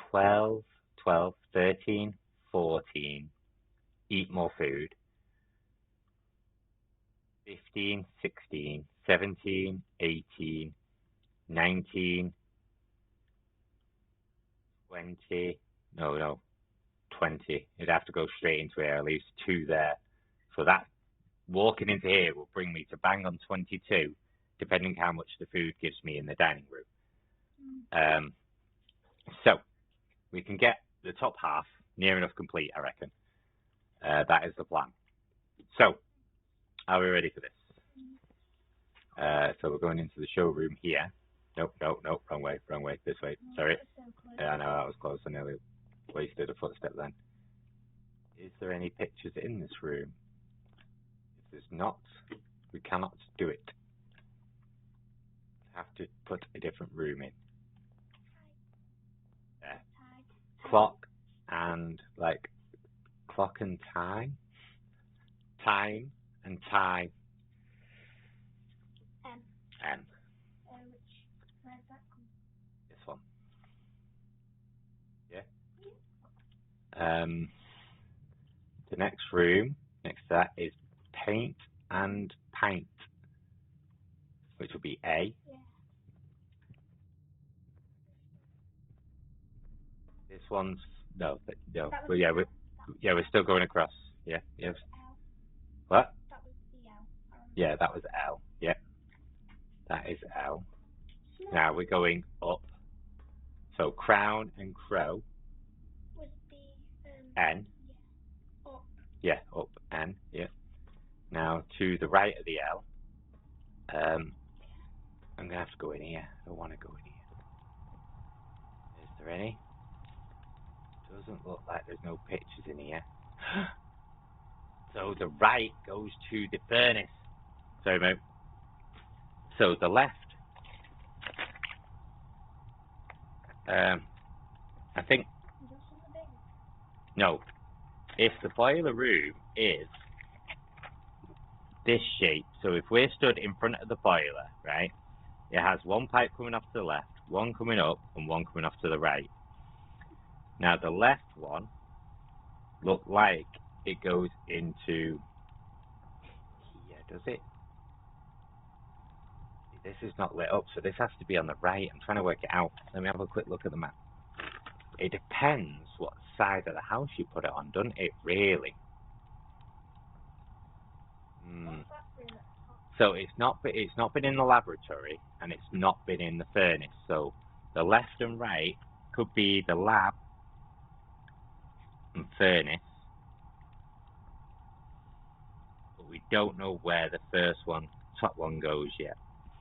12, 12, 13, 14. Eat more food. 15, 16, 17, 18, 19, 20. No, 20. You'd have to go straight into here. At least 2 there. So that walking into here will bring me to bang on 22, depending how much the food gives me in the dining room. So we can get the top half near enough complete, I reckon. That is the plan. So, are we ready for this? So we're going into the showroom here. Nope, wrong way, this way. Sorry. Yeah, I know, that was close. I nearly wasted a footstep then. Is there any pictures in this room? If there's not, we cannot do it. Have to put a different room in. There. Clock and time. Time and time. M. Where's that come? This one. Yeah. The next room next to that is paint and pint, which will be A. Yeah. This one's no. That Well, yeah, we're still going across. Yeah. Yes. L. What? That was the L. Yeah, that was L. Yeah. That is L. Now we're going up. So crown and crow. Was the N. Yeah. Up. Yeah, up N. Yeah. Now to the right of the L. I'm gonna have to go in here. I don't want to go in here. Is there any? Doesn't look like there's no pictures in here. So the right goes to the furnace. Sorry, mate. So the left. I think. No. If the boiler room is this shape, so if we're stood in front of the boiler, right, it has one pipe coming off to the left, one coming up, and one coming off to the right. Now the left one looked like it goes into here, does it? This is not lit up, so this has to be on the right. I'm trying to work it out. Let me have a quick look at the map. It depends what side of the house you put it on, doesn't it, really? So it's not been in the laboratory, and it's not been in the furnace. So the left and right could be the lab and furnace, but we don't know where the first one, top one, goes yet.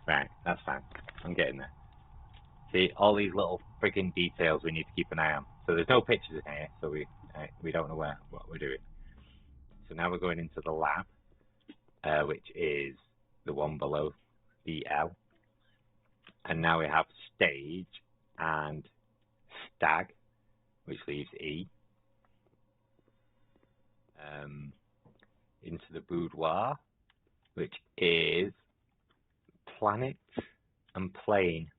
Right, that's fine. I'm getting there. See, all these little frigging details we need to keep an eye on. So there's no pictures in here, so we don't know what we're doing. So now we're going into the lab, which is the one below the L. And now we have stage and stag, which leaves E. Into the boudoir, which is planet and plane.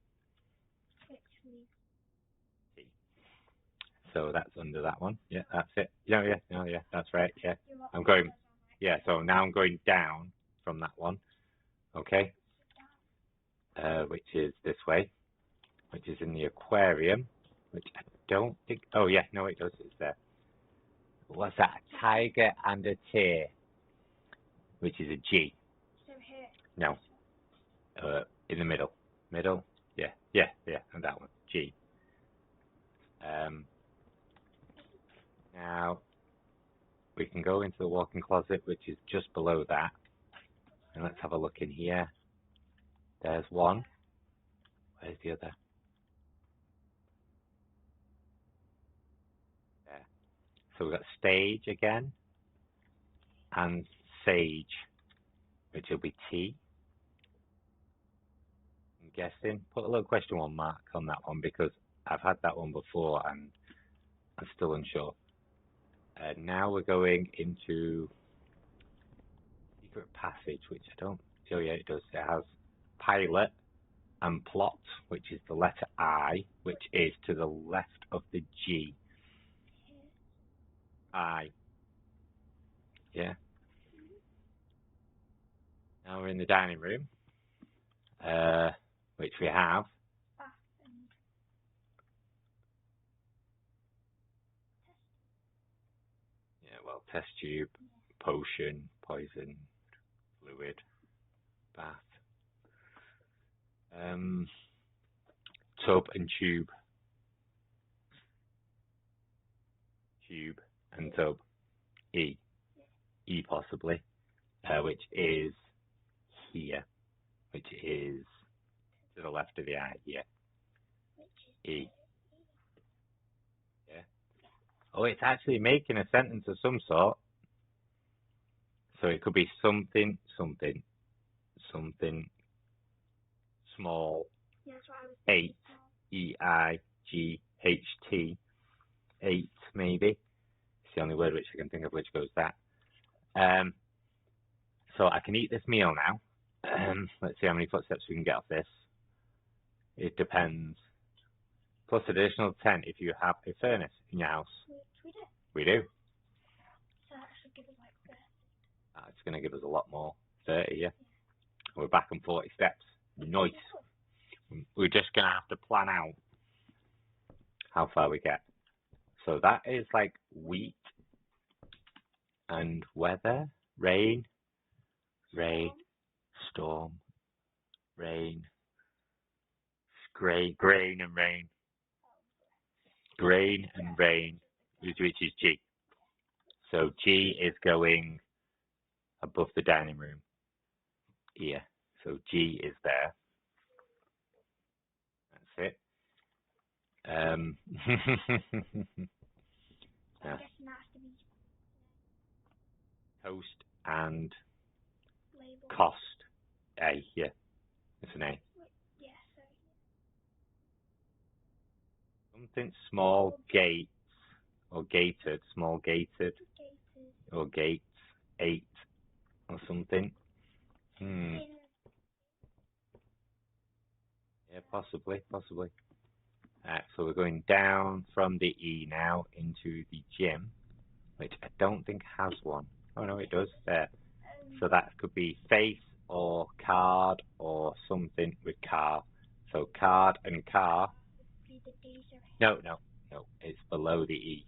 So that's under that one. Yeah, that's it. Yeah, that's right. Yeah, I'm going. Yeah, so now I'm going down from that one. Okay. Which is this way, which is in the aquarium, which I don't think. Oh yeah, no, it does. It's there. What's that? A tiger and a tear, which is a G. So here. No. In the middle. Middle. Yeah, and that one. G. Now we can go into the walk-in closet, which is just below that, and let's have a look in here. There's one. Where's the other? There. So we've got stage again, and sage, which will be T. I'm guessing. Put a little question mark on that one because I've had that one before and I'm still unsure. Now we're going into secret passage, which I don't. Oh yeah, it does. It has pilot and plot, which is the letter I, which is to the left of the G. I. Yeah. Now we're in the dining room, which we have Bath and test tube, potion, poison, fluid, bath, tub and tube, tube and tub, E possibly, which is here, which is to the left of the I, yeah, E. Yeah. Oh, it's actually making a sentence of some sort. So it could be something, something, something small, yeah, that's what I was 8, E-I-G-H-T, 8 maybe. It's the only word which I can think of which goes that. So I can eat this meal now. Let's see how many footsteps we can get off this. It depends. Plus additional 10 if you have a furnace in your house. We did. We do. So that should give us like 30. It's going to give us a lot more. 30, yeah. We're back on 40 steps. Nice. We're just going to have to plan out how far we get. So that is like wheat and weather, rain, storm, rain, grain and rain, which is G. So G is going above the dining room here. So G is there. That's it. So I'm Yeah. guessing that has to be Toast and labeled. cost. A, yeah. It's an A. Yeah, so Something small gates or gated, small gated gated. or gates, 8 or something. In Yeah, possibly. So we're going down from the E now into the gym, which I don't think has one. Oh no, it does. There. So that could be face or card or something with car. So card and car. be the D's or No. It's below the E.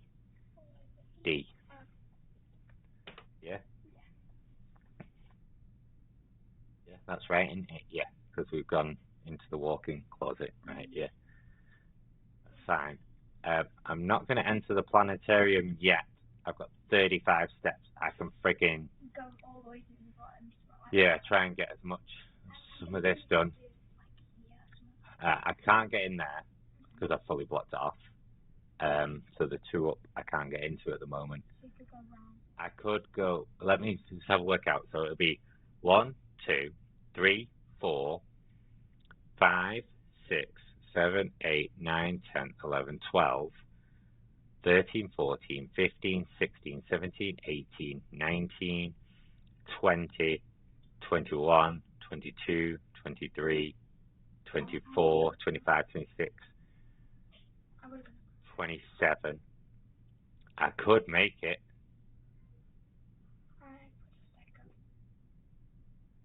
D. Yeah? Yeah, that's right, isn't it? Yeah, because we've gone into the walk-in closet. Right, yeah. That's fine. I'm not going to enter the planetarium yet. I've got 35 steps. I can friggin' go all the way to the bottom. yeah, try and get as much some of this done. I can't get in there because I've fully blocked it off. So the 2 up I can't get into at the moment. So you could go round. I could go, let me just have a look out. So it'll be 1, 2, 3, 4, 5, 6, 7, 8, 9, 10, 11, 12, 13, 14, 15, 16, 17, 18, 19, 20, 21, 22, 23, 24, 25, 26, 27. I could make it.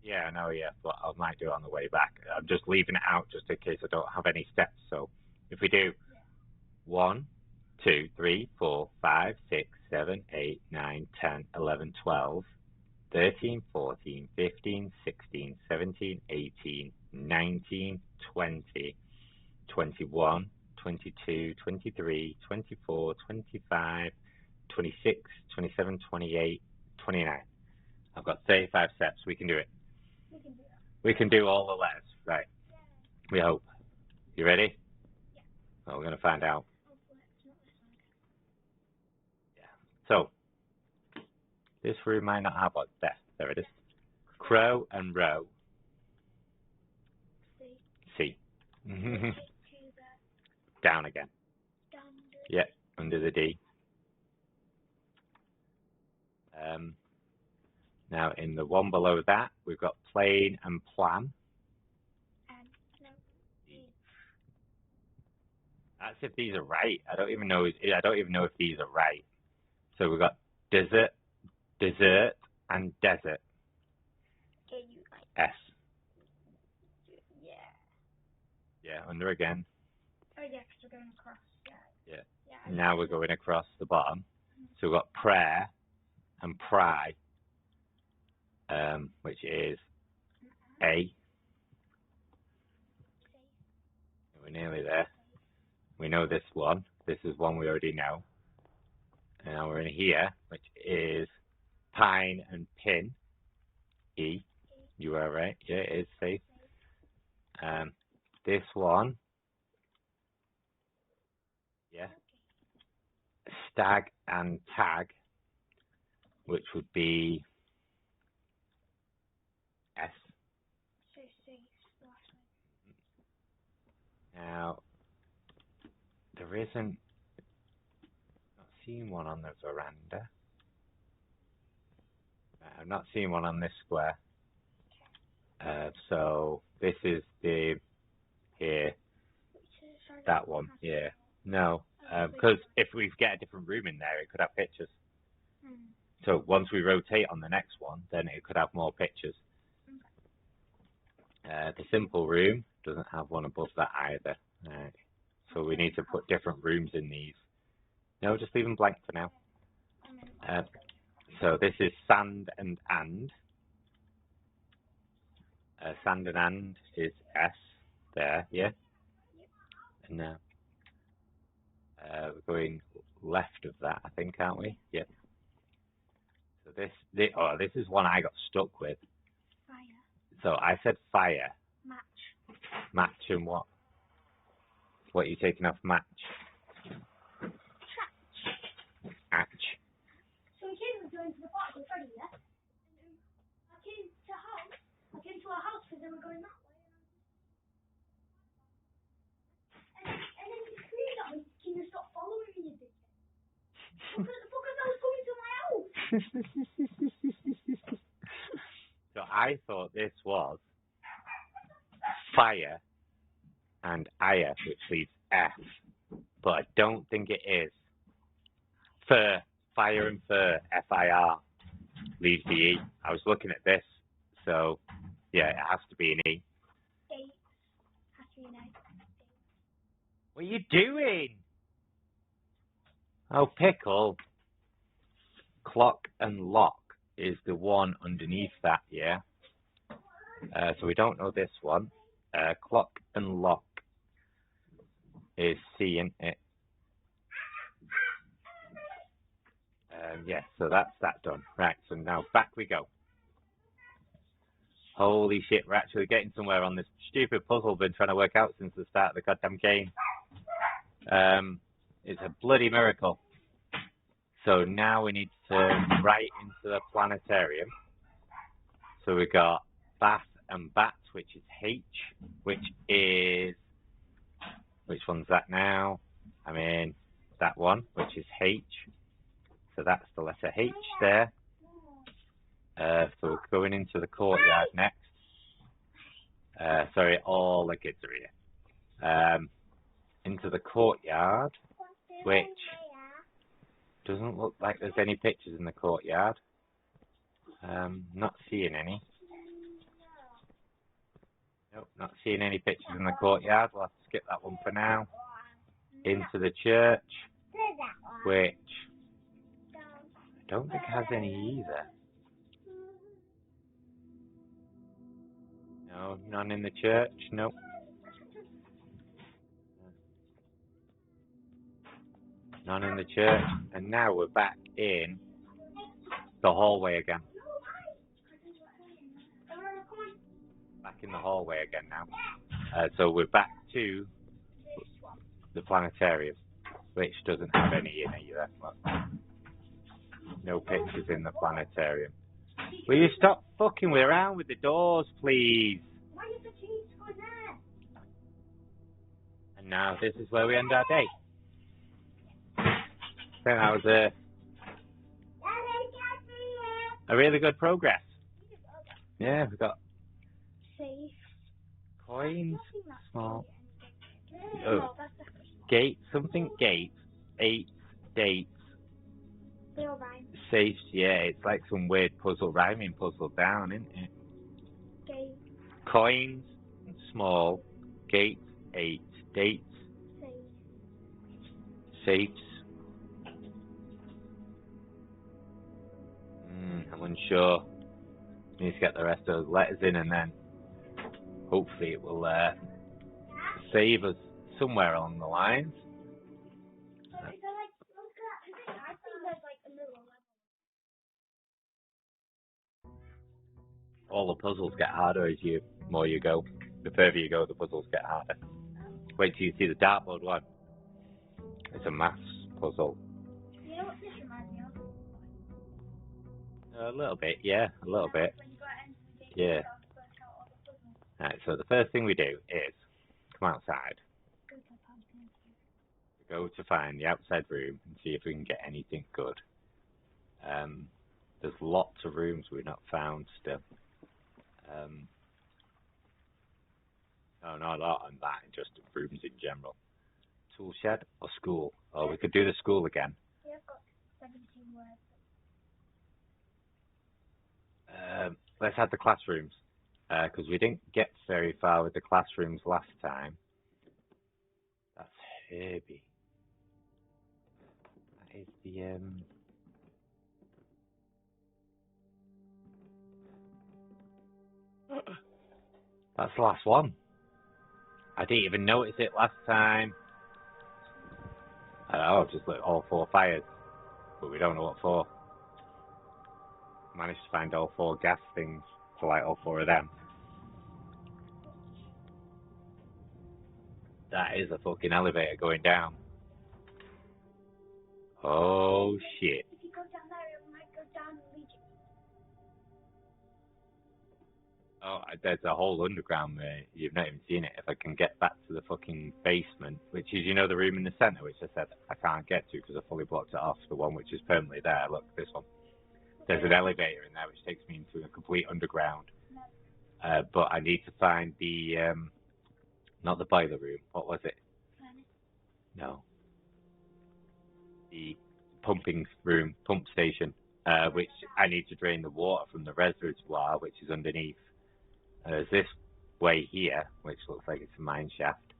Yeah, I know, yeah, but I might do it on the way back. I'm just leaving it out just in case I don't have any steps. So if we do 1, 2, 3, 4, 5, 6, 7, 8, 9, 10, 11, 12, 13, 14, 15, 16, 17, 18, 19, 20, 21, 22, 23, 24, 25, 26, 27, 28, 29. I've got 35 steps. We can do it. We can do that. We can do all the letters. Right. Yeah. We hope. You ready? Yeah. Well, we're going to find out. Hopefully it's not this one. Yeah. So, this room might not have what's best. There it is. Crow and row. See. C. To the Down again. standard. Yeah, under the D. Now, in the one below that, we've got plain and plan. No. That's if these are right. I don't even know if these are right. So we've got dessert, and desert. S. Yeah. Yeah, under again. Oh yeah, because we're going across. Yeah. Yeah. Now we're going across the bottom. So we've got prayer and pry, which is A. We're nearly there. We know this one. This is one we already know. And now we're in here, which is pine and pin. E. You are right. Yeah, it is safe. This one. Yeah. Stag and tag, which would be S. So safe. Now, there isn't. Not seeing one on the veranda. I've not seen one on this square. So this is the here. That one. Yeah. No. Because if we get a different room in there, it could have pictures. So once we rotate on the next one, then it could have more pictures. The simple room doesn't have one above that either. Right. So we need to put different rooms in these. No, just leave them blank for now. So this is sand and and. Sand and and is S there, yeah? And now we're going left of that, I think, aren't we? Yep. So this is one I got stuck with. Fire. So I said fire. Match. Match and what? What are you taking off match? Atch. So we came to the park with Freddie, yeah? I came to our house because they were going that way. And then he screamed at me, can you stop following me, you dickhead? Because I was coming to my house. So I thought this was fire and ire, which leaves F, but I don't think it is. Fur, fire and fur, F-I-R, leaves the E. I was looking at this, so yeah, it has to be an E. Dates. Has to be an A. What are you doing? Oh, pickle. Clock and lock is the one underneath that, yeah? So we don't know this one. Clock and lock is C, isn't it? Yeah, so that's that done. Right, so now back we go. Holy shit, we're actually getting somewhere on this stupid puzzle we've been trying to work out since the start of the goddamn game. It's a bloody miracle. So now we need to turn right into the planetarium. So we got bath and bat, which is H, which one's that now? I mean, that one, which is H. So that's the letter H there. So we're going into the courtyard next. Sorry, all the kids are here. Into the courtyard, which doesn't look like there's any pictures in the courtyard. Not seeing any. Nope, not seeing any pictures in the courtyard. We'll have to skip that one for now. Into the church, which I don't think has any either. No, none in the church. Nope. None in the church. And now we're back in the hallway again. Back in the hallway again now. So we're back to the planetarium, which doesn't have any in either. No pictures in the planetarium. Will you stop fucking around with the doors, please? And now this is where we end our day. I think that was a really good progress. Yeah, we got coins, small. Oh, Gate, something gate, 8 dates, They all rhyme. safes, yeah, it's like some weird puzzle, rhyming puzzle down, isn't it? Gate, Coins, small, gates, 8, dates, safe. safes. I'm unsure. Need to get the rest of those letters in and then hopefully it will save us somewhere along the lines. So like, look at that. I think there's like a little level. All the puzzles get harder as you more you go. The further you go, the puzzles get harder. Wait till you see the dartboard one. It's a maths puzzle. You know what this reminds me of? A little bit, yeah, a little bit. When you got into the game, Yeah. you got to work out all the puzzles. Alright, so the first thing we do is come outside, Go to the pumpkin. go to find the outside room and see if we can get anything good. There's lots of rooms we've not found still. No, not a lot on that, just rooms in general. Tool shed or school? Oh, we could do the school again. Yeah, I've got 17 words. Let's have the classrooms, because we didn't get very far with the classrooms last time. That's Herbie. That is the That's the last one. I didn't even notice it last time. I know, just lit all 4 fires, but we don't know what for. Managed to find all 4 gas things to light all 4 of them. That is a fucking elevator going down. Oh shit. If you go down there, it might go down and lead you. Oh, there's a whole underground there. You've not even seen it. If I can get back to the fucking basement, which is, you know, the room in the centre, which I said I can't get to because I fully blocked it off, the one which is permanently there. Look, this one. There's an elevator in there which takes me into a complete underground. But I need to find the, not the boiler room. What was it? No. The pumping room, pump station, which I need to drain the water from the reservoir, which is underneath. There's this way here, which looks like it's a mine shaft.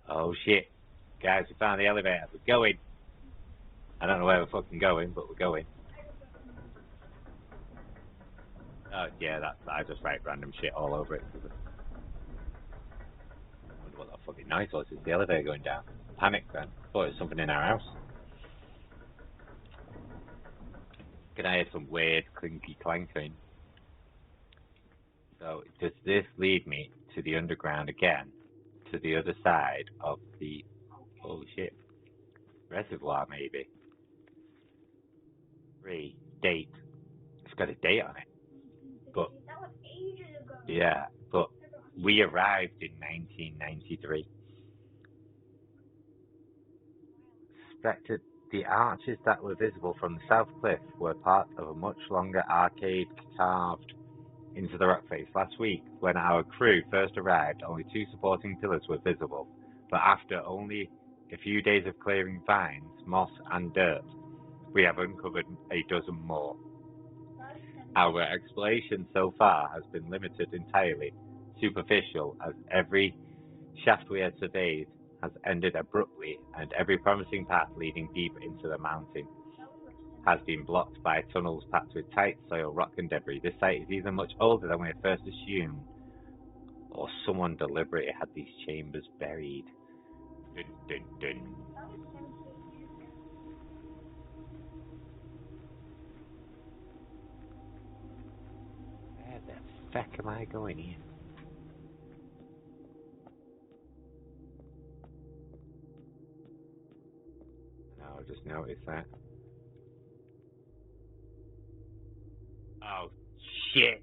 Oh shit. Guys, we found the elevator. We're going. I don't know where we're fucking going, but we're going. Oh yeah, I just write random shit all over it. I wonder what that fucking noise was. It's the elevator going down. Panic then. Thought it was something in our house. Can I hear some weird clinky clanking? So does this lead me to the underground again? To the other side of the, oh shit, reservoir maybe? 3, date. It's got a date on it. But, That was ages ago. yeah, but we arrived in 1993. Suspected the arches that were visible from the south cliff were part of a much longer arcade carved into the rock face. Last week, when our crew first arrived, only 2 supporting pillars were visible, but after only a few days of clearing vines, moss and dirt, we have uncovered a dozen more. Our exploration so far has been limited entirely superficial, as every shaft we have surveyed has ended abruptly, and every promising path leading deep into the mountain has been blocked by tunnels packed with tight soil, rock and debris. This site is either much older than we had first assumed, or someone deliberately had these chambers buried. Dun, dun, dun. Where the fuck am I going here? No, I just noticed that. Oh, shit.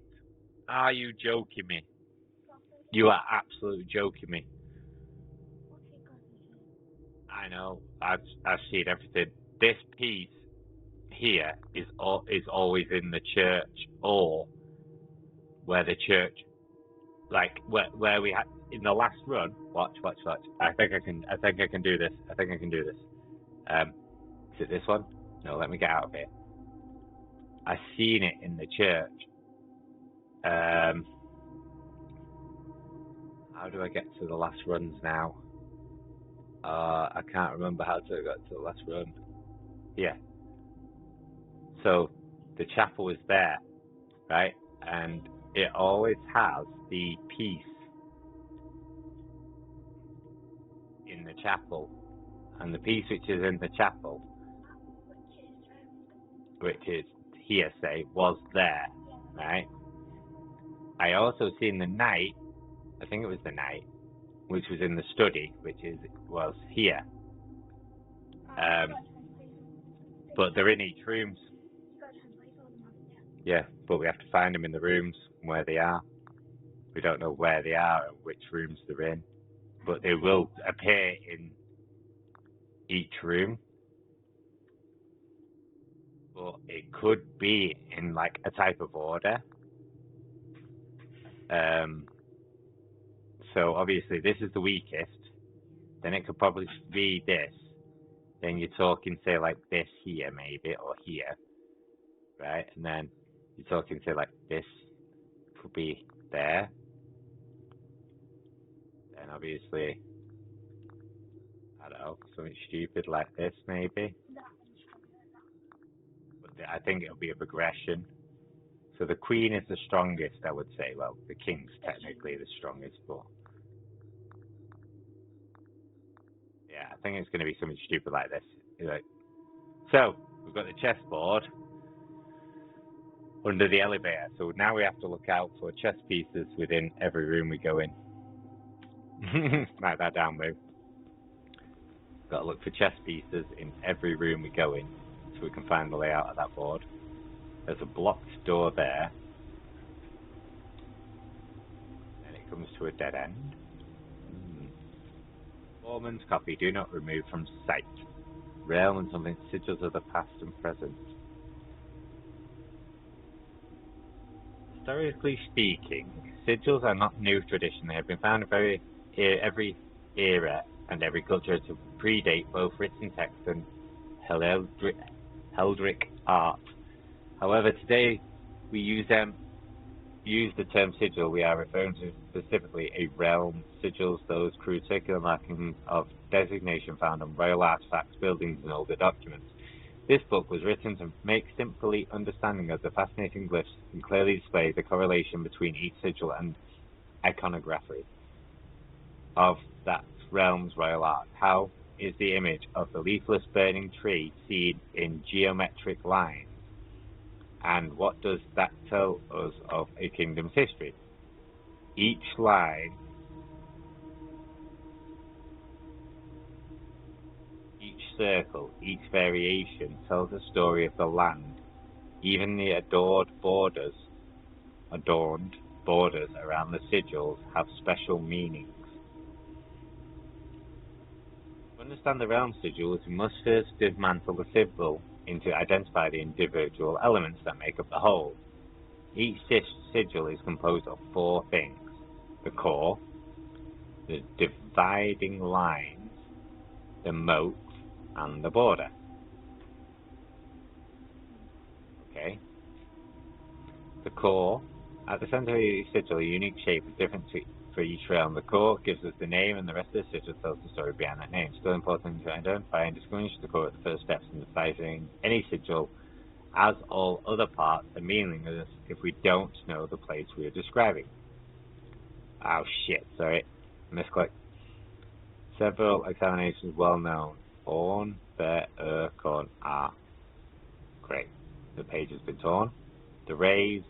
Are you joking me? You are absolutely joking me. I know. I've seen everything. This piece here is always in the church, or where the church, like where we had in the last run, watch. I think I can do this. Is it this one? No, let me get out of here. I seen it in the church. How do I get to the last runs now? I can't remember how to get to the last run. Yeah. So the chapel is there, right? And it always has the piece in the chapel. And the piece which is in the chapel, which is hearsay, was there, right? I also seen the knight, I think it was the knight, which was in the study, which was here. But they're in each rooms. Yeah, but we have to find them in the rooms where they are. We don't know where they are and which rooms they're in, but they will appear in each room. But it could be in like a type of order. So obviously this is the weakest. Then it could probably be this. Then you're talking, say, like this here, maybe, or here, right? And then you're talking, say, like this could be there. Then obviously, I don't know, something stupid like this, maybe. But I think it'll be a progression. So the queen is the strongest, I would say. Well, the king's technically the strongest, but yeah, I think it's going to be something stupid like this. So we've got the chessboard under the elevator. So now we have to look out for chess pieces within every room we go in. Write that down, Boo. Got to look for chess pieces in every room we go in so we can find the layout of that board. There's a blocked door there. And it comes to a dead end. Foreman's copy, do not remove from sight. Realm and something, sigils of the past and present. Historically speaking, sigils are not new tradition. They have been found in every era and every culture to predate both written text and Heldric art. However, today we use the term sigil. We are referring to specifically a realm. Sigils, those crude circular markings of designation found on royal artifacts, buildings, and older documents. This book was written to make simply understanding of the fascinating glyphs and clearly display the correlation between each sigil and iconography of that realm's royal art. How is the image of the leafless burning tree seen in geometric lines? And what does that tell us of a kingdom's history? Each line, each circle, each variation tells a story of the land. Even the adorned borders around the sigils have special meanings. To understand the realm sigils, we must first dismantle the sigil to identify the individual elements that make up the whole. Each sigil is composed of 4 things: the core, the dividing lines, the moat, and the border. Okay. The core, at the center of each sigil, a unique shape is different for each realm. The core gives us the name, and the rest of the sigil tells the story behind that name. Still important to identify and distinguish the core at the first steps in deciphering any sigil, as all other parts are meaningless if we don't know the place we are describing. Oh shit, sorry, misclick. Several examinations well known. Orn, Ver, Korn, Ah. Great. The page has been torn. The rays.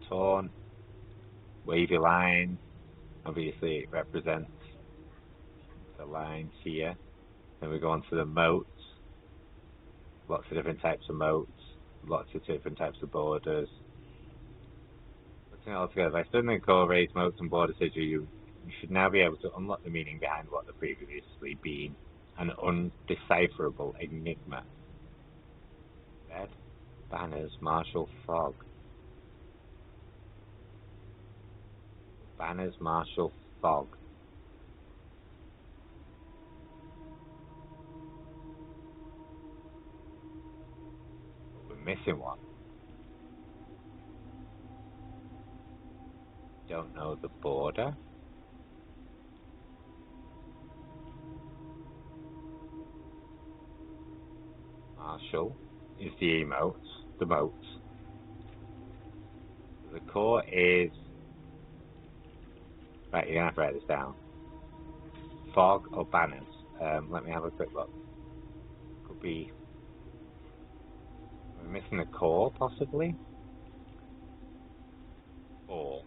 Torn. Wavy line. Obviously it represents the lines here. Then we go on to the moats. Lots of different types of moats. Lots of different types of borders. Putting it all together, by studying the core, rays, moats, and border sigil, you should now be able to unlock the meaning behind what had previously been an undecipherable enigma. Red banners, martial fog. Banners, Marshall, Fog. We're missing one. Don't know the border. Marshall is the emotes, the moats. The core is... Right, you're going to have to write this down. Fog or banners? Let me have a quick look. Could be... We're missing the core, possibly? Or...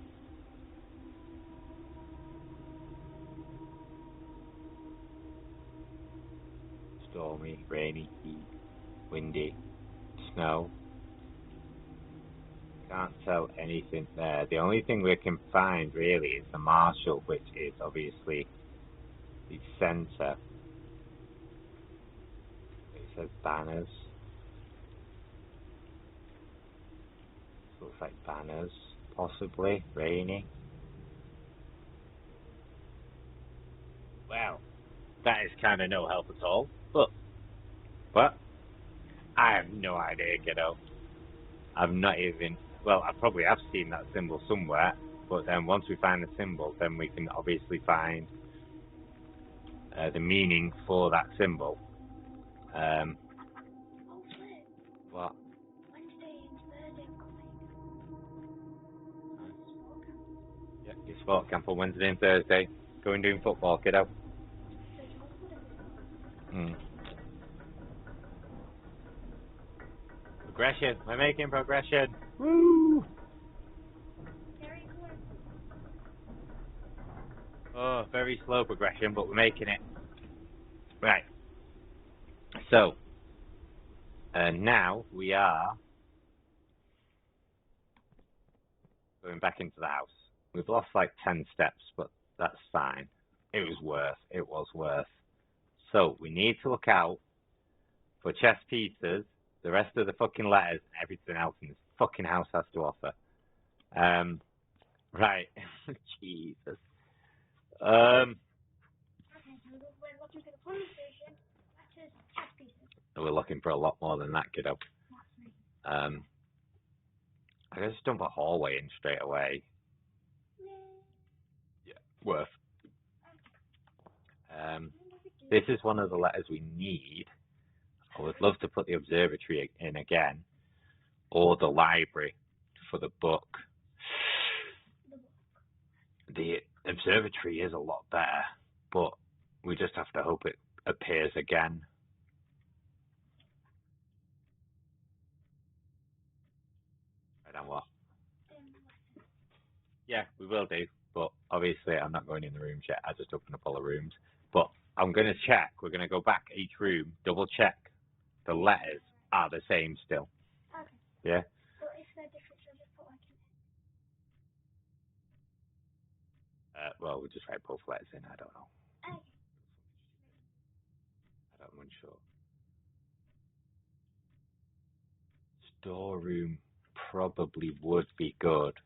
Stormy, rainy, heat, windy, snow. Can't tell anything there. The only thing we can find really is the Marshall, which is obviously the centre. It says banners. Looks like banners, possibly. Rainy. Well, that is kind of no help at all. But I have no idea, kiddo. I've not even... Well, I probably have seen that symbol somewhere, but then once we find the symbol, then we can obviously find the meaning for that symbol. What? Wednesday and Thursday I'm coming. Yeah, it's sport camp on Wednesday and Thursday. Going doing football, kiddo. Progression. We're making progression. Woo! Very good. Oh, very slow progression, but we're making it. Right. So, now we are going back into the house. We've lost like 10 steps, but that's fine. It was worth. So, we need to look out for chess pieces, the rest of the fucking letters, and everything else in this fucking house has to offer. Right. Jesus. Okay, so we're looking for the police station. That's just chess pieces. We're looking for a lot more than that, kiddo. That's me. I just dump a hallway in straight away. Yeah, worth. This is one of the letters we need. I would love to put the observatory in again, or the library for the book. The observatory is a lot better, but we just have to hope it appears again. Right on what? Yeah, we will do, but obviously I'm not going in the rooms yet. I just opened up all the rooms. But I'm going to check. We're going to go back each room, double check the letters are the same still. Okay. Yeah? So if they're different, so just put like Well, we'll just write both letters in. I don't know. an I'm unsure. Storeroom probably would be good.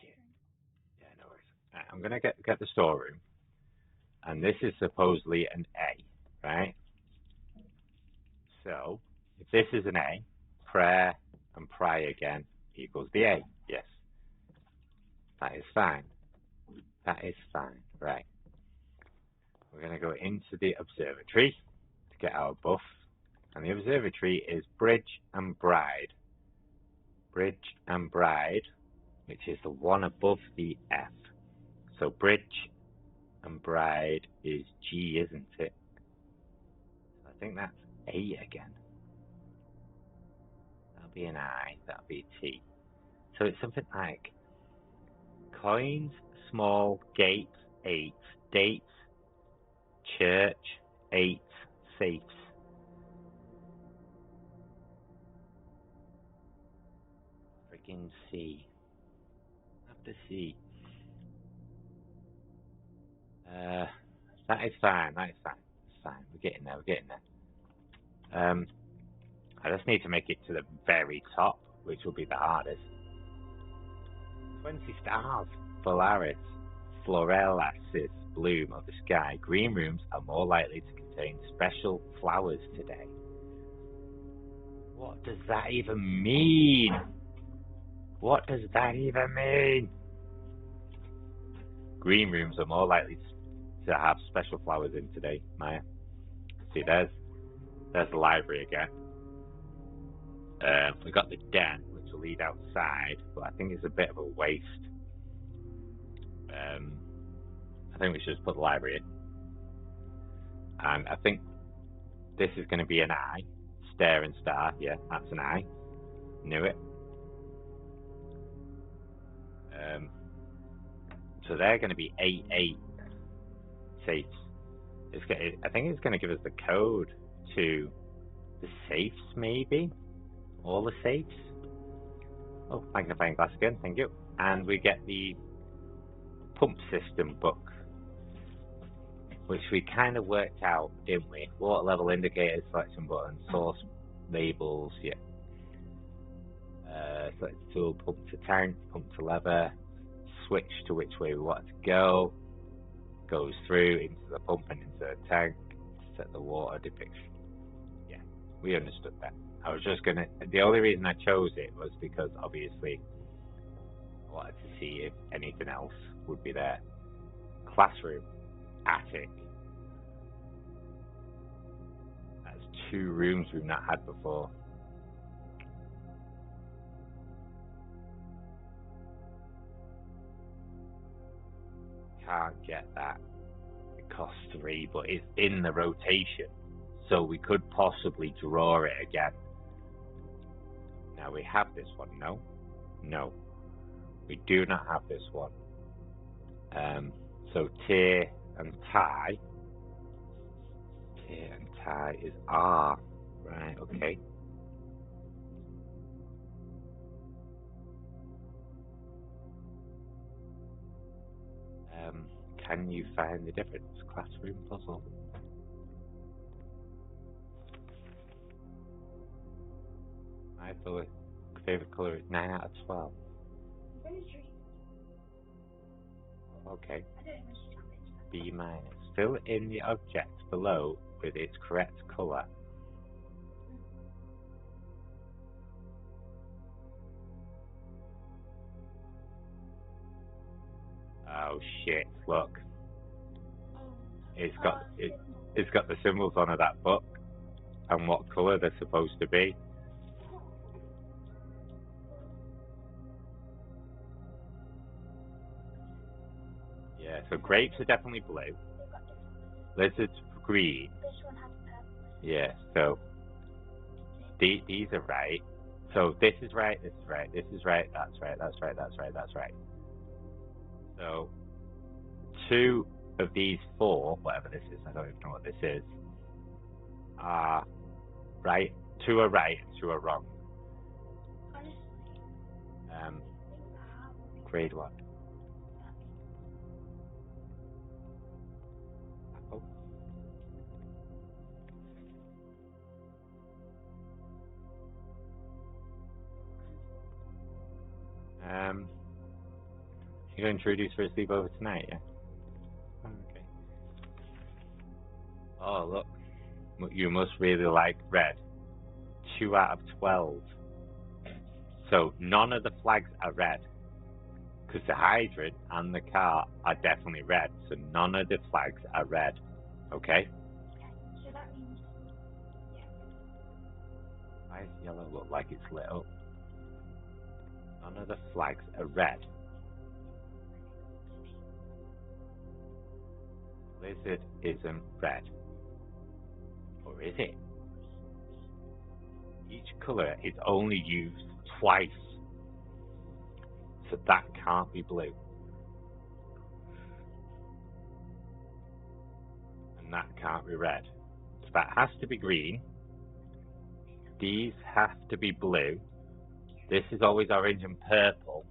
Shit. Yeah, no worries. Right, I'm gonna get the storeroom, and this is supposedly an A, right? So if this is an A, prayer and pry again equals the A. Yes, that is fine. That is fine. Right. We're gonna go into the observatory to get our buff, and the observatory is Bridge and Bride. Bridge and Bride, which is the one above the F. So Bridge and Bride is G, isn't it? I think that's A again. That'll be an I, that'll be a T. So it's something like coins, small, gate, 8, dates, church, 8, safes. Friggin' C. I have to see. That is fine. It's fine. We're getting there. I just need to make it to the very top which will be the hardest. 20 stars. Polaris, Florealis bloom of the sky. Green rooms are more likely to contain special flowers today. What does that even mean? What does that even mean? Green rooms are more likely to have special flowers in today, Maya. See, there's the library again. We got the den, which will lead outside, but I think it's a bit of a waste. I think we should just put the library in. And I think this is going to be an eye. Stare and star. Yeah, that's an eye. Knew it. So they're going to be 8 safes. I think it's going to give us the code to the safes, maybe? All the safes? Oh, magnifying glass again, thank you. And we get the pump system book, which we kind of worked out, didn't we? Water level indicators, selection button, source labels, yeah. Select tool, pump to tank, pump to lever, switch to which way we want it to go, goes through into the pump and into the tank, set the water depiction. Yeah, we understood that. I was just gonna, the only reason I chose it was because obviously I wanted to see if anything else would be there. Classroom, attic. That's 2 rooms we've not had before. Can't get that. It costs 3, but it's in the rotation, so we could possibly draw it again. Now we have this one. No, we do not have this one. So tier and tie is R, right? Okay. Can you find the difference? Classroom puzzle. My favorite color is 9 out of 12. Okay. B minus. Fill in the object below with its correct color. Oh shit! Look, it's got the symbols on of that book and what color they're supposed to be. Yeah, so grapes are definitely blue. Lizards green. Yeah, so these are right. So this is right, this is right, this is right, that's right, that's right, that's right, that's right. So 2 of these 4, whatever this is, I don't even know what this is, are right. 2 are right and 2 are wrong. Grade 1. Apple. You're going to introduce for a sleepover tonight, yeah? Okay. Oh, look. You must really like red. 2 out of 12. So none of the flags are red. Because the hydrant and the car are definitely red. So none of the flags are red. Okay? So that means, yeah. Why does yellow look like it's lit up? None of the flags are red. Lizard isn't red. Or is it? Each colour is only used twice. So that can't be blue. And that can't be red. So that has to be green. These have to be blue. This is always orange and purple.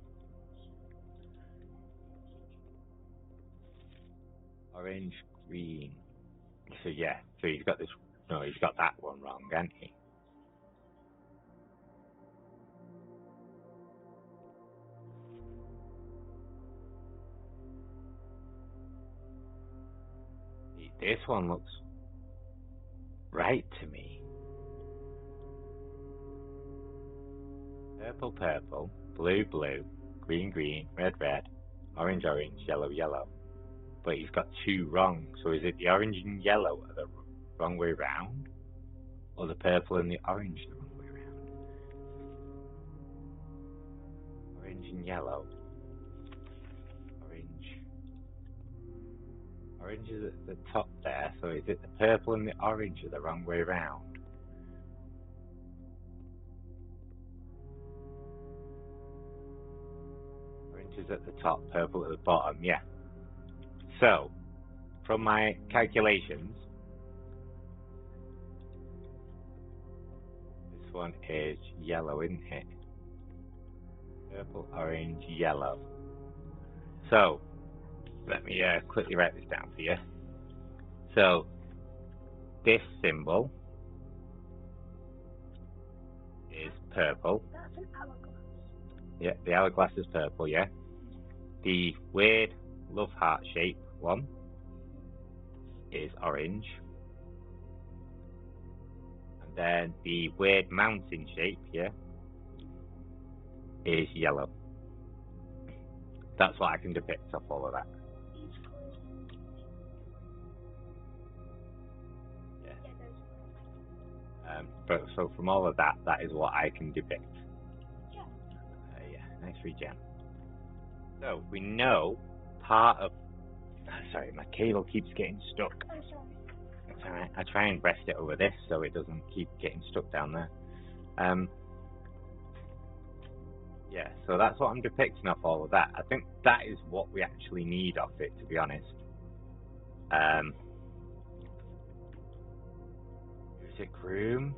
Orange, green. So yeah, so he's got this, no, he's got that one wrong, hasn't he? This one looks right to me. Purple, purple, blue, blue, green, green, red, red, orange, orange, yellow, yellow. But he's got two wrong. So is it the orange and yellow are the wrong way round? Or the purple and the orange the wrong way round? Orange and yellow. Orange is at the top there, so is it the purple and the orange are the wrong way round? Orange is at the top, purple at the bottom, yeah. So, from my calculations, this one is yellow, isn't it? Purple, orange, yellow. So, let me quickly write this down for you. So, this symbol is purple. That's an hourglass. Yeah, the hourglass is purple, yeah. The weird love heart shape one is orange. And then the weird mountain shape, yeah, is yellow. That's what I can depict off all of that. But so from all of that, that is what I can depict. Yeah. Yeah, nice regen. So we know part of. Sorry, my cable keeps getting stuck. I'm sorry. That's alright. I try and rest it over this so it doesn't keep getting stuck down there. Yeah, so that's what I'm depicting off all of that. I think that is what we actually need off it, to be honest. Music room.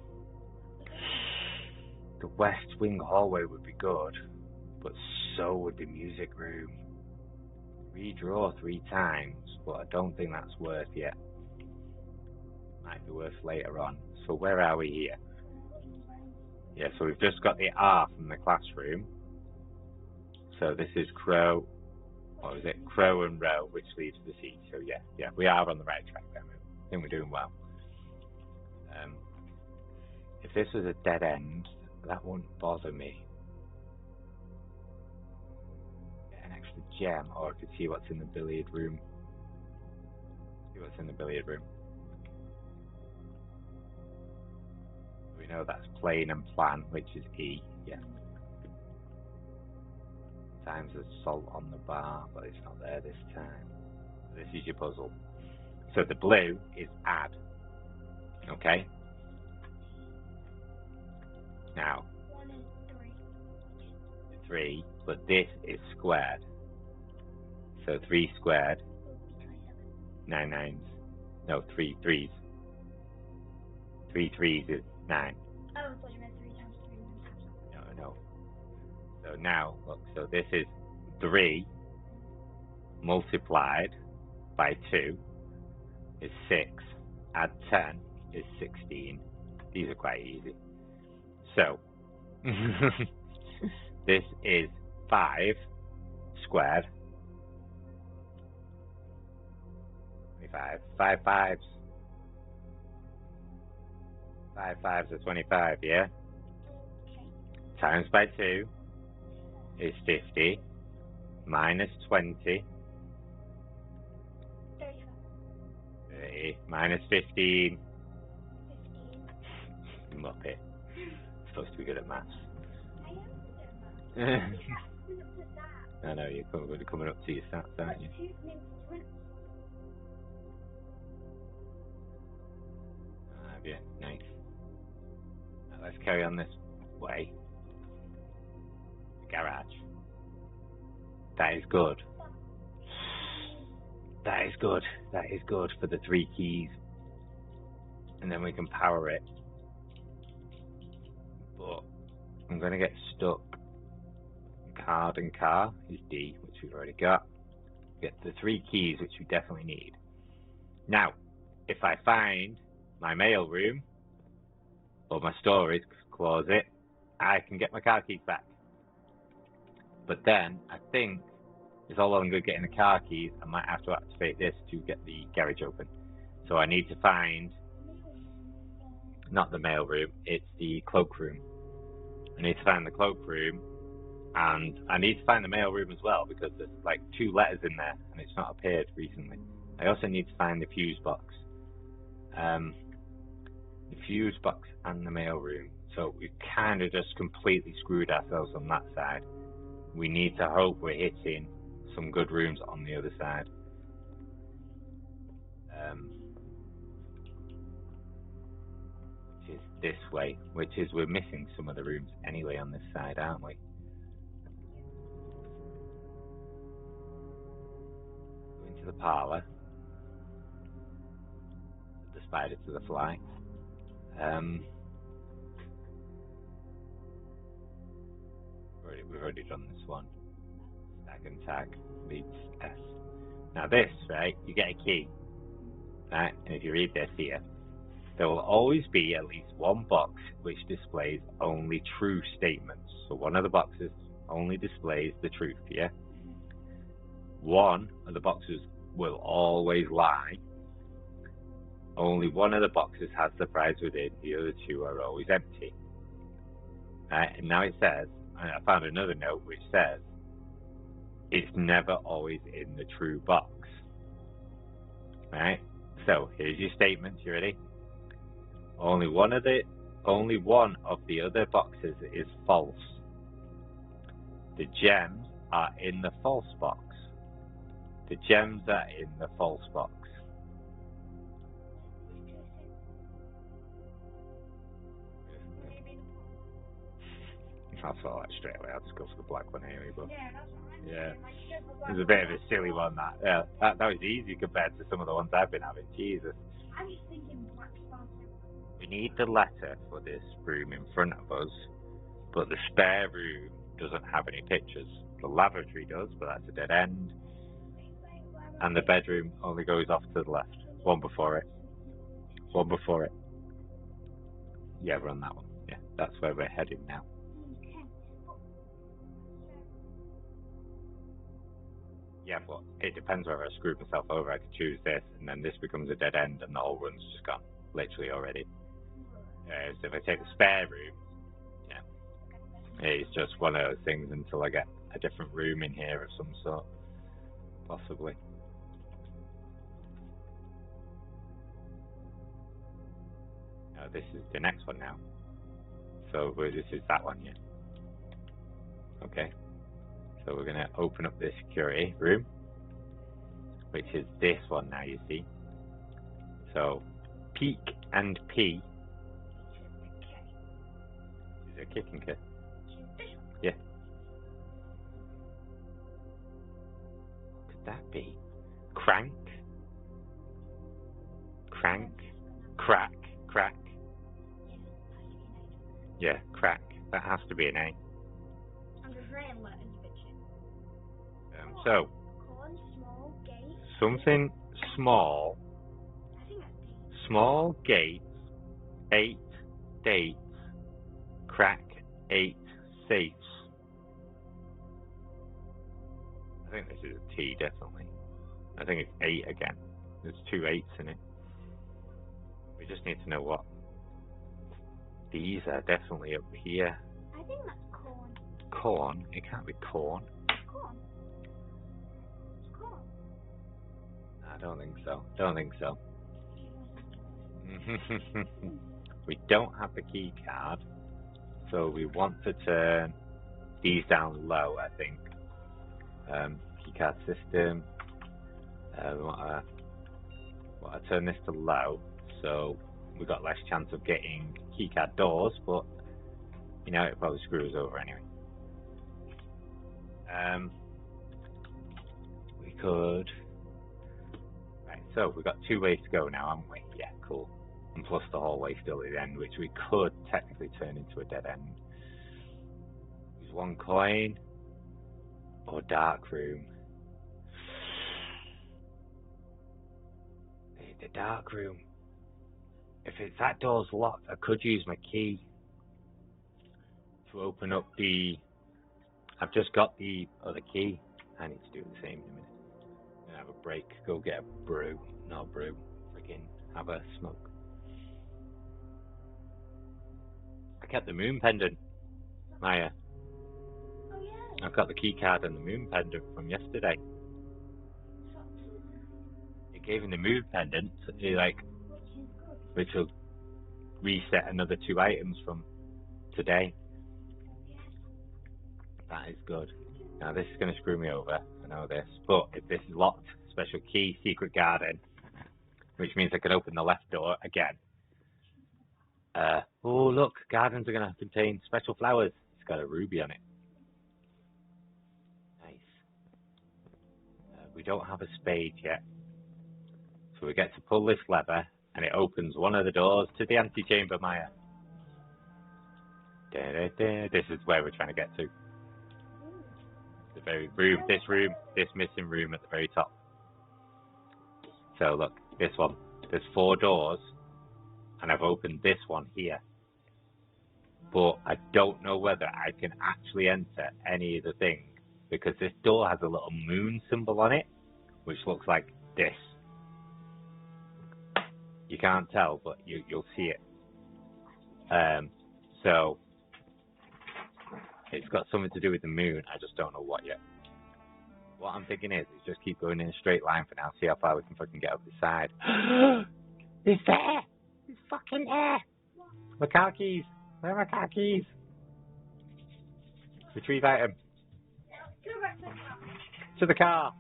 The west wing hallway would be good, but so would the music room. Redraw 3 times, but I don't think that's worth yet. Might be worth later on. So where are we here? Yeah, so we've just got the R from the classroom. So this is Crow, or is it Crow and Row, which leads to the C. So yeah, we are on the right track there. I think we're doing well. If this was a dead end, that wouldn't bother me. Get an extra gem, or I could see what's in the billiard room. See what's in the billiard room. We know that's plane and plan, which is E, yeah. Times the salt on the bar, but it's not there this time. This is your puzzle. So the blue is add. Okay? Now, 1 and 3. 3, but this is squared. So 3 squared, 9 nines. No, 3 threes. 3 threes is 9. Oh, I thought you meant 3 times 3 times 9. No. So now, look, so this is 3 multiplied by 2 is 6. Add 10 is 16. These are quite easy. So, this is 5 squared. 25. 5 fives. 5 fives are 25, yeah? Okay. Times by 2 is 50. Minus 20. 35. 30. Minus 15. 15. Muppet. Supposed to be good at maths. I am good at maths. Coming up to that. I know, you're coming up to your stats, aren't you? 2 minutes. Yeah, nice. Now let's carry on this way. The garage. That is good. That is good. That is good for the 3 keys. And then we can power it. But I'm going to get stuck. Card and car is D, which we've already got. Get the 3 keys, which we definitely need. Now, if I find my mail room or my storage closet, I can get my car keys back. But then I think it's all well and good getting the car keys. I might have to activate this to get the garage open. So I need to find, not the mail room, it's the cloakroom. I need to find the cloakroom, and I need to find the mail room as well, because there's like 2 letters in there, and it's not appeared recently. I also need to find the fuse box. The fuse box and the mail room. So we've kind of just completely screwed ourselves on that side. We need to hope we're hitting some good rooms on the other side. Which is this way, which is we're missing some of the rooms anyway on this side, aren't we? Go into the parlour. The spider to the fly. We've already done this one. Stag and tag leads S. Now this, right, you get a key. Right, and if you read this here, there will always be at least one box which displays only true statements. So one of the boxes only displays the truth, yeah? One of the boxes will always lie. Only one of the boxes has the prize within, the other 2 are always empty. Right, and now it says, and I found another note which says, it's never always in the true box. Right? So here's your statements, you ready? Only one of the other boxes is false. The gems are in the false box. The gems are in the false box. I'll sort that straight away. I'll just go for the black one anyway. But Yeah, that's what I'm yeah, saying. Like, you said, the it black was a bit of one. a silly one. That was easy compared to some of the ones I've been having. Jesus. I'm just thinking black sponsor. We need the letter for this room in front of us, but the spare room doesn't have any pictures. The lavatory does, but that's a dead end. And the bedroom only goes off to the left. One before it. One before it. Yeah, we're on that one. Yeah, that's where we're heading now. Yeah, but it depends whether I screw myself over. I could choose this, and then this becomes a dead end, and the whole run's just gone, literally already. So if I take the spare room, yeah, it's just one of those things until I get a different room in here of some sort, possibly. Now this is the next one now. So this is that one, yeah. Okay. So we're going to open up the security room, which is this one now, you see. So, peek and P. Is it a kicking kit? Yeah. What could that be? Crank? Crank? Crack? Crack? Yeah, crack. That has to be an A. I'm just writing letters, bitch. So, Corn, small, gate. something small, I think that's D. small gates, 8 dates, crack 8 safes. I think this is a T, definitely. I think it's 8 again. There's 2 8s in it. We just need to know what. These are definitely up here. I think that's corn. Corn? It can't be corn. Corn. It's corn. I don't think so. Don't think so. We don't have the key card, so we want to turn these down low, I think. Key card system. We want to turn this to low, so we've got less chance of getting keycard doors, but you know, it probably screws over anyway. We could. Right, so we've got 2 ways to go now, haven't we? Yeah, cool. And plus the hallway still at the end, which we could technically turn into a dead end. Use 1 coin or dark room. The dark room. If that door's locked, I could use my key to open up the. I've just got the other key. I need to do the same in a minute. I'm gonna have a break. Go get a brew. Not a brew. Fucking have a smoke. I kept the moon pendant, Maya. Oh yeah. I've got the key card and the moon pendant from yesterday. It gave him the moon pendant, like, which will reset another 2 items from today. That is good. Now this is going to screw me over, I know this, but if this is locked, special key, secret garden, which means I can open the left door again. Oh look, gardens are going to contain special flowers. It's got a ruby on it. Nice. We don't have a spade yet, so we get to pull this lever and it opens one of the doors to the antechamber, Maya. This is where we're trying to get to. The very room, this missing room at the very top. So look, this one. There's 4 doors, and I've opened this one here. But I don't know whether I can actually enter any of the things, because this door has a little moon symbol on it, which looks like this. You can't tell, but you'll see it. So it's got something to do with the moon. I just don't know what yet. What I'm thinking is just keep going in a straight line for now. See how far we can fucking get up the side. It's there! It's fucking there! My car keys! Where are my car keys? Retrieve item. To the car!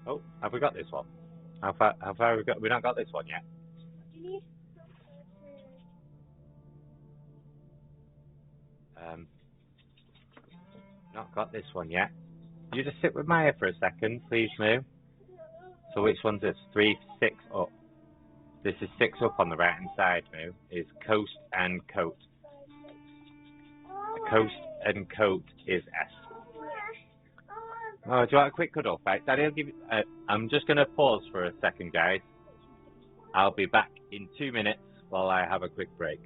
Oh, have we got this one? How far have we got? We've not got this one yet. Do you need? Not got this one yet. You just sit with Maya for a second, please, Moo. So which one's this? 3, 6 up. This is 6 up on the right hand side, Moo. Is coast and coat. Coast and coat is S. Oh, do you want a quick cuddle? Right, Daddy, I'll give you. I'm just going to pause for a second, guys. I'll be back in 2 minutes while I have a quick break.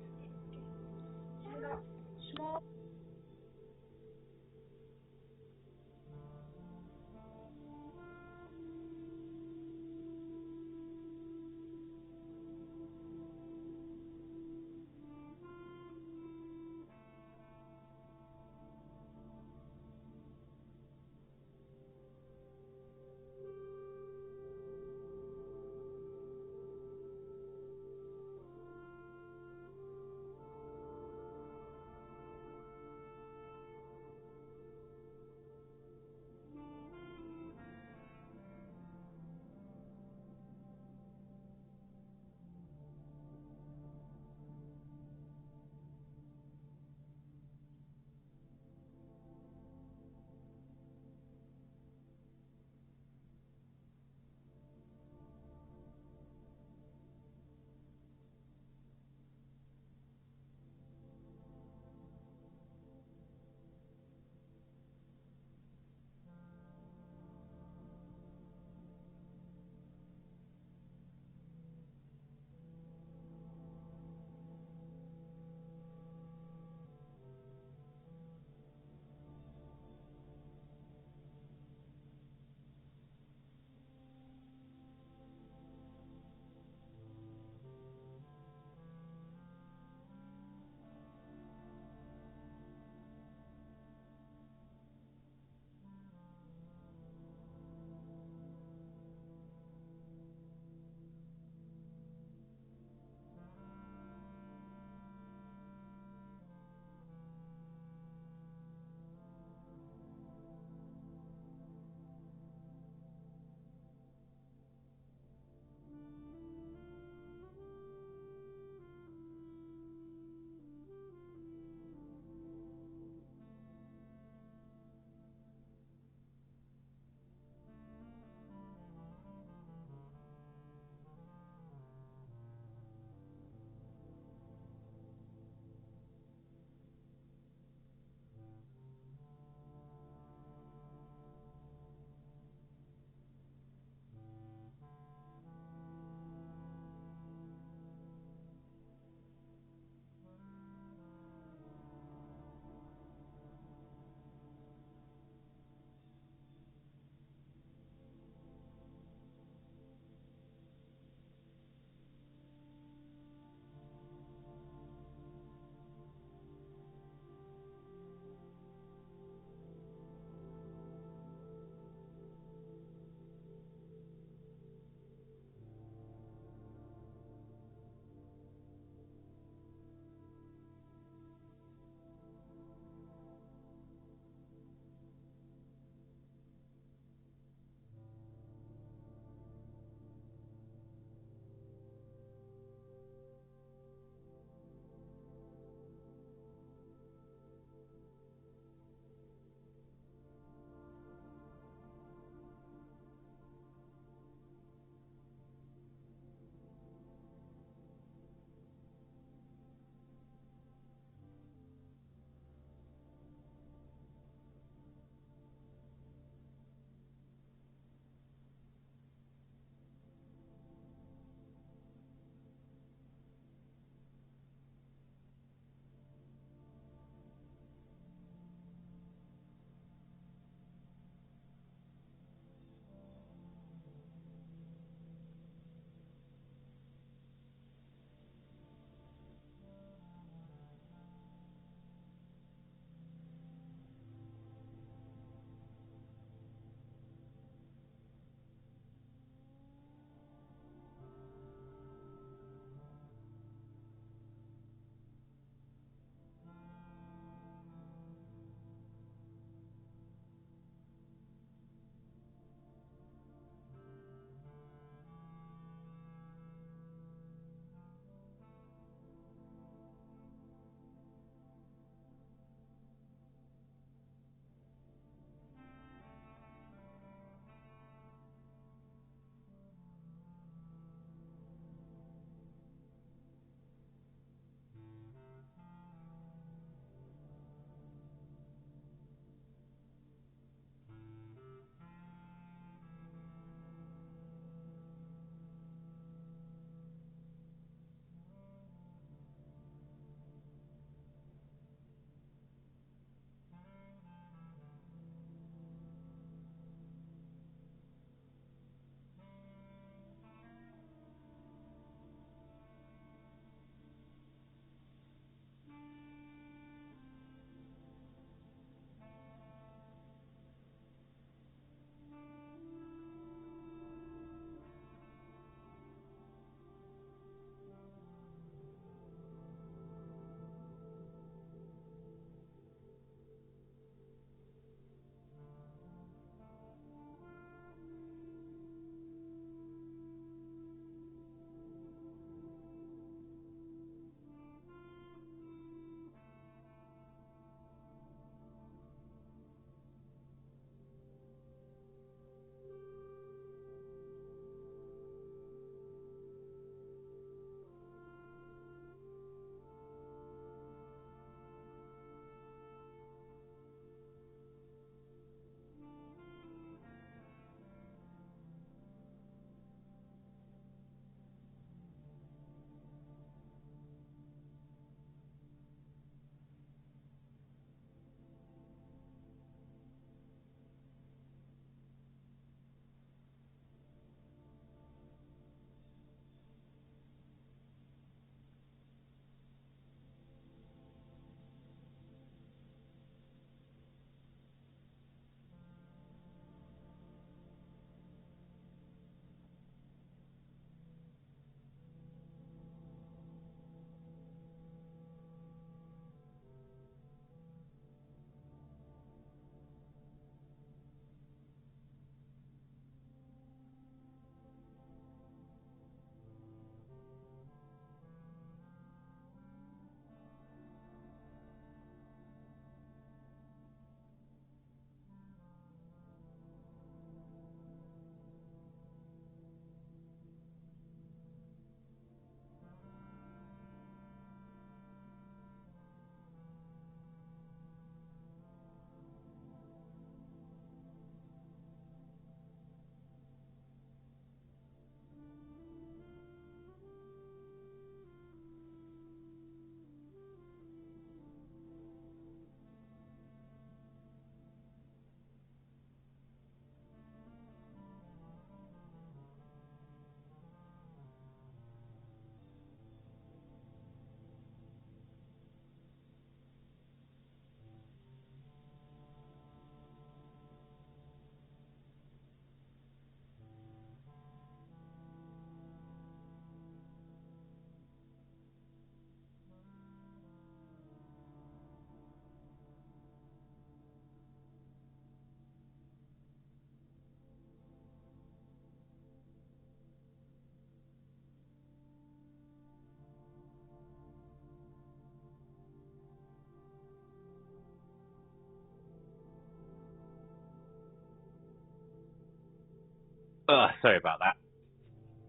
Oh, sorry about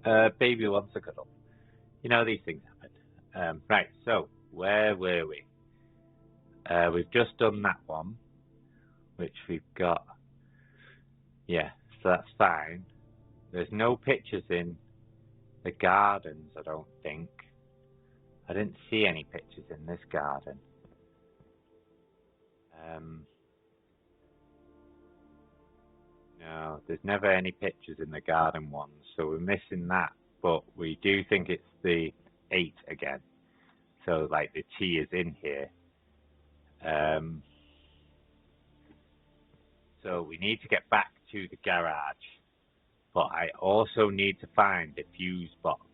that. Baby wants a cuddle. You know, these things happen. Right, so where were we? We've just done that one, which we've got. Yeah, so that's fine. There's no pictures in the gardens, I don't think. I didn't see any pictures in this garden. No, there's never any pictures in the garden ones, so we're missing that. But we do think it's the 8 again. So, like, the T is in here. So we need to get back to the garage. But I also need to find the fuse box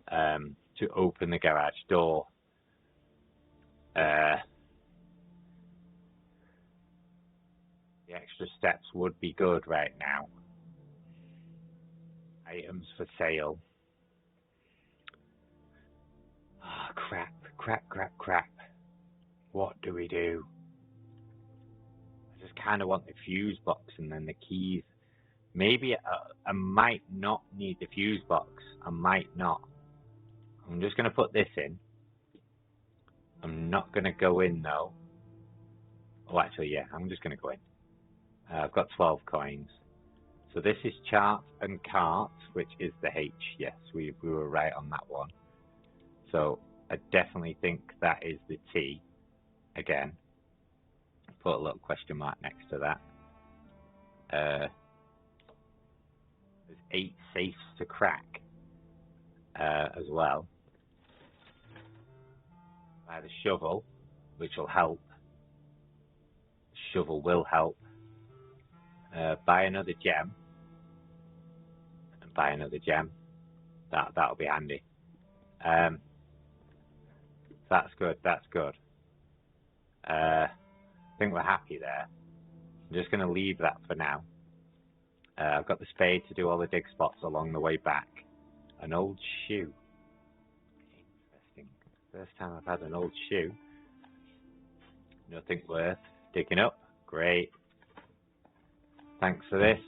to open the garage door. The extra steps would be good right now. Items for sale. Oh, crap. What do we do? I just kind of want the fuse box and then the keys. Maybe I might not need the fuse box. I might not. I'm just going to put this in. I'm not going to go in though. Oh, actually, yeah, I'm just going to go in. I've got 12 coins. So this is chart and cart, which is the H. Yes, we were right on that one. So I definitely think that is the T again. Put a little question mark next to that. There's 8 safes to crack as well. By the shovel, which will help. Shovel will help. Buy another gem. And buy another gem. That'll be handy. That's good. I think we're happy there. I'm just going to leave that for now. I've got the spade to do all the dig spots along the way back. An old shoe. Interesting. First time I've had an old shoe. Nothing worth digging up. Great. Thanks for this.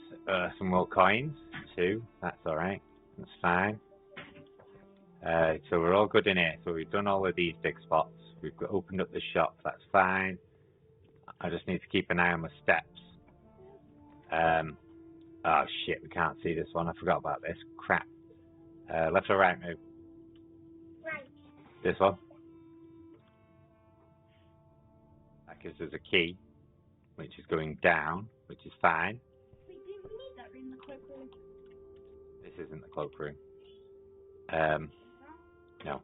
Some more coins. 2. That's alright. That's fine. So we're all good in here. So we've done all of these dig spots. We've opened up the shop. That's fine. I just need to keep an eye on my steps. Oh shit, we can't see this one. I forgot about this. Crap. Left or right move? Right. This one? That gives us a key, which is going down, which is fine. Wait, do we need that in the cloakroom? This isn't the cloakroom. No.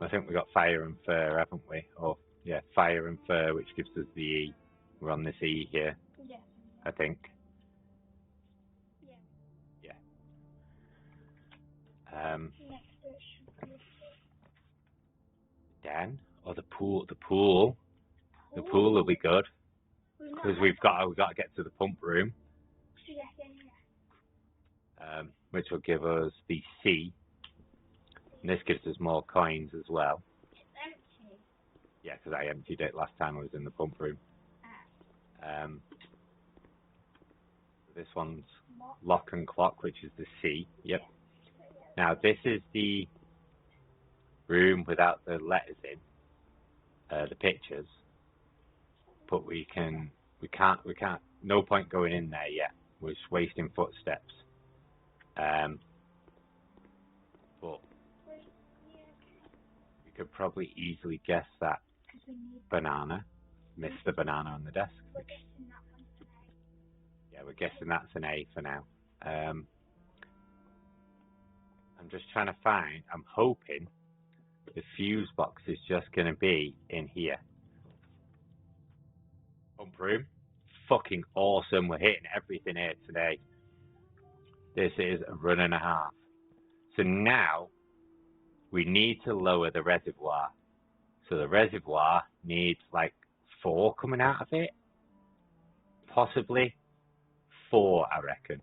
I think we got fire and fur, haven't we? Or, yeah, fire and fur, which gives us the E. We're on this E here. Yeah. I think. Yeah. Yeah. Next to it should be Den or the pool. The pool will be good because we've got to get to the pump room. Yeah. Which will give us the C. And this gives us more coins as well. It's empty. Yeah, because I emptied it last time I was in the pump room. This one's lock and clock, which is the C. Yep. Now this is the room without the letters in, the pictures. But we can't. No point going in there yet. We're just wasting footsteps. But we could probably easily guess that banana. Missed the banana on the desk. Yeah, we're guessing that's an A for now. I'm just trying to find. I'm hoping the fuse box is just going to be in here. Pump room. Fucking awesome. We're hitting everything here today. This is a run and a half. So now we need to lower the reservoir. So the reservoir needs like 4 coming out of it. Possibly 4, I reckon.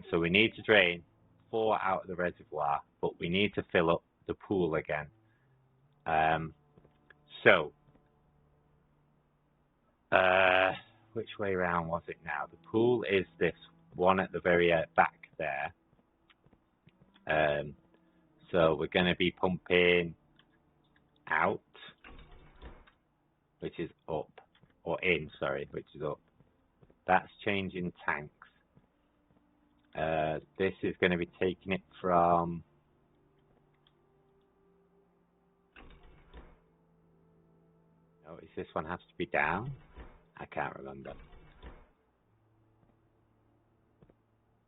So we need to drain 4 out of the reservoir, but we need to fill up the pool again. which way around was it now? The pool is this one at the very back there. So we're going to be pumping out, which is up, or in, sorry, which is up. That's changing tanks. This is going to be taking it from... Oh, is this one has to be down? I can't remember.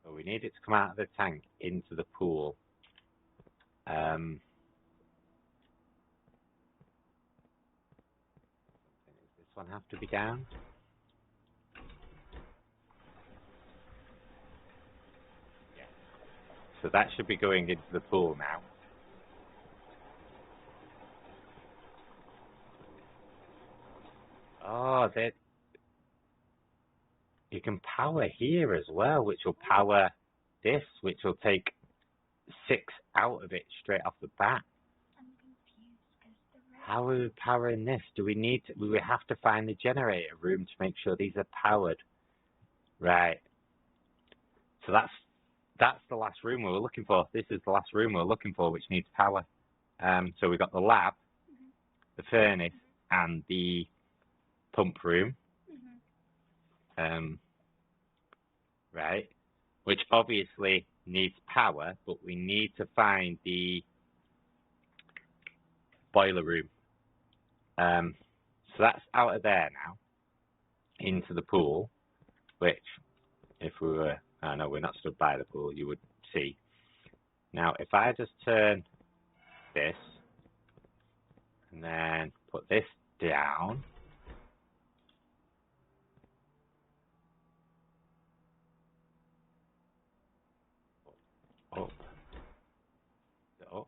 So we need it to come out of the tank into the pool. Does this one have to be down? Yeah. So that should be going into the pool now. Oh, that you can power here as well, which will power this, which will take 6 out of it straight off the bat. I'm confused because the red... How are we powering this? Do we need to, we would have to find the generator room to make sure these are powered. Right. So that's the last room we were looking for. This is the last room we were looking for, which needs power. So we've got the lab, the furnace, and the pump room. Right. Which obviously needs power, but we need to find the boiler room. So that's out of there now, into the pool, which if we were, I know we're not stood by the pool, you would see. Now, if I just turn this and then put this down, up, up.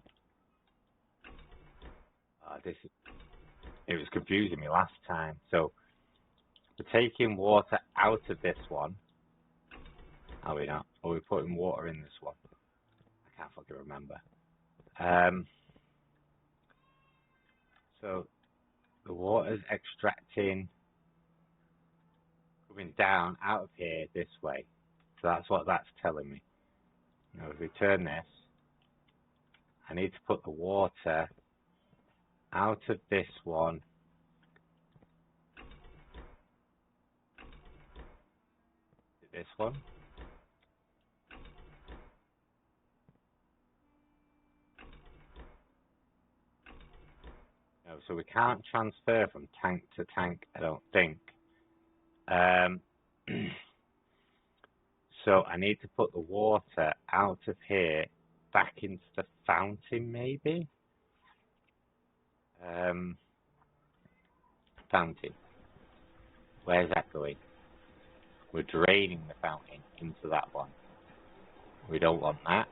It was confusing me last time. So we're taking water out of this one. Are we not? Or are we putting water in this one? I can't fucking remember. So the water's extracting, coming down out of here this way. So that's what that's telling me. Now if we turn this, I need to put the water out of this one. This one. No, so we can't transfer from tank to tank, I don't think. So I need to put the water out of here back into the fountain, maybe? Fountain. Where's that going? We're draining the fountain into that one. We don't want that.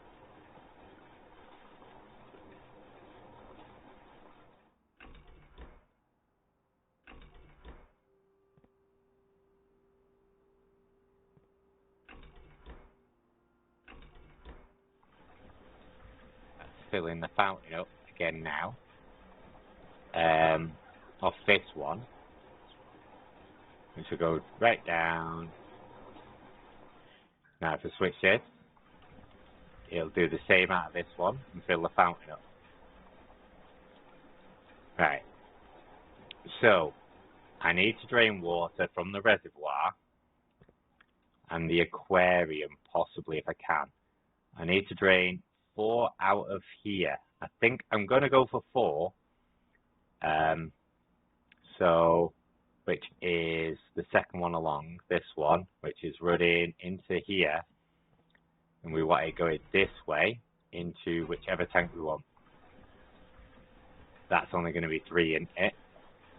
That's filling the fountain up again now. Off this one. Which will go right down. Now if I switch this, it'll do the same out of this one and fill the fountain up. Right. So, I need to drain water from the reservoir and the aquarium, possibly, if I can. I need to drain 4 out of here. I think I'm going to go for 4. So, which is the second one along, this one, which is running into here. And we want it going this way into whichever tank we want. That's only going to be 3 in it,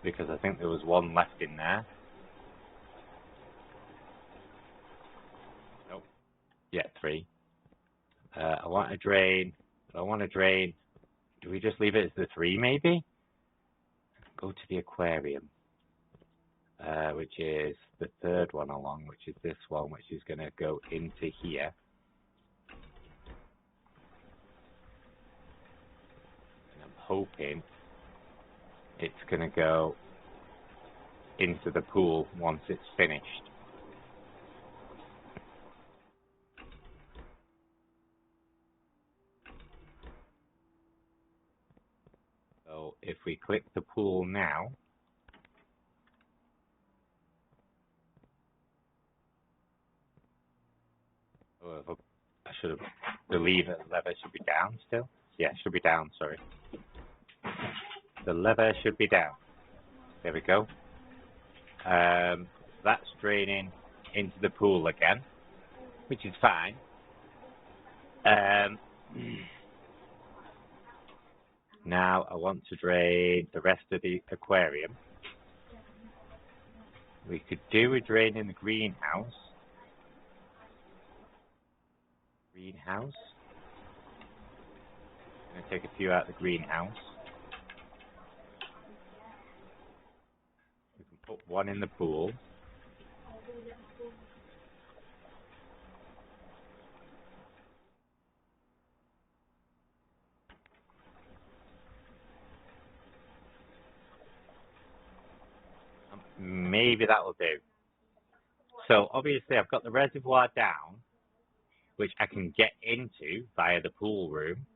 because I think there was 1 left in there. Nope. Yeah, 3. I want to drain. Do we just leave it as the 3 maybe? Go to the aquarium, which is the 3rd one along, which is this one, which is going to go into here. And I'm hoping it's going to go into the pool once it's finished. So if we click the pool now, I should have, the lever should be down still. Yeah, it should be down, sorry. The lever should be down. There we go. That's draining into the pool again, which is fine. Now I want to drain the rest of the aquarium. We could do a drain in the greenhouse. I'm going to take a few out of the greenhouse. We can put one in the pool. Maybe that will do. So obviously I've got the reservoir down, which I can get into via the pool room.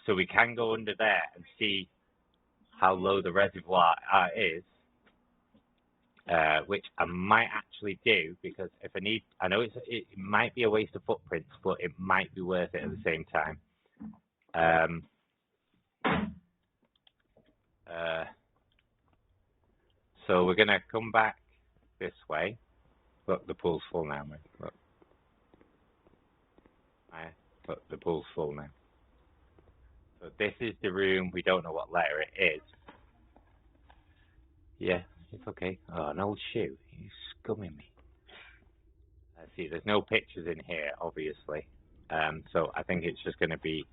So we can go under there and see how low the reservoir is, which I might actually do, because if I need, I know it might be a waste of footprints, but it might be worth it at the same time. So we're going to come back this way. Look, the pool's full now, mate. Look. Look, the pool's full now. So this is the room. We don't know what letter it is. Yeah, it's okay. Oh, an old shoe. You're scumming me. See, there's no pictures in here, obviously. So I think it's just going to be...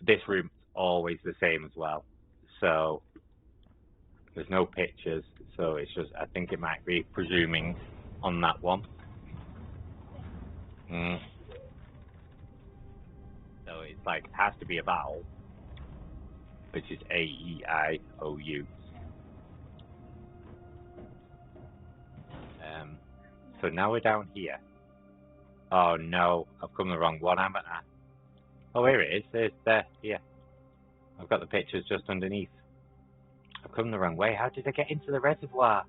This room's always the same as well. So there's no pictures. So it's just... I think it might be presuming on that one. So it's like, it has to be a vowel, which is A-E-I-O-U. So now we're down here. Oh no, I've come the wrong one, haven't I? Oh, here it is. There's there. Yeah. I've got the pictures just underneath. I've come the wrong way. How did I get into the reservoir?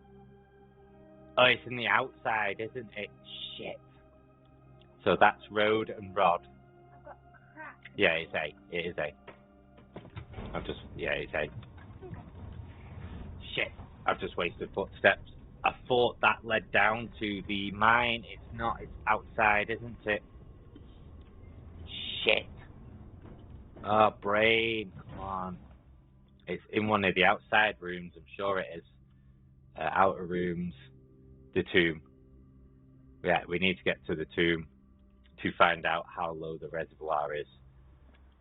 Oh, it's in the outside, isn't it? Shit. So that's road and rod. Yeah, it's A. It is A. Yeah, it's A. Shit. I've just wasted footsteps. I thought that led down to the mine. It's not. It's outside, isn't it? Shit. Oh, brain. Come on. It's in one of the outside rooms. I'm sure it is. Outer rooms. The tomb. Yeah, we need to get to the tomb to find out how low the reservoir is.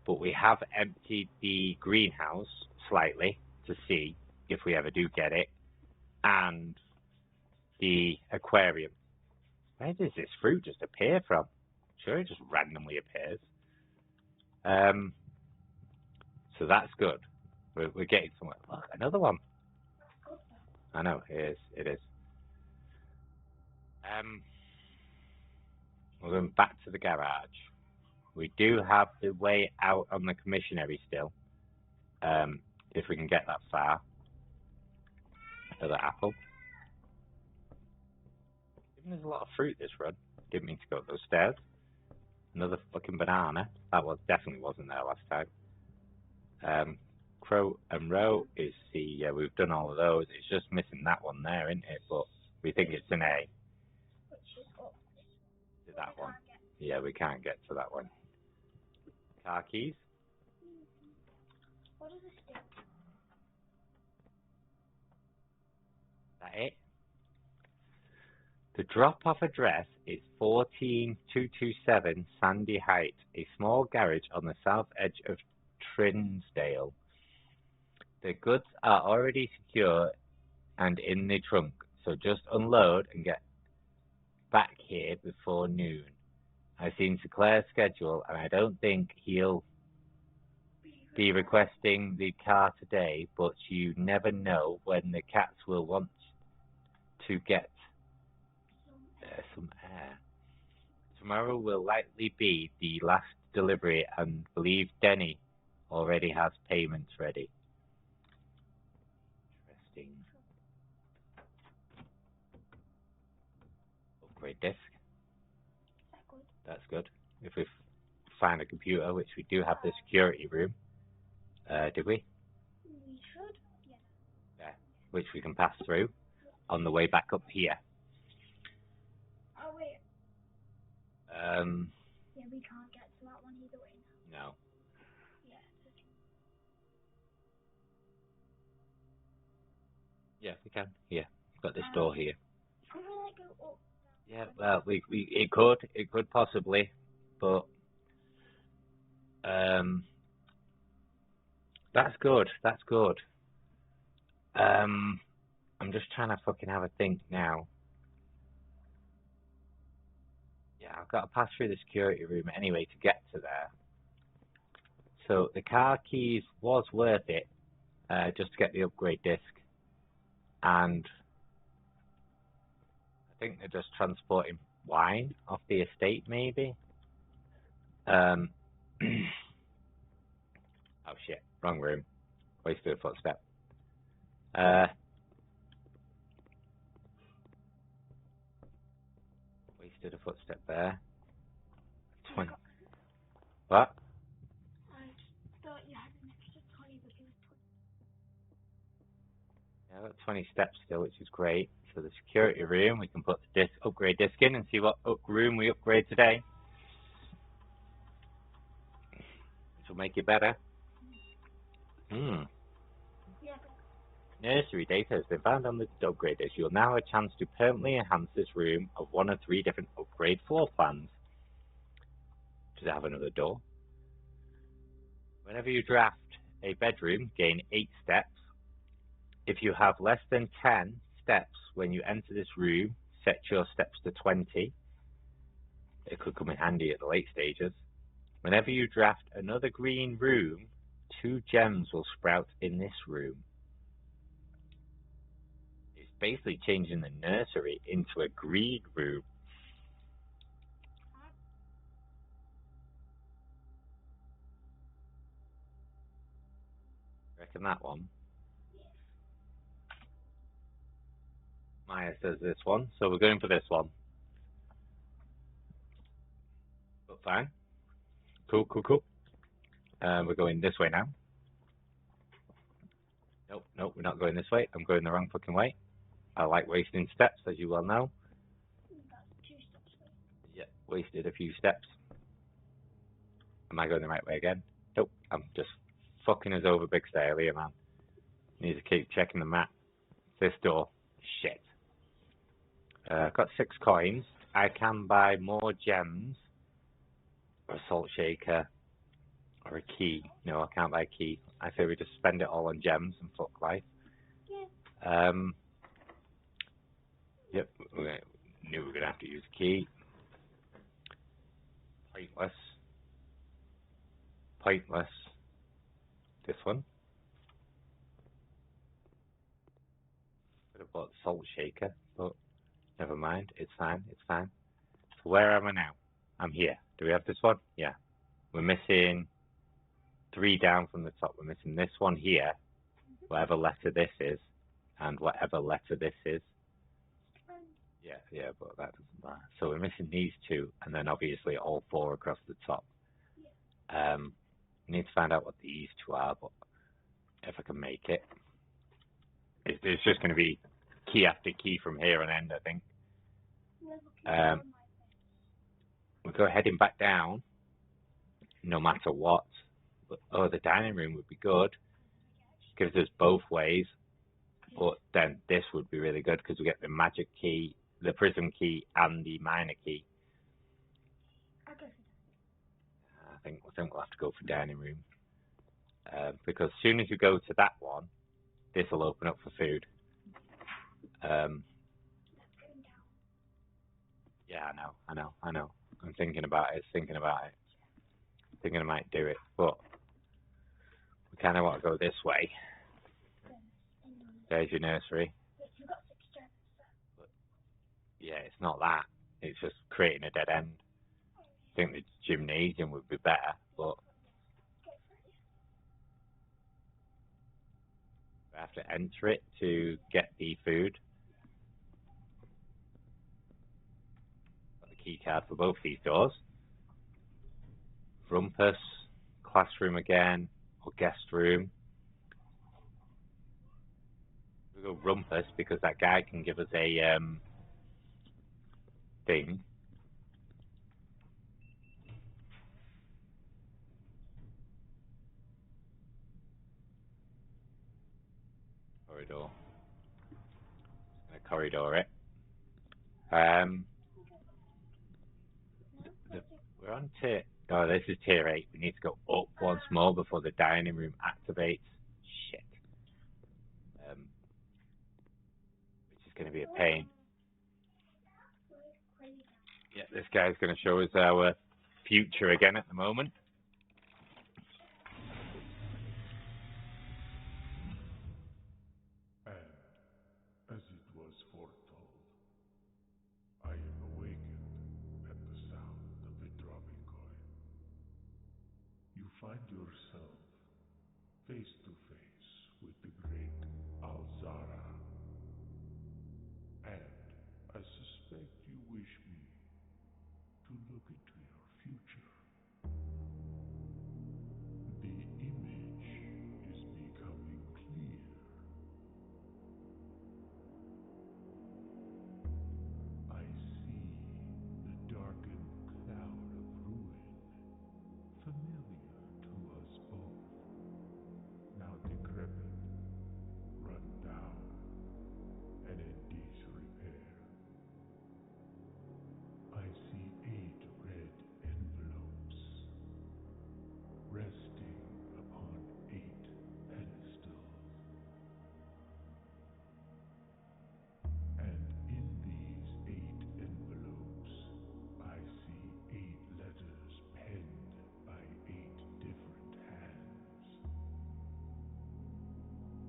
But we have emptied the greenhouse slightly to see if we ever do get it. And the aquarium. Where does this fruit just appear from? Sure, it just randomly appears. So that's good. We're getting somewhere. Look, another one. I know, it is. It is. We're going back to the garage. We do have the way out on the commissionary still. If we can get that far. Another apple. There's a lot of fruit this run. Didn't mean to go up those stairs. Another fucking banana. That definitely wasn't there last time. Crow and Row is the, we've done all of those. It's just missing that one there, isn't it? But we think it's an A. To that one. Yeah, we can't get to that one. Car keys. What is this thing? Is that it? The drop-off address is 14227 Sandy Height, a small garage on the south edge of Trinsdale. The goods are already secure and in the trunk, so just unload and get back here before noon. I've seen Sinclair's schedule and I don't think he'll be requesting the car today, but you never know when the cats will want to get some air. Tomorrow will likely be the last delivery, and believe Denny already has payments ready. Interesting. Upgrade disk. That's good. If we find a computer, which we do have the security room, did we? We should. Yeah. Yeah. Which we can pass through on the way back up here. Oh wait. Yeah, we can't get to that one either way now. No. Yeah. Yeah, we can. Here, we've got this door here. Could we like go up? Yeah, well, it could possibly, but that's good. That's good. I'm just trying to fucking have a think now. Yeah, I've got to pass through the security room anyway to get to there. So the car keys was worth it, just to get the upgrade disc, and I think they're just transporting wine off the estate, maybe. Oh shit, wrong room. Wasted a footstep. Wasted a footstep there. 20. What? I thought you had an extra 20 because Yeah, I've got 20 steps still, which is great. So the security room, we can put the upgrade disc in and see what room we upgrade today. Which will make it better. Yeah. Nursery data has been found on the upgrade disc. You will now have a chance to permanently enhance this room of one of 3 different upgrade floor plans. Does it have another door? Whenever you draft a bedroom, gain 8 steps. If you have less than 10 steps when you enter this room, set your steps to 20. It could come in handy at the late stages. Whenever you draft another green room, 2 gems will sprout in this room. It's basically changing the nursery into a green room. Reckon that one? Maya says this one, so we're going for this one. But fine. Cool. We're going this way now. Nope, we're not going this way. I'm going the wrong fucking way. I like wasting steps, as you well know. That's 2 steps away. Yeah, wasted a few steps. Am I going the right way again? Nope, I'm just fucking us over big style here, man. Need to keep checking the map. This door. Shit. I've got 6 coins. I can buy more gems, or a salt shaker, or a key. No, I can't buy a key. I say we just spend it all on gems and fuck life. Yeah. Yep, knew we were going to have to use a key. Pointless. This one. Could have bought the salt shaker, but never mind. It's fine. So where am I now? I'm here. Do we have this one? Yeah. We're missing 3 down from the top. We're missing this one here, whatever letter this is, and whatever letter this is. Yeah, but that doesn't matter. So we're missing these 2, and then obviously all 4 across the top. We need to find out what these 2 are, but if I can make it. It's just going to be key after key from here on end, I think. We'll go heading back down, no matter what. But, the dining room would be good. Gives us both ways. But then this would be really good because we get the magic key, the prism key, and the minor key. I think we'll have to go for dining room. Because as soon as you go to that one, this will open up for food. Yeah, I know. I'm thinking about it. Thinking I might do it, but kind of want to go this way. There's your nursery. You've got 6 gems. Yeah, it's not that. It's just creating a dead end. I think the gymnasium would be better, but we have to enter it to get the food. Got the key card for both these doors. Rumpus, classroom again, or guest room. We go Rumpus because that guy can give us a thing. Corridor. Just gonna corridor it. We're on tier. Oh, this is tier 8. We need to go up once more before the dining room activates. Shit. Which is going to be a pain. Yeah, this guy's going to show us our future again at the moment. And as it was foretold, I am awakened at the sound of a dropping coin. You find yourself face to face with the great Alzara. And I suspect you wish me to look into your future. The image is becoming clear. I see the darkened cloud of ruin, familiar to us both, now decrepit, run down, and in disrepair. I see 8 red envelopes, resting upon 8 pedestals. And in these 8 envelopes, I see 8 letters penned by 8 different hands.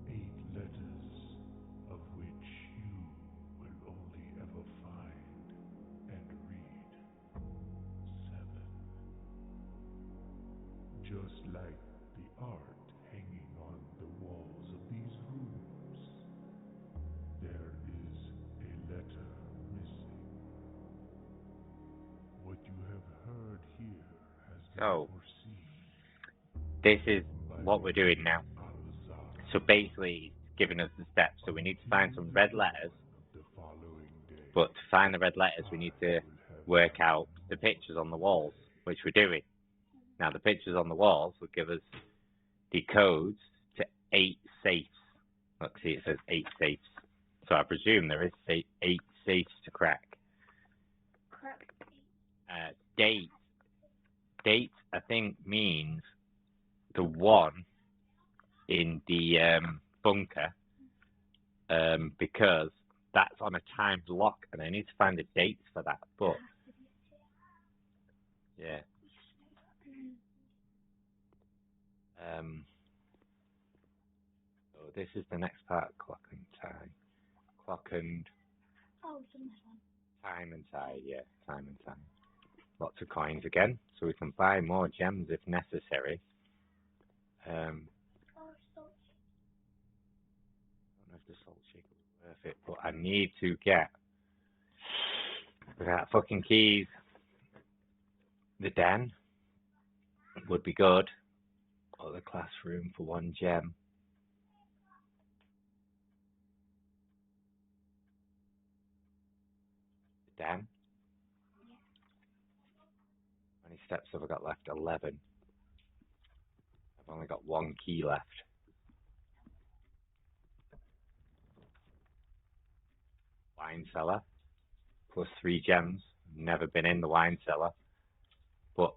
8 letters of which you will only ever find and read 7. Just like the art hanging on the walls of these rooms, there is a letter missing. What you have heard here has been So, foreseen this is by what we're doing now. Alzara. So basically, it's giving us the steps. So we need to find some red letters, The following day, but to find the red letters, we need to work out the pictures on the walls, which we're doing. Now, the pictures on the walls will give us the codes to 8 safes. Look, see, it says 8 safes. So I presume there is 8 safes to crack. Date, I think, means the one in the bunker, because that's on a timed lock, and I need to find the dates for that. But yeah. So this is the next part: clock and time, clock and Oh, it's on this one. time and tide. Yeah, time and time. Lots of coins again, so we can buy more gems if necessary. Oh, I don't know if the salt shaker was worth it, but I need to get that fucking keys. The den would be good, or the classroom for 1 gem. The den. How many steps have I got left? 11. I've only got 1 key left. Wine cellar, plus 3 gems. Never been in the wine cellar. But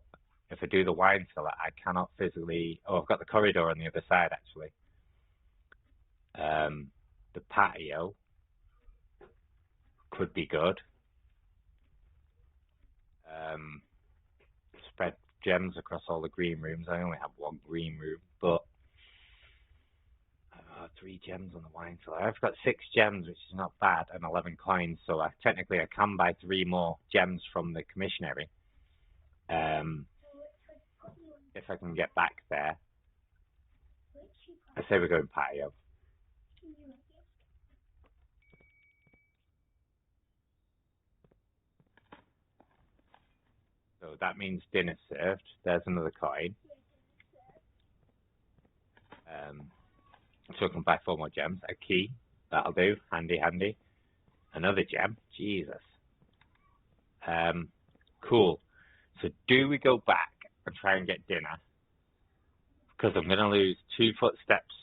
if I do the wine cellar, I cannot physically... Oh, I've got the corridor on the other side, actually. The patio could be good. Spread gems across all the green rooms. I only have 1 green room, but Oh, 3 gems on the wine cellar. I've got 6 gems, which is not bad, and 11 coins. So technically, I can buy 3 more gems from the commissionary. If I can get back there. I say we're going patio. So that means dinner served. There's another coin. So I can buy 4 more gems. A key. That'll do. Handy, handy. Another gem. Jesus. Cool. So do we go back and try and get dinner? Because I'm going to lose 2 footsteps.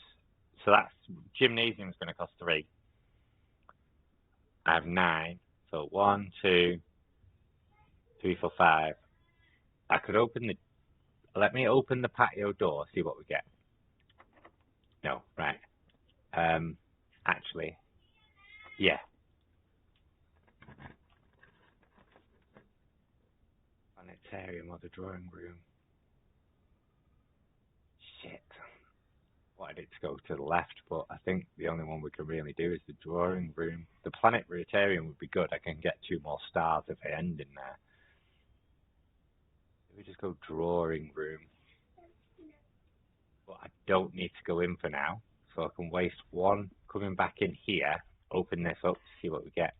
So that's gymnasium's going to cost 3. I have 9. So 1, 2, 3, 4, 5. I could open the. Let me open the patio door. See what we get. No, right. Actually, yeah. Planetarium or the drawing room. Shit. Wanted it to go to the left, but I think the only one we can really do is the drawing room. The planetarium would be good. I can get 2 more stars if I end in there. We just go drawing room. But I don't need to go in for now, so I can waste 1 coming back in here. Open this up to see what we get.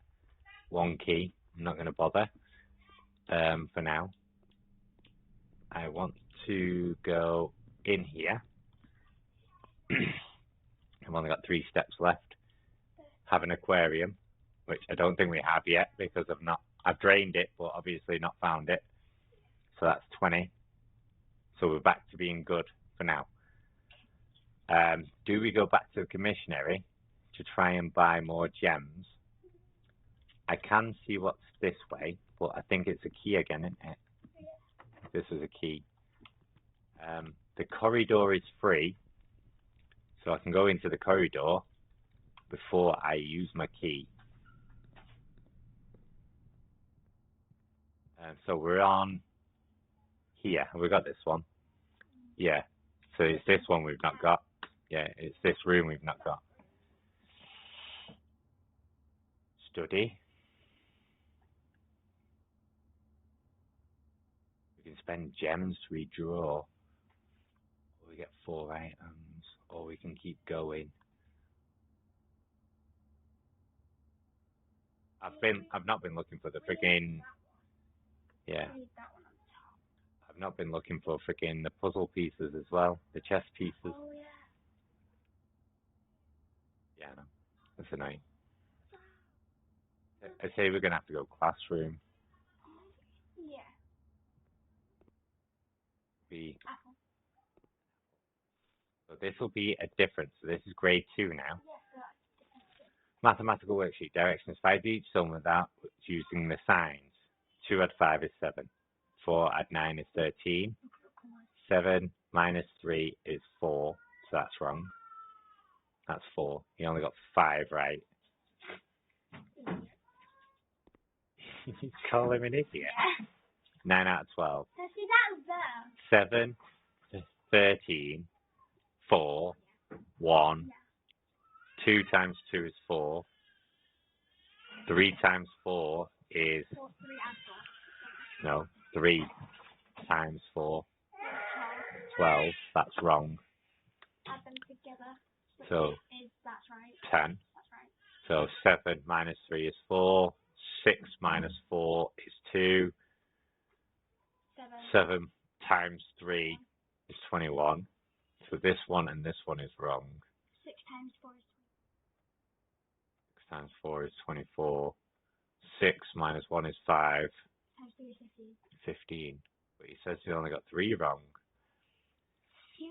1 key. I'm not going to bother for now. I want to go in here. I've only got 3 steps left. Have an aquarium, which I don't think we have yet because I've drained it, but obviously not found it. So that's 20. So we're back to being good for now. Do we go back to the commissionary to try and buy more gems? I can see what's this way, but I think it's a key again, isn't it? This is a key. The corridor is free, so I can go into the corridor before I use my key. So we're on here. Have we got this one? Yeah. So it's this one we've not got. Yeah, it's this room we've not got. Study. We can spend gems to redraw. Or we get 4 items. Or we can keep going. I've not been looking for the freaking. Yeah. I've not been looking for freaking the puzzle pieces as well. The chess pieces. Oh, yeah. Yeah, no. That's annoying. I say we're going to have to go classroom. Yeah. Apple. So this will be a difference. So this is grade 2 now. Yeah, so that's Mathematical worksheet. Directions 5 each sum without using the signs. 2 add 5 is 7. 4 add 9 is 13. 7 minus 3 is 4. So that's wrong. That's 4. You only got 5 right. You call him an idiot. Yeah. 9 out of 12. So see, that was there. 7, 13, 4, 1. 2 times 2 is 4. 3 times 4 is... 4, 3 and 4. No, 3 times 4. 12. That's wrong. Add them together. So, That's right. 10. That's right. So 7 minus 3 is 4. 6 minus 4 is 2. 7 times 3 is 21. So this one and this one is wrong. 6 times 4 is 6 times 4 is 24. 6 minus 1 is 5. times 3 is 15. 15. But he says he only got 3 wrong. Yeah.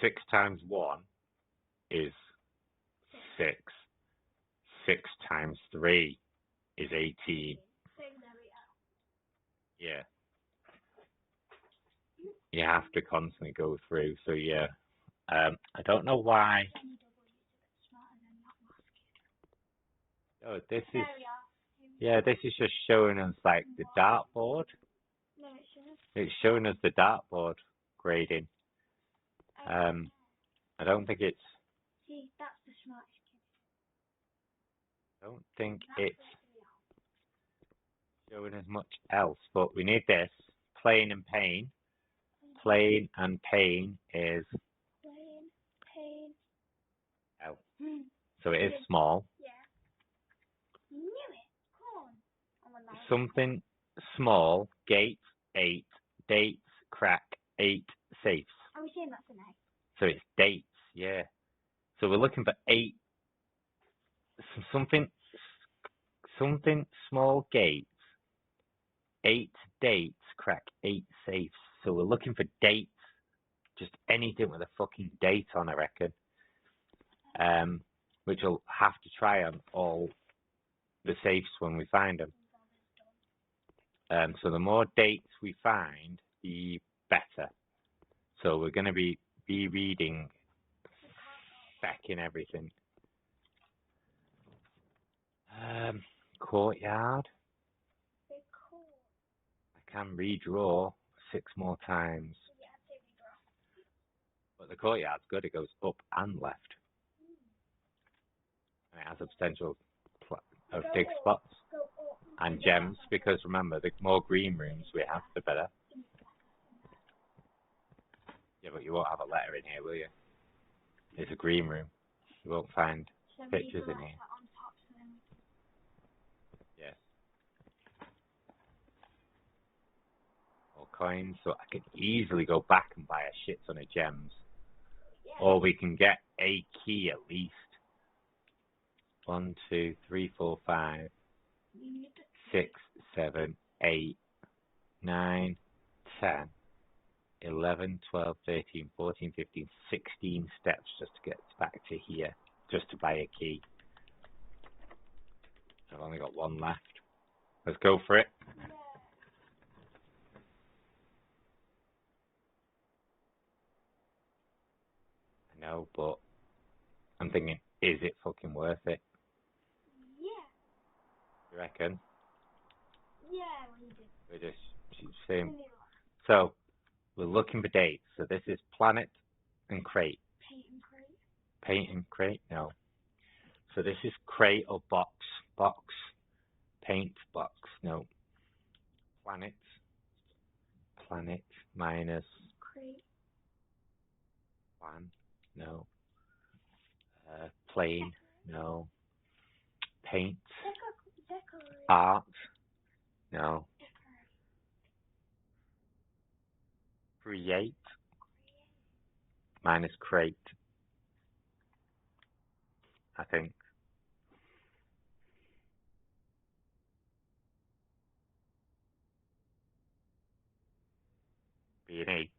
6 times 1 is 6. 6 times 3 is 18. So there we are. Yeah. You have to constantly go through. So yeah. I don't know why. Oh, this is. There we are. Yeah, this is just showing us like the dartboard. No, it shouldn't. It's showing us the dartboard grading. I don't think it's. See, See, that's the smartest kid. I don't think That's it's freaking me out. showing us much else, but we need this. Plain and pain. Plain and pain is Plain, pain. L. Hmm. So it is small. Yeah. You knew it. Corn. Oh my God. Something small, gate, 8, dates, crack, 8, safes. Are we saying that's an A? So it's dates, yeah. So we're looking for 8, something small, gates, 8 dates, crack, 8 safes. So we're looking for dates, just anything with a fucking date on, I reckon. Which we'll have to try on all the safes when we find them. So the more dates we find, the better. So we're going to be reading spec in everything. Courtyard. They're cool. I can redraw 6 more times. Yeah, I'd say we draw. But the courtyard's good. It goes up and left. And it has a potential of dig spots Go up. and gems, because remember, the more green rooms we have, the better. Yeah, but you won't have a letter in here, will you? It's a green room. You won't find So we pictures leave in the here. letter on top, so then Yeah. Or coins, so I could easily go back and buy a shit ton of gems. yeah. Or we can get a key at least. 1, 2, 3, 4, 5, You need to 6, 7, 8, 9, 10, 11, 12, 13, 14, 15, 16 steps just to get back to here, just to buy a key. I've only got 1 left. Let's go for it. I know, but I'm thinking, is it fucking worth it? Yeah. You reckon? Yeah, we do. We're just saying. So, we're looking for dates. So this is planet and crate. Paint and crate. Paint and crate? No. So this is crate or box. Box. Paint box. No. Planet. Planet minus Crate. plan. No. Plane. No. Paint. Decorate. Art. No. Create. Minus crate. I think. B&E.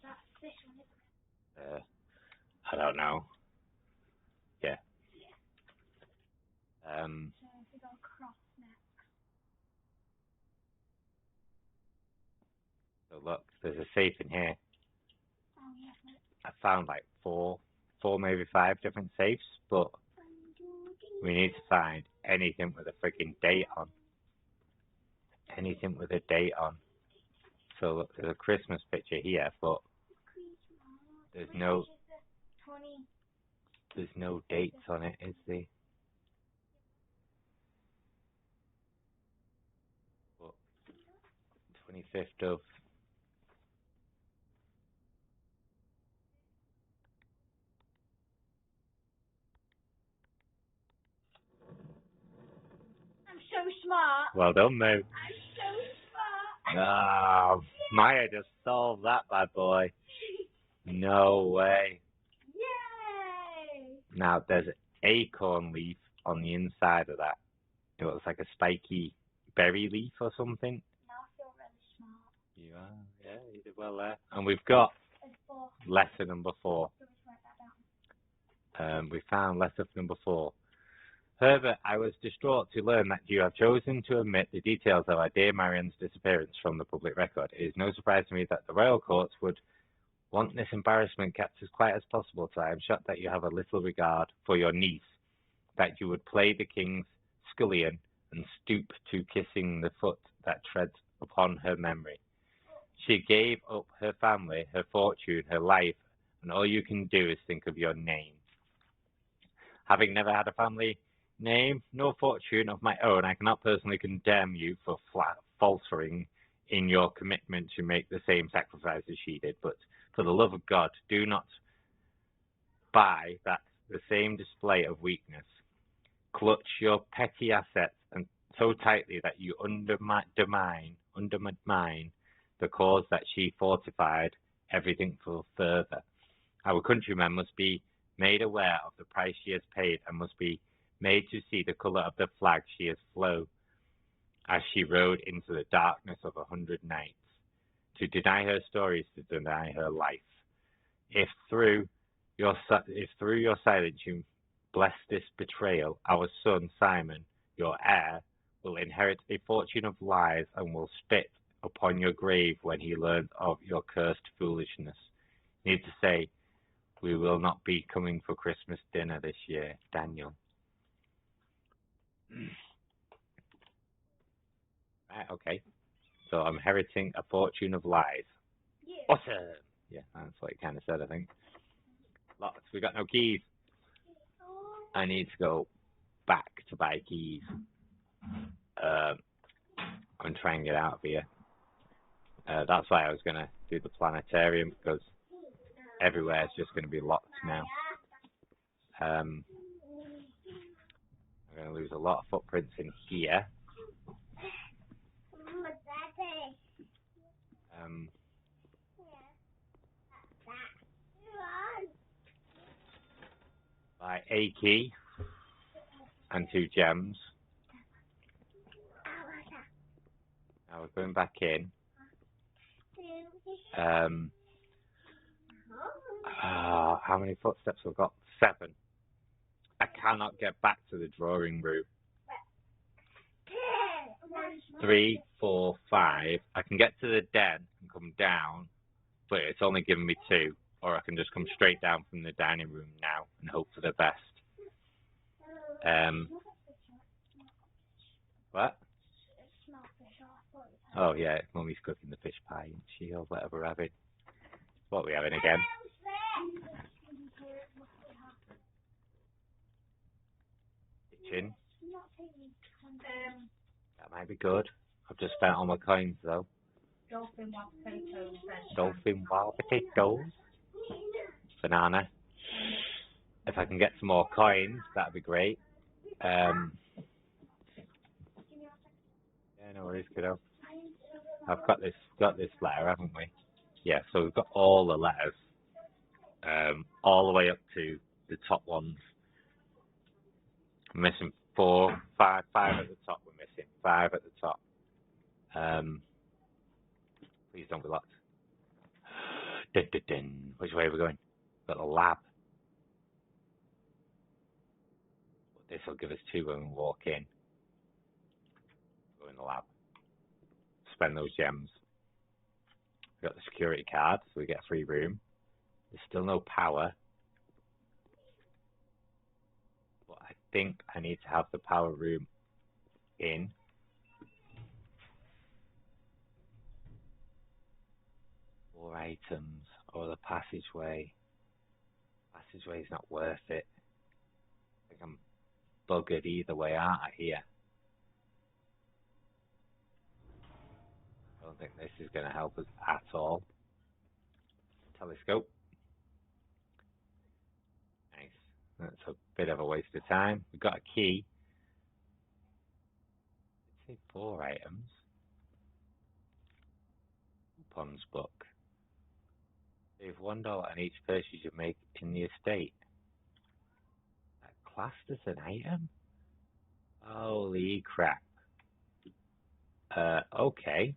That's this one, isn't it? I don't know. Yeah. So if we go across next. So look, there's a safe in here. Oh yeah. I found like four, maybe 5 different safes, but we need to find anything with a freaking date on. Anything with a date on. So look, there's a Christmas picture here, but there's no dates on it, is there? But 25th of I'm so smart. well done, Mo. I'm so smart. Ah, Maya just solved that bad boy. No way. Yay! Now there's an acorn leaf on the inside of that. It looks like a spiky berry leaf or something. Now I feel really smart. You are, yeah, you did well there. And we've got There's 4. lesson number 4. So let's write that down. We found lesson number 4. Herbert, I was distraught to learn that you have chosen to omit the details of our dear Marion's disappearance from the public record. It is no surprise to me that the royal courts would want this embarrassment kept as quiet as possible, so I am shocked that you have a little regard for your niece, that you would play the king's scullion and stoop to kissing the foot that treads upon her memory. She gave up her family, her fortune, her life, and all you can do is think of your name. Having never had a family name, nor fortune of my own, I cannot personally condemn you for faltering in your commitment to make the same sacrifices she did, but for the love of God, do not buy that the same display of weakness. Clutch your petty assets and so tightly that you undermine the cause that she fortified everything for further. Our countrymen must be made aware of the price she has paid and must be made to see the colour of the flag she has flown as she rode into the darkness of 100 nights. To deny her story is to deny her life. If through your silence you bless this betrayal, our son Simon, your heir, will inherit a fortune of lies and will spit upon your grave when he learns of your cursed foolishness. Need to say, we will not be coming for Christmas dinner this year, Daniel. Right, okay. So I'm inheriting a fortune of lies. Yeah. Awesome! Yeah, that's what it kind of said, I think. Lots. We got no keys. I need to go back to buy keys. And try and get out of here. That's why I was going to do the planetarium, because everywhere is just going to be locked now. I'm going to lose a lot of footprints in here. Buy a key and 2 gems. Now we're going back in. How many footsteps have I got? 7. I cannot get back to the drawing room. 3, 4, 5. I can get to the den and come down, but it's only giving me 2. Or I can just come straight down from the dining room now and hope for the best. What? Oh yeah, it's Mummy's cooking the fish pie, isn't she, or whatever we're having. What are we having again? Kitchen. That might be good. I've just spent all my coins though. Dolphin wild potatoes. Dolphin wild potatoes. Banana. If I can get some more coins, that'd be great. Yeah, no worries, kiddo. I've got this letter, haven't we? Yeah, so we've got all the letters, all the way up to the top ones. We're missing 4, 5 at the top. We're missing 5 at the top. Please don't be locked. Which way are we going? Got the lab. This will give us 2 when we walk in. Go in the lab. Spend those gems. We got the security card, so we get a free room. There's still no power. But I think I need to have the power room in. More items or the passageway. Passageway is not worth it. I think I'm buggered either way, aren't I, here? I don't think this is going to help us at all. Telescope. Nice. That's a bit of a waste of time. We've got a key. Let's say 4 items. Coupons book. Save $1 on each purchase you make in the estate. That classed as an item? Holy crap. Okay.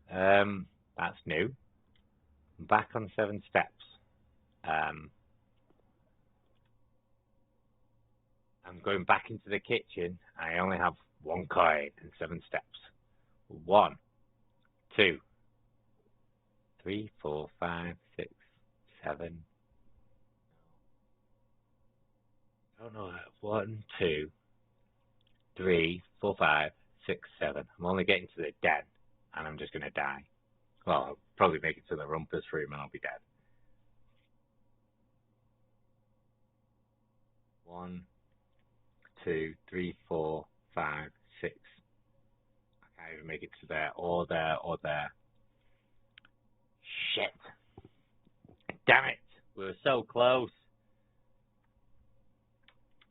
That's new. I'm back on 7 steps. I'm going back into the kitchen. I only have 1 coin and 7 steps. 1, 2, 3, 4, 5, 6, 7. I don't know. 1, 2, 3, 4, 5, 6, 7. I'm only getting to the den, and I'm just going to die. Well, I'll probably make it to the rumpus room, and I'll be dead. 1, 2, 3, 4, 5, 6. I can't even make it to there, or there, or there. Shit. Damn it. We were so close.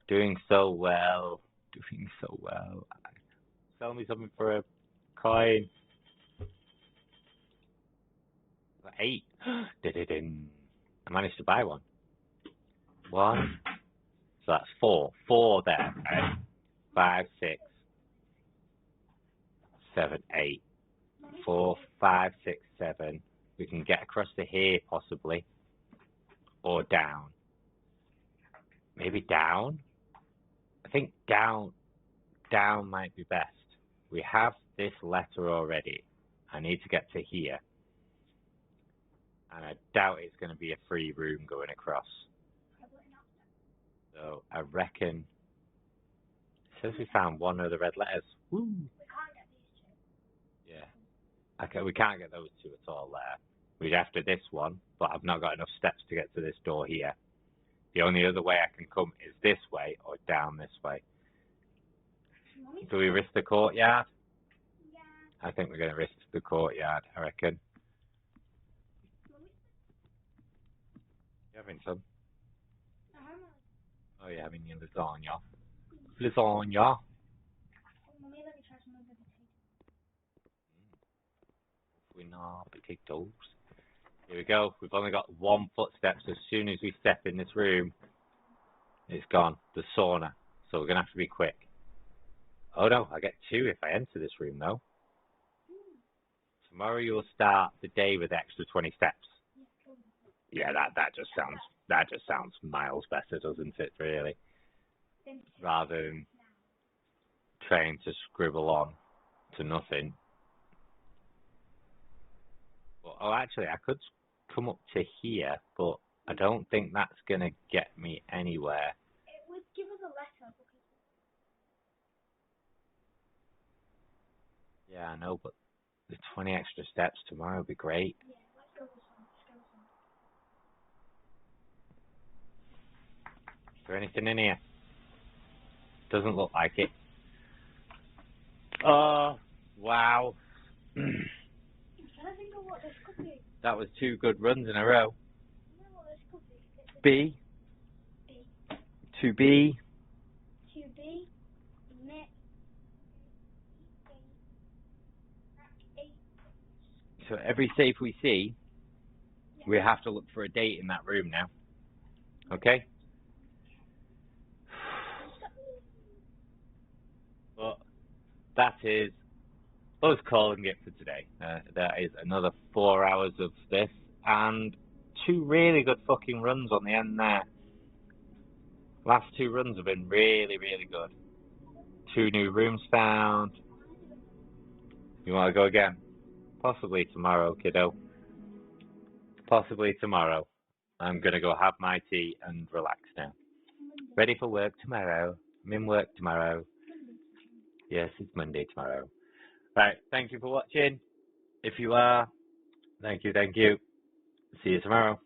Doing so well. Doing so well. Sell me something for a coin. 8. Did-did-din. I managed to buy one. 1. So that's 4. 4 there. Right? 5, 6, 7, 8. 4, 5, 6, 7. We can get across to here possibly. Or down. Maybe down? I think down might be best. We have this letter already. I need to get to here. And I doubt it's going to be a free room going across. So I reckon it says we found one of the red letters. Woo! We can't get these two. Yeah. Okay, we can't get those two at all there. We're after this one, but I've not got enough steps to get to this door here. The only other way I can come is this way or down this way. Do we risk the courtyard? Yeah. I think we're going to risk the courtyard, I reckon. You having some? Oh, you're having your lasagna. Lasagna. Mummy, let me try some of the potatoes. We know potatoes. Here we go. We've only got 1 footstep. So as soon as we step in this room, it's gone. The sauna. So we're going to have to be quick. Oh no, I get 2 if I enter this room though. Tomorrow you'll start the day with extra 20 steps. Yeah, that just sounds miles better, doesn't it, really? Rather than trying to scribble on to nothing. Well, oh, actually, I could come up to here, but I don't think that's going to get me anywhere. It would give us a letter. Yeah, I know, but the 20 extra steps tomorrow would be great. Yeah, let's go this one. Is there anything in here? Doesn't look like it. Oh, wow. I'm trying to think of what this could be. That was 2 good runs in a row. I don't know what this could be. B. 2B. 2B. Net. 8. So every safe we see, we have to look for a date in that room now. Okay? But that is us calling it for today. That is another 4 hours of this and 2 really good fucking runs on the end there. Last 2 runs have been really, really good. 2 new rooms found. You want to go again? Possibly tomorrow, kiddo. Possibly tomorrow. I'm going to go have my tea and relax now. Ready for work tomorrow. I'm in work tomorrow. Yes, it's Monday tomorrow. Right, thank you for watching. If you are, thank you. See you tomorrow.